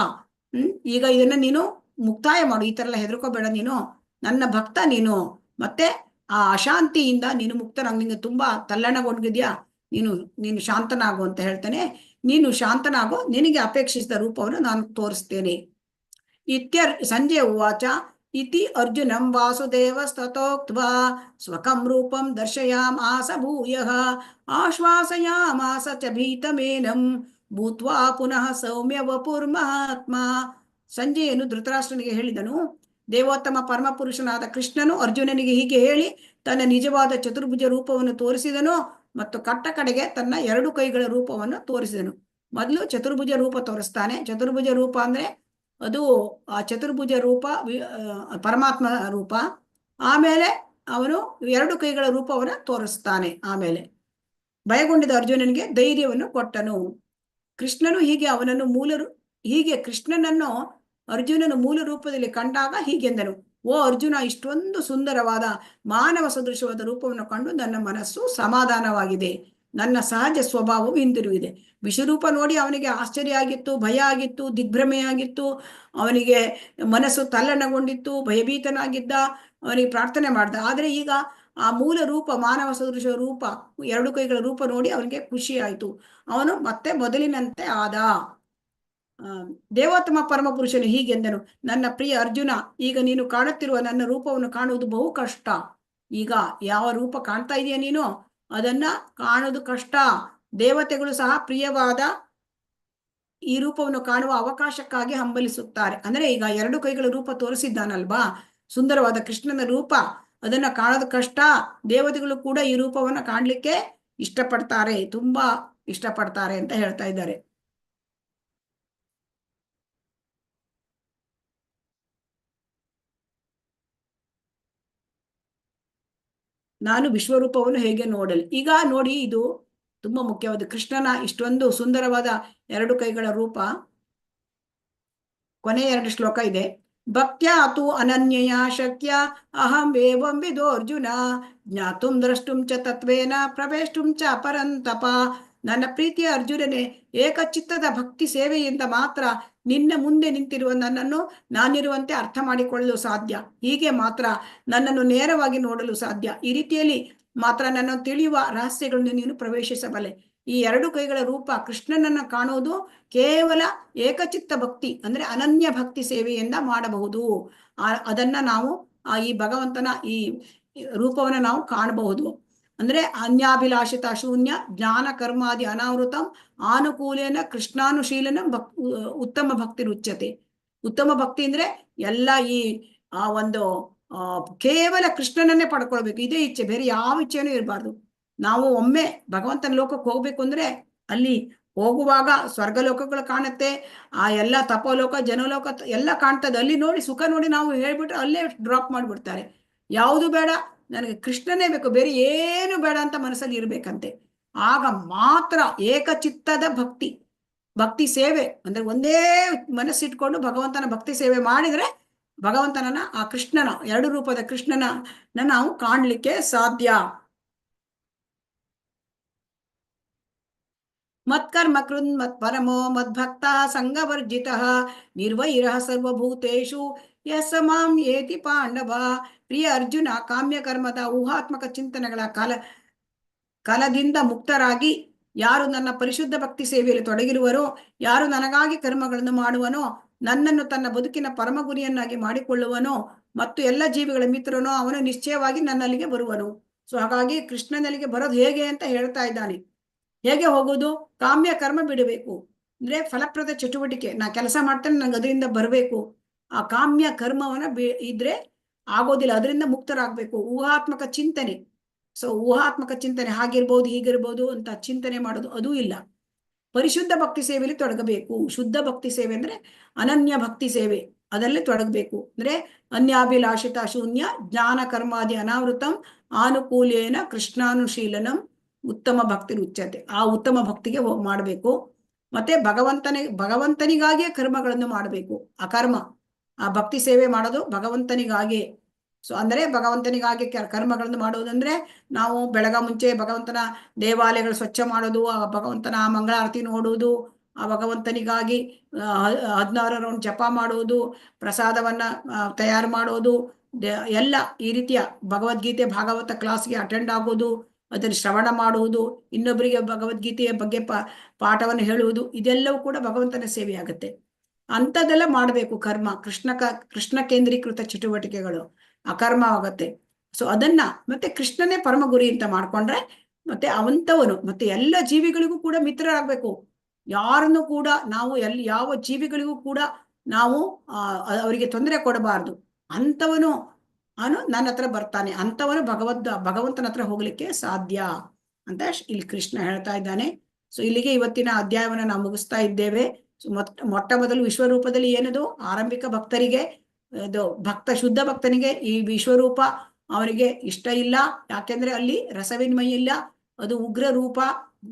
ಈಗ ಇದನ್ನ ನೀನು ಮುಕ್ತಾಯ ಮಾಡು, ಈ ತರ ಎಲ್ಲ ಹೆದರ್ಕೋಬೇಡ, ನೀನು ನನ್ನ ಭಕ್ತ ನೀನು, ಮತ್ತೆ ಆ ಅಶಾಂತಿಯಿಂದ ನೀನು ಮುಕ್ತನಾಗ, ನಿಂಗೆ ತುಂಬಾ ತಲ್ಲಣಗೊಂಡಿದ್ಯಾ, ನೀನು ಶಾಂತನಾಗು ಅಂತ ಹೇಳ್ತಾನೆ. ನೀನು ಶಾಂತನಾಗು, ನಿನಗೆ ಅಪೇಕ್ಷಿಸಿದ ರೂಪವನ್ನು ನಾನು ತೋರಿಸ್ತೇನೆ. ಸಂಜಯ ಉವಾಚ ಇತಿ ಅರ್ಜುನಂ ವಾಸುದೇವಸ್ತತೋಕ್ತ್ವಾ ಸ್ವಕಂ ರೂಪಂ ದರ್ಶಯಾಮಾಸ ಭೂಯಃ ಆಶ್ವಾಸಯಾಮಾಸ ಚ ಭೀತಮೇನಂ ಭೂತ್ವಾ ಪುನಃ ಸೌಮ್ಯ ವಪುರ್ಮಹಾತ್ಮ. ಸಂಜಯನು ಧೃತರಾಷ್ಟ್ರನಿಗೆ ಹೇಳಿದನು, ದೇವೋತ್ತಮ ಪರಮಪುರುಷನಾದ ಕೃಷ್ಣನು ಅರ್ಜುನನಿಗೆ ಹೀಗೆ ಹೇಳಿ ತನ್ನ ನಿಜವಾದ ಚತುರ್ಭುಜ ರೂಪವನ್ನು ತೋರಿಸಿದನು ಮತ್ತು ಕಟ್ಟ ಕಡೆಗೆ ತನ್ನ 2 ಕೈಗಳ ರೂಪವನ್ನು ತೋರಿಸಿದನು. ಮೊದಲು ಚತುರ್ಭುಜ ರೂಪ ತೋರಿಸ್ತಾನೆ. ಚತುರ್ಭುಜ ರೂಪ ಅಂದ್ರೆ ಅದು ಆ ಚತುರ್ಭುಜ ರೂಪ ಪರಮಾತ್ಮ ರೂಪ. ಆಮೇಲೆ ಅವನು 2 ಕೈಗಳ ರೂಪವನ್ನು ತೋರಿಸ್ತಾನೆ. ಆಮೇಲೆ ಭಯಗೊಂಡಿದ್ದ ಅರ್ಜುನನಿಗೆ ಧೈರ್ಯವನ್ನು ಕೊಟ್ಟನು. ಕೃಷ್ಣನು ಹೀಗೆ ಕೃಷ್ಣನನ್ನು ಅರ್ಜುನನು ಮೂಲ ರೂಪದಲ್ಲಿ ಕಂಡಾಗ ಹೀಗೆಂದನು, ಓ ಅರ್ಜುನ, ಇಷ್ಟೊಂದು ಸುಂದರವಾದ ಮಾನವ ಸದೃಶವಾದ ರೂಪವನ್ನು ಕಂಡು ನನ್ನ ಮನಸ್ಸು ಸಮಾಧಾನವಾಗಿದೆ, ನನ್ನ ಸಹಜ ಸ್ವಭಾವವು ಹಿಂದಿರುಗಿದೆ. ವಿಶ್ವರೂಪ ನೋಡಿ ಅವನಿಗೆ ಆಶ್ಚರ್ಯ ಆಗಿತ್ತು, ಭಯ ಆಗಿತ್ತು, ದಿಗ್ಭ್ರಮೆಯಾಗಿತ್ತು, ಅವನಿಗೆ ಮನಸ್ಸು ತಲ್ಲಣಗೊಂಡಿತ್ತು, ಭಯಭೀತನಾಗಿದ್ದ, ಅವನಿಗೆ ಪ್ರಾರ್ಥನೆ ಮಾಡ್ದ. ಆದರೆ ಈಗ ಆ ಮೂಲ ರೂಪ, ಮಾನವ ಸದೃಶ ರೂಪ, 2 ಕೈಗಳ ರೂಪ ನೋಡಿ ಅವನಿಗೆ ಖುಷಿ ಆಯಿತು. ಅವನು ಮತ್ತೆ ಮೊದಲಿನಂತೆ ಆದ. ದೇವೋತ್ತಮ ಪರಮಪುರುಷನು ಹೀಗೆಂದನು, ನನ್ನ ಪ್ರಿಯ ಅರ್ಜುನ, ಈಗ ನೀನು ಕಾಣುತ್ತಿರುವ ನನ್ನ ರೂಪವನ್ನು ಕಾಣುವುದು ಬಹು ಕಷ್ಟ. ಈಗ ಯಾವ ರೂಪ ಕಾಣ್ತಾ ಇದೆಯಾ ನೀನು, ಅದನ್ನ ಕಾಣುವುದು ಕಷ್ಟ. ದೇವತೆಗಳು ಸಹ ಪ್ರಿಯವಾದ ಈ ರೂಪವನ್ನು ಕಾಣುವ ಅವಕಾಶಕ್ಕಾಗಿ ಹಂಬಲಿಸುತ್ತಾರೆ. ಅಂದ್ರೆ ಈಗ 2 ಕೈಗಳ ರೂಪ ತೋರಿಸಿದ್ದಾನಲ್ವಾ, ಸುಂದರವಾದ ಕೃಷ್ಣನ ರೂಪ, ಅದನ್ನ ಕಾಣೋದು ಕಷ್ಟ. ದೇವತೆಗಳು ಕೂಡ ಈ ರೂಪವನ್ನ ಕಾಣ್ಲಿಕ್ಕೆ ಇಷ್ಟಪಡ್ತಾರೆ, ತುಂಬಾ ಇಷ್ಟಪಡ್ತಾರೆ ಅಂತ ಹೇಳ್ತಾ ಇದ್ದಾರೆ. ನಾನು ವಿಶ್ವರೂಪವನ್ನು ಹೇಗೆ ನೋಡಲಿ. ಈಗ ನೋಡಿ, ಇದು ತುಂಬಾ ಮುಖ್ಯವಾದ ಕೃಷ್ಣನ ಇಷ್ಟೊಂದು ಸುಂದರವಾದ 2 ಕೈಗಳ ರೂಪ. ಕೊನೆಯ 2 ಶ್ಲೋಕ ಇದೆ. ಭಕ್ತ್ಯಾ ತು ಅನನ್ಯಯ ಶಕ್ಯ ಅಹಂ ಏವಂ ವಿದೋ ಅರ್ಜುನ ಜ್ಞಾತುಂ ದ್ರಷ್ಟುಂ ಚ ತತ್ವೇನ ಪ್ರವೇಷ್ಟುಂ ಚ ಪರಂತಪ. ನನ್ನ ಪ್ರೀತಿಯ ಅರ್ಜುನನೇ, ಏಕಚಿತ್ತದ ಭಕ್ತಿ ಸೇವೆಯಿಂದ ಮಾತ್ರ ನಿನ್ನ ಮುಂದೆ ನಿಂತಿರುವ ನನ್ನನ್ನು ನಾನಿರುವಂತೆ ಅರ್ಥ ಮಾಡಿಕೊಳ್ಳಲು ಸಾಧ್ಯ. ಹೀಗೆ ಮಾತ್ರ ನನ್ನನ್ನು ನೇರವಾಗಿ ನೋಡಲು ಸಾಧ್ಯ. ಈ ರೀತಿಯಲ್ಲಿ ಮಾತ್ರ ನನ್ನನ್ನು ತಿಳಿಯುವ ರಹಸ್ಯಗಳನ್ನು ನೀನು ಪ್ರವೇಶಿಸಬಲ್ಲೆ. ಈ 2 ಕೈಗಳ ರೂಪ ಕೃಷ್ಣನನ್ನ ಕಾಣುವುದು ಕೇವಲ ಏಕಚಿತ್ತ ಭಕ್ತಿ, ಅಂದ್ರೆ ಅನನ್ಯ ಭಕ್ತಿ ಸೇವೆಯಿಂದ ಮಾಡಬಹುದು. ಅದನ್ನ ನಾವು ಈ ಭಗವಂತನ ಈ ರೂಪವನ್ನ ನಾವು ಕಾಣಬಹುದು. ಅಂದ್ರೆ ಅನ್ಯಾಭಿಲಾಷಿತ ಶೂನ್ಯ ಜ್ಞಾನ ಕರ್ಮಾದಿ ಅನಾವೃತಂ ಆನುಕೂಲೇನ ಕೃಷ್ಣಾನುಶೀಲನ ಉತ್ತಮ ಭಕ್ತಿ ರುಚ್ಯತೆ. ಉತ್ತಮ ಭಕ್ತಿ ಅಂದ್ರೆ ಎಲ್ಲ ಈ ಒಂದು ಕೇವಲ ಕೃಷ್ಣನನ್ನೇ ಪಡ್ಕೊಳ್ಬೇಕು, ಇದೇ ಇಚ್ಛೆ, ಬೇರೆ ಯಾವ ಇಚ್ಛೆನೂ ಇರಬಾರ್ದು. ನಾವು ಒಮ್ಮೆ ಭಗವಂತನ ಲೋಕಕ್ಕೆ ಹೋಗ್ಬೇಕು ಅಂದ್ರೆ ಅಲ್ಲಿ ಹೋಗುವಾಗ ಸ್ವರ್ಗ ಲೋಕಗಳು ಕಾಣುತ್ತೆ, ಆ ಎಲ್ಲ ತಪೋಲೋಕ ಜನಲೋಕ ಎಲ್ಲ ಕಾಣ್ತದೆ. ಅಲ್ಲಿ ನೋಡಿ ಸುಖ ನೋಡಿ ನಾವು ಹೇಳ್ಬಿಟ್ರೆ ಅಲ್ಲೇ ಡ್ರಾಪ್ ಮಾಡ್ಬಿಡ್ತಾರೆ. ಯಾವುದು ಬೇಡ, ನನಗೆ ಕೃಷ್ಣನೇ ಬೇಕು, ಬೇರೆ ಏನು ಬೇಡ ಅಂತ ಮನಸ್ಸಲ್ಲಿ ಇರ್ಬೇಕಂತೆ. ಆಗ ಮಾತ್ರ ಏಕಚಿತ್ತದ ಭಕ್ತಿ ಸೇವೆ ಅಂದ್ರೆ ಒಂದೇ ಮನಸ್ಸಿಟ್ಕೊಂಡು ಭಗವಂತನ ಭಕ್ತಿ ಸೇವೆ ಮಾಡಿದ್ರೆ ಭಗವಂತನನ್ನ, ಆ ಕೃಷ್ಣನ 2 ರೂಪದ ಕೃಷ್ಣನ ನಾವು ಕಾಣ್ಲಿಕ್ಕೆ ಸಾಧ್ಯ. ಮತ್ಕರ್ಮ ಕೃನ್ ಮತ್ ಪರಮೋ ಮದ್ಭಕ್ತ ಸಂಗವರ್ಜಿತ ನಿರ್ವೈರ ಸರ್ವಭೂತೇಷು ಯಸ ಮಾಂ ಏತಿ ಪಾಂಡವ. ಪ್ರಿಯ ಅರ್ಜುನ, ಕಾಮ್ಯ ಕರ್ಮದ ಊಹಾತ್ಮಕ ಚಿಂತನೆಗಳ ಕಲದಿಂದ ಮುಕ್ತರಾಗಿ ಯಾರು ನನ್ನ ಪರಿಶುದ್ಧ ಭಕ್ತಿ ಸೇವೆಯಲ್ಲಿ ತೊಡಗಿರುವರೋ, ಯಾರು ನನಗಾಗಿ ಕರ್ಮಗಳನ್ನು ಮಾಡುವನೋ, ನನ್ನನ್ನು ತನ್ನ ಬದುಕಿನ ಪರಮ ಗುರಿಯನ್ನಾಗಿ ಮಾಡಿಕೊಳ್ಳುವನೋ ಮತ್ತು ಎಲ್ಲ ಜೀವಿಗಳ ಮಿತ್ರನೋ, ಅವನು ನಿಶ್ಚಯವಾಗಿ ನನ್ನಲ್ಲಿಗೆ ಬರುವನು. ಸೊ ಹಾಗಾಗಿ ಕೃಷ್ಣನಲ್ಲಿಗೆ ಬರೋದು ಹೇಗೆ ಅಂತ ಹೇಳ್ತಾ ಇದ್ದಾನೆ. ಹೇಗೆ ಹೋಗೋದು? ಕಾಮ್ಯ ಕರ್ಮ ಬಿಡಬೇಕು ಅಂದ್ರೆ ಫಲಪ್ರದ ಚಟುವಟಿಕೆ, ನಾ ಕೆಲಸ ಮಾಡ್ತೇನೆ, ನಂಗೆ ಅದರಿಂದ ಬರಬೇಕು. ಆ ಕಾಮ್ಯ ಕರ್ಮವನ್ನ ಇದ್ರೆ ಆಗೋದಿಲ್ಲ, ಅದರಿಂದ ಮುಕ್ತರಾಗಬೇಕು. ಊಹಾತ್ಮಕ ಚಿಂತನೆ, ಸೊ ಊಹಾತ್ಮಕ ಚಿಂತನೆ ಹಾಗಿರ್ಬೋದು ಹೀಗಿರ್ಬೋದು ಅಂತ ಚಿಂತನೆ ಮಾಡೋದು ಅದೂ ಇಲ್ಲ. ಪರಿಶುದ್ಧ ಭಕ್ತಿ ಸೇವೆಯಲ್ಲಿ ತೊಡಗಬೇಕು. ಶುದ್ಧ ಭಕ್ತಿ ಸೇವೆ ಅಂದ್ರೆ ಅನನ್ಯ ಭಕ್ತಿ ಸೇವೆ, ಅದರಲ್ಲಿ ತೊಡಗಬೇಕು. ಅಂದ್ರೆ ಅನ್ಯಾಭಿಲಾಷಿತ ಶೂನ್ಯ ಜ್ಞಾನ ಕರ್ಮಾದಿ ಅನಾವೃತಂ ಆನುಕೂಲೇನ ಕೃಷ್ಣಾನುಶೀಲನಂ ಉತ್ತಮ ಭಕ್ತಿ ರುಚ್ಯತೆ. ಆ ಉತ್ತಮ ಭಕ್ತಿಗೆ ಮಾಡಬೇಕು. ಮತ್ತೆ ಭಗವಂತನಿಗಾಗಿಯೇ ಕರ್ಮಗಳನ್ನು ಮಾಡಬೇಕು. ಅಕರ್ಮ, ಆ ಭಕ್ತಿ ಸೇವೆ ಮಾಡೋದು ಭಗವಂತನಿಗಾಗಿಯೇ. ಸೊ ಅಂದ್ರೆ ಭಗವಂತನಿಗಾಗಿ ಕರ್ಮಗಳನ್ನು ಮಾಡೋದಂದ್ರೆ ನಾವು ಬೆಳಗ ಮುಂಚೆ ಭಗವಂತನ ದೇವಾಲಯಗಳು ಸ್ವಚ್ಛ ಮಾಡೋದು, ಆ ಭಗವಂತನ ಮಂಗಳಾರತಿ ನೋಡುವುದು, ಆ ಭಗವಂತನಿಗಾಗಿ 16 ರೌಂಡ್ ಜಪ ಮಾಡುವುದು, ಪ್ರಸಾದವನ್ನ ತಯಾರು ಮಾಡೋದು, ಎಲ್ಲ ಈ ರೀತಿಯ ಭಗವದ್ಗೀತೆ ಭಾಗವತ ಕ್ಲಾಸ್ಗೆ ಅಟೆಂಡ್ ಆಗೋದು, ಅದನ್ನು ಶ್ರವಣ ಮಾಡುವುದು, ಇನ್ನೊಬ್ಬರಿಗೆ ಭಗವದ್ಗೀತೆಯ ಬಗ್ಗೆ ಪಾಠವನ್ನು ಹೇಳುವುದು, ಇದೆಲ್ಲವೂ ಕೂಡ ಭಗವಂತನ ಸೇವೆ ಆಗುತ್ತೆ. ಅಂಥದ್ದೆಲ್ಲ ಮಾಡಬೇಕು. ಕರ್ಮ ಕೃಷ್ಣ ಕೇಂದ್ರೀಕೃತ ಚಟುವಟಿಕೆಗಳು ಅಕರ್ಮ ಆಗುತ್ತೆ. ಸೊ ಅದನ್ನ ಮತ್ತೆ ಕೃಷ್ಣನೇ ಪರಮ ಗುರಿ ಅಂತ ಮಾಡ್ಕೊಂಡ್ರೆ ಮತ್ತೆ ಅವಂತವನು ಮತ್ತೆ ಎಲ್ಲ ಜೀವಿಗಳಿಗೂ ಕೂಡ ಮಿತ್ರರಾಗಬೇಕು. ಯಾರನ್ನು ಕೂಡ ನಾವು ಯಾವ ಜೀವಿಗಳಿಗೂ ಕೂಡ ನಾವು ಅವರಿಗೆ ತೊಂದರೆ ಕೊಡಬಾರ್ದು. ಅಂಥವನು ನನ್ನ ಹತ್ರ ಬರ್ತಾನೆ, ಅಂಥವನು ಭಗವಂತನ ಹತ್ರ ಹೋಗ್ಲಿಕ್ಕೆ ಸಾಧ್ಯ ಅಂತ ಇಲ್ಲಿ ಕೃಷ್ಣ ಹೇಳ್ತಾ ಇದ್ದಾನೆ. ಸೊ ಇಲ್ಲಿಗೆ ಇವತ್ತಿನ ಅಧ್ಯಾಯವನ್ನು ನಾವು ಮುಗಿಸ್ತಾ ಇದ್ದೇವೆ. ಮೊಟ್ಟ ಮೊದಲು ವಿಶ್ವರೂಪದಲ್ಲಿ ಏನದು ಆರಂಭಿಕ ಭಕ್ತರಿಗೆ, ಶುದ್ಧ ಭಕ್ತನಿಗೆ ಈ ವಿಶ್ವರೂಪ ಅವನಿಗೆ ಇಷ್ಟ ಇಲ್ಲ, ಯಾಕೆಂದ್ರೆ ಅಲ್ಲಿ ರಸವಿನಿಮಯ ಇಲ್ಲ, ಅದು ಉಗ್ರ ರೂಪ.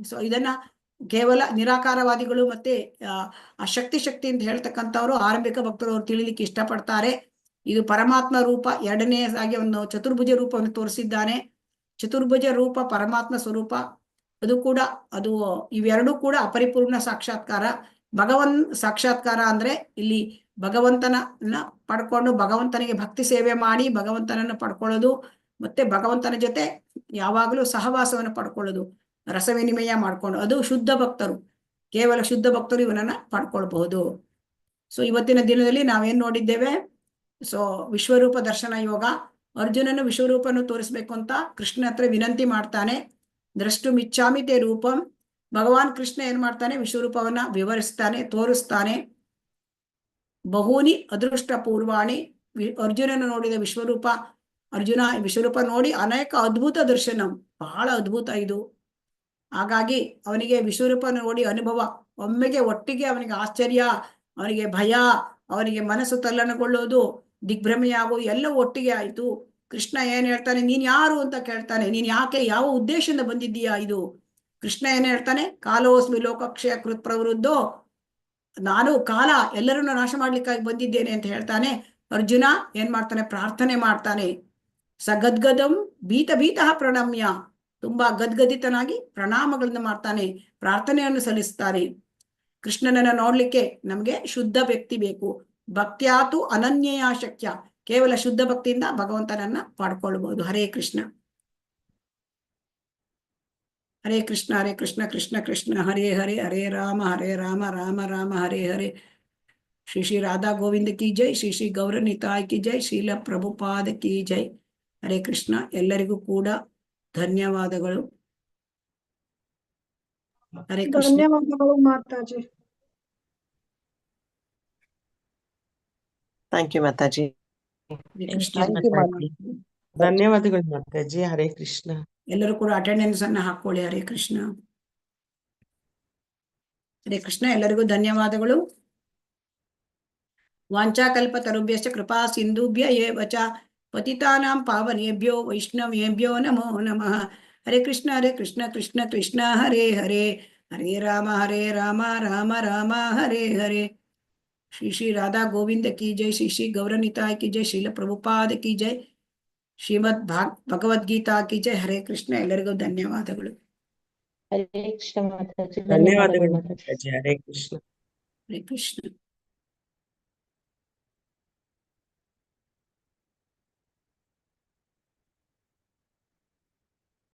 ಸೊ ಇದನ್ನ ಕೇವಲ ನಿರಾಕಾರವಾದಿಗಳು ಮತ್ತೆ ಆ ಶಕ್ತಿ ಅಂತ ಹೇಳ್ತಕ್ಕಂಥವ್ರು ಆರಂಭಿಕ ಭಕ್ತರು ಅವ್ರು ತಿಳಿಲಿಕ್ಕೆ ಇಷ್ಟಪಡ್ತಾರೆ. ಇದು ಪರಮಾತ್ಮ ರೂಪ. ಎರಡನೇದಾಗಿ ಒಂದು ಚತುರ್ಭುಜ ರೂಪವನ್ನು ತೋರಿಸಿದ್ದಾನೆ. ಚತುರ್ಭುಜ ರೂಪ ಪರಮಾತ್ಮ ಸ್ವರೂಪ, ಅದು ಇವೆರಡೂ ಕೂಡ ಅಪರಿಪೂರ್ಣ ಸಾಕ್ಷಾತ್ಕಾರ. ಸಾಕ್ಷಾತ್ಕಾರ ಅಂದ್ರೆ ಇಲ್ಲಿ ಭಗವಂತನನ್ನ ಪಡ್ಕೊಂಡು ಭಗವಂತನಿಗೆ ಭಕ್ತಿ ಸೇವೆ ಮಾಡಿ ಭಗವಂತನನ್ನು ಪಡ್ಕೊಳ್ಳೋದು, ಮತ್ತೆ ಭಗವಂತನ ಜೊತೆ ಯಾವಾಗಲೂ ಸಹವಾಸವನ್ನು ಪಡ್ಕೊಳ್ಳೋದು, ರಸವಿನಿಮಯ ಮಾಡ್ಕೊಂಡು, ಅದು ಶುದ್ಧ ಭಕ್ತರು. ಕೇವಲ ಶುದ್ಧ ಭಕ್ತರು ಇವನನ್ನ ಪಡ್ಕೊಳ್ಬಹುದು. ಸೊ ಇವತ್ತಿನ ದಿನದಲ್ಲಿ ನಾವೇನ್ ನೋಡಿದ್ದೇವೆ? ಸೊ ವಿಶ್ವರೂಪ ದರ್ಶನ ಯೋಗ. ಅರ್ಜುನನು ವಿಶ್ವರೂಪನ್ನು ತೋರಿಸ್ಬೇಕು ಅಂತ ಕೃಷ್ಣ ಹತ್ರ ವಿನಂತಿ ಮಾಡ್ತಾನೆ. ದ್ರಷ್ಟು ಮಿಚ್ಛಾಮಿತೆ ರೂಪಂ. ಭಗವಾನ್ ಕೃಷ್ಣ ಏನ್ ಮಾಡ್ತಾನೆ? ವಿಶ್ವರೂಪವನ್ನ ವಿವರಿಸ್ತಾನೆ, ತೋರಿಸ್ತಾನೆ. ಬಹುನಿ ಅದೃಷ್ಟ ಪೂರ್ವಾಣಿ. ಅರ್ಜುನನು ನೋಡಿದ ಅರ್ಜುನ ವಿಶ್ವರೂಪ ನೋಡಿ ಅನೇಕ ಅದ್ಭುತ ದರ್ಶನ, ಬಹಳ ಅದ್ಭುತ ಇದು. ಹಾಗಾಗಿ ಅವನಿಗೆ ವಿಶ್ವರೂಪ ನೋಡಿ ಅನುಭವ ಒಟ್ಟಿಗೆ ಅವನಿಗೆ ಆಶ್ಚರ್ಯ, ಅವನಿಗೆ ಭಯ, ಅವನಿಗೆ ಮನಸ್ಸು ತಲ್ಲಣಗೊಳ್ಳೋದು, ದಿಗ್ಭ್ರಮೆ ಆಗೋದು ಎಲ್ಲ ಒಟ್ಟಿಗೆ ಆಯ್ತು. ಕೃಷ್ಣ ಏನ್ ಹೇಳ್ತಾನೆ? ನೀನ್ ಯಾರು ಅಂತ ಕೇಳ್ತಾನೆ. ನೀನ್ ಯಾಕೆ, ಯಾವ ಉದ್ದೇಶದಿಂದ ಬಂದಿದ್ದೀಯಾ? ಇದು ಕೃಷ್ಣ ಏನ್ ಹೇಳ್ತಾನೆ? ಕಾಲೋಸ್ಮಿ ಲೋಕಕ್ಷಯ ಕೃತ್ ಪ್ರವೃದ್ಧೋ. ನಾನು ಕಾಲ ಎಲ್ಲರನ್ನು ನಾಶ ಮಾಡ್ಲಿಕ್ಕಾಗಿ ಬಂದಿದ್ದೇನೆ ಅಂತ ಹೇಳ್ತಾನೆ. ಅರ್ಜುನ ಏನ್ ಮಾಡ್ತಾನೆ? ಪ್ರಾರ್ಥನೆ ಮಾಡ್ತಾನೆ. ಸಗದ್ಗದಂ ಭೀತಃ ಪ್ರಣಮ್ಯ. ತುಂಬಾ ಗದ್ಗದಿತನಾಗಿ ಪ್ರಣಾಮಗಳನ್ನು ಮಾಡ್ತಾನೆ, ಪ್ರಾರ್ಥನೆಯನ್ನು ಸಲ್ಲಿಸ್ತಾನೆ. ಕೃಷ್ಣನನ್ನ ನೋಡ್ಲಿಕ್ಕೆ ನಮ್ಗೆ ಶುದ್ಧ ವ್ಯಕ್ತಿ ಬೇಕು. ಭಕ್ತ್ಯಾತು ಅನನ್ಯಯ ಶಕ್ಯ. ಕೇವಲ ಶುದ್ಧ ಭಕ್ತಿಯಿಂದ ಭಗವಂತನನ್ನ ಪಡ್ಕೊಳ್ಬಹುದು. ಹರೇ ಕೃಷ್ಣ. ಹರೇ ಕೃಷ್ಣ ಹರೇ ಕೃಷ್ಣ ಕೃಷ್ಣ ಕೃಷ್ಣ ಹರೇ ಹರೇ, ಹರೇ ರಾಮ ರಾಮ ರಾಮ ಹರೇ ಹರೇ. ಶ್ರೀ ಶ್ರೀ ರಾಧಾ ಗೋವಿಂದ ಕಿ ಜೈ, ಶ್ರೀ ಶ್ರೀ ಗೌರನಿತಾಯ್ ಕಿ ಜೈ, ಶ್ರೀಲ ಪ್ರಭುಪಾದ ಕಿ ಜೈ. ಹರೇ ಕೃಷ್ಣ. ಎಲ್ಲರಿಗೂ ಕೂಡ ಧನ್ಯವಾದಗಳು. ಹರೇ ಕೃಷ್ಣ. ಧನ್ಯವಾದಗಳು Mataji. Thank you Mataji. Hare Krishna. Thank you, Mataji. ಧನ್ಯವಾದಗಳು ಮಾತಾಜಿ. ಹರೇ ಕೃಷ್ಣ. ಎಲ್ಲರೂ ಕೂಡ ಅಟೆಂಡೆನ್ಸ್ ಅನ್ನ ಹಾಕೊಳ್ಳಿ. ಹರೇ ಕೃಷ್ಣ. ಹರೇ ಕೃಷ್ಣ. ಎಲ್ಲರಿಗೂ ಧನ್ಯವಾದಗಳು. ವಾಂಚಾಕಲ್ಪತರುಭ್ಯಶ್ಚ ಕೃಪಾ ಸಿಂಧುಭ್ಯ ಏವ ಚ ಪತಿತಾನಾಂ ಪಾವನೇಭ್ಯೋ ವೈಷ್ಣವೇಭ್ಯೋ ನಮೋ ನಮಃ. ಹರೇ ಕೃಷ್ಣ ಕೃಷ್ಣ ಕೃಷ್ಣ ಹರೇ ಹರೇ, ಹರೇ ರಾಮ ರಾಮ ರಾಮ ಹರೇ ಹರೇ. ಶ್ರೀ ಶ್ರೀ ರಾಧಾ ಗೋವಿಂದ ಕಿ ಜೈ, ಶ್ರೀ ಶ್ರೀ ಗೌರನಿತಾಯ್ ಕಿ ಜೈ, ಶ್ರೀಲ ಪ್ರಭುಪಾದ ಕಿ ಜೈ, ಶ್ರೀಮದ್ ಭಗವದ್ಗೀತಾ ಕಿ ಜೈ. ಹರೇ ಕೃಷ್ಣ. ಎಲ್ಲರಿಗೂ ಧನ್ಯವಾದಗಳು. ಹರೇ ಕೃಷ್ಣ ಮಾತಾಜಿ. ಧನ್ಯವಾದಗಳು ಮಾತಾಜಿ. ಮಾತಾಜಿ. ಹರೇ ಕೃಷ್ಣ. ಹರೇ ಕೃಷ್ಣ.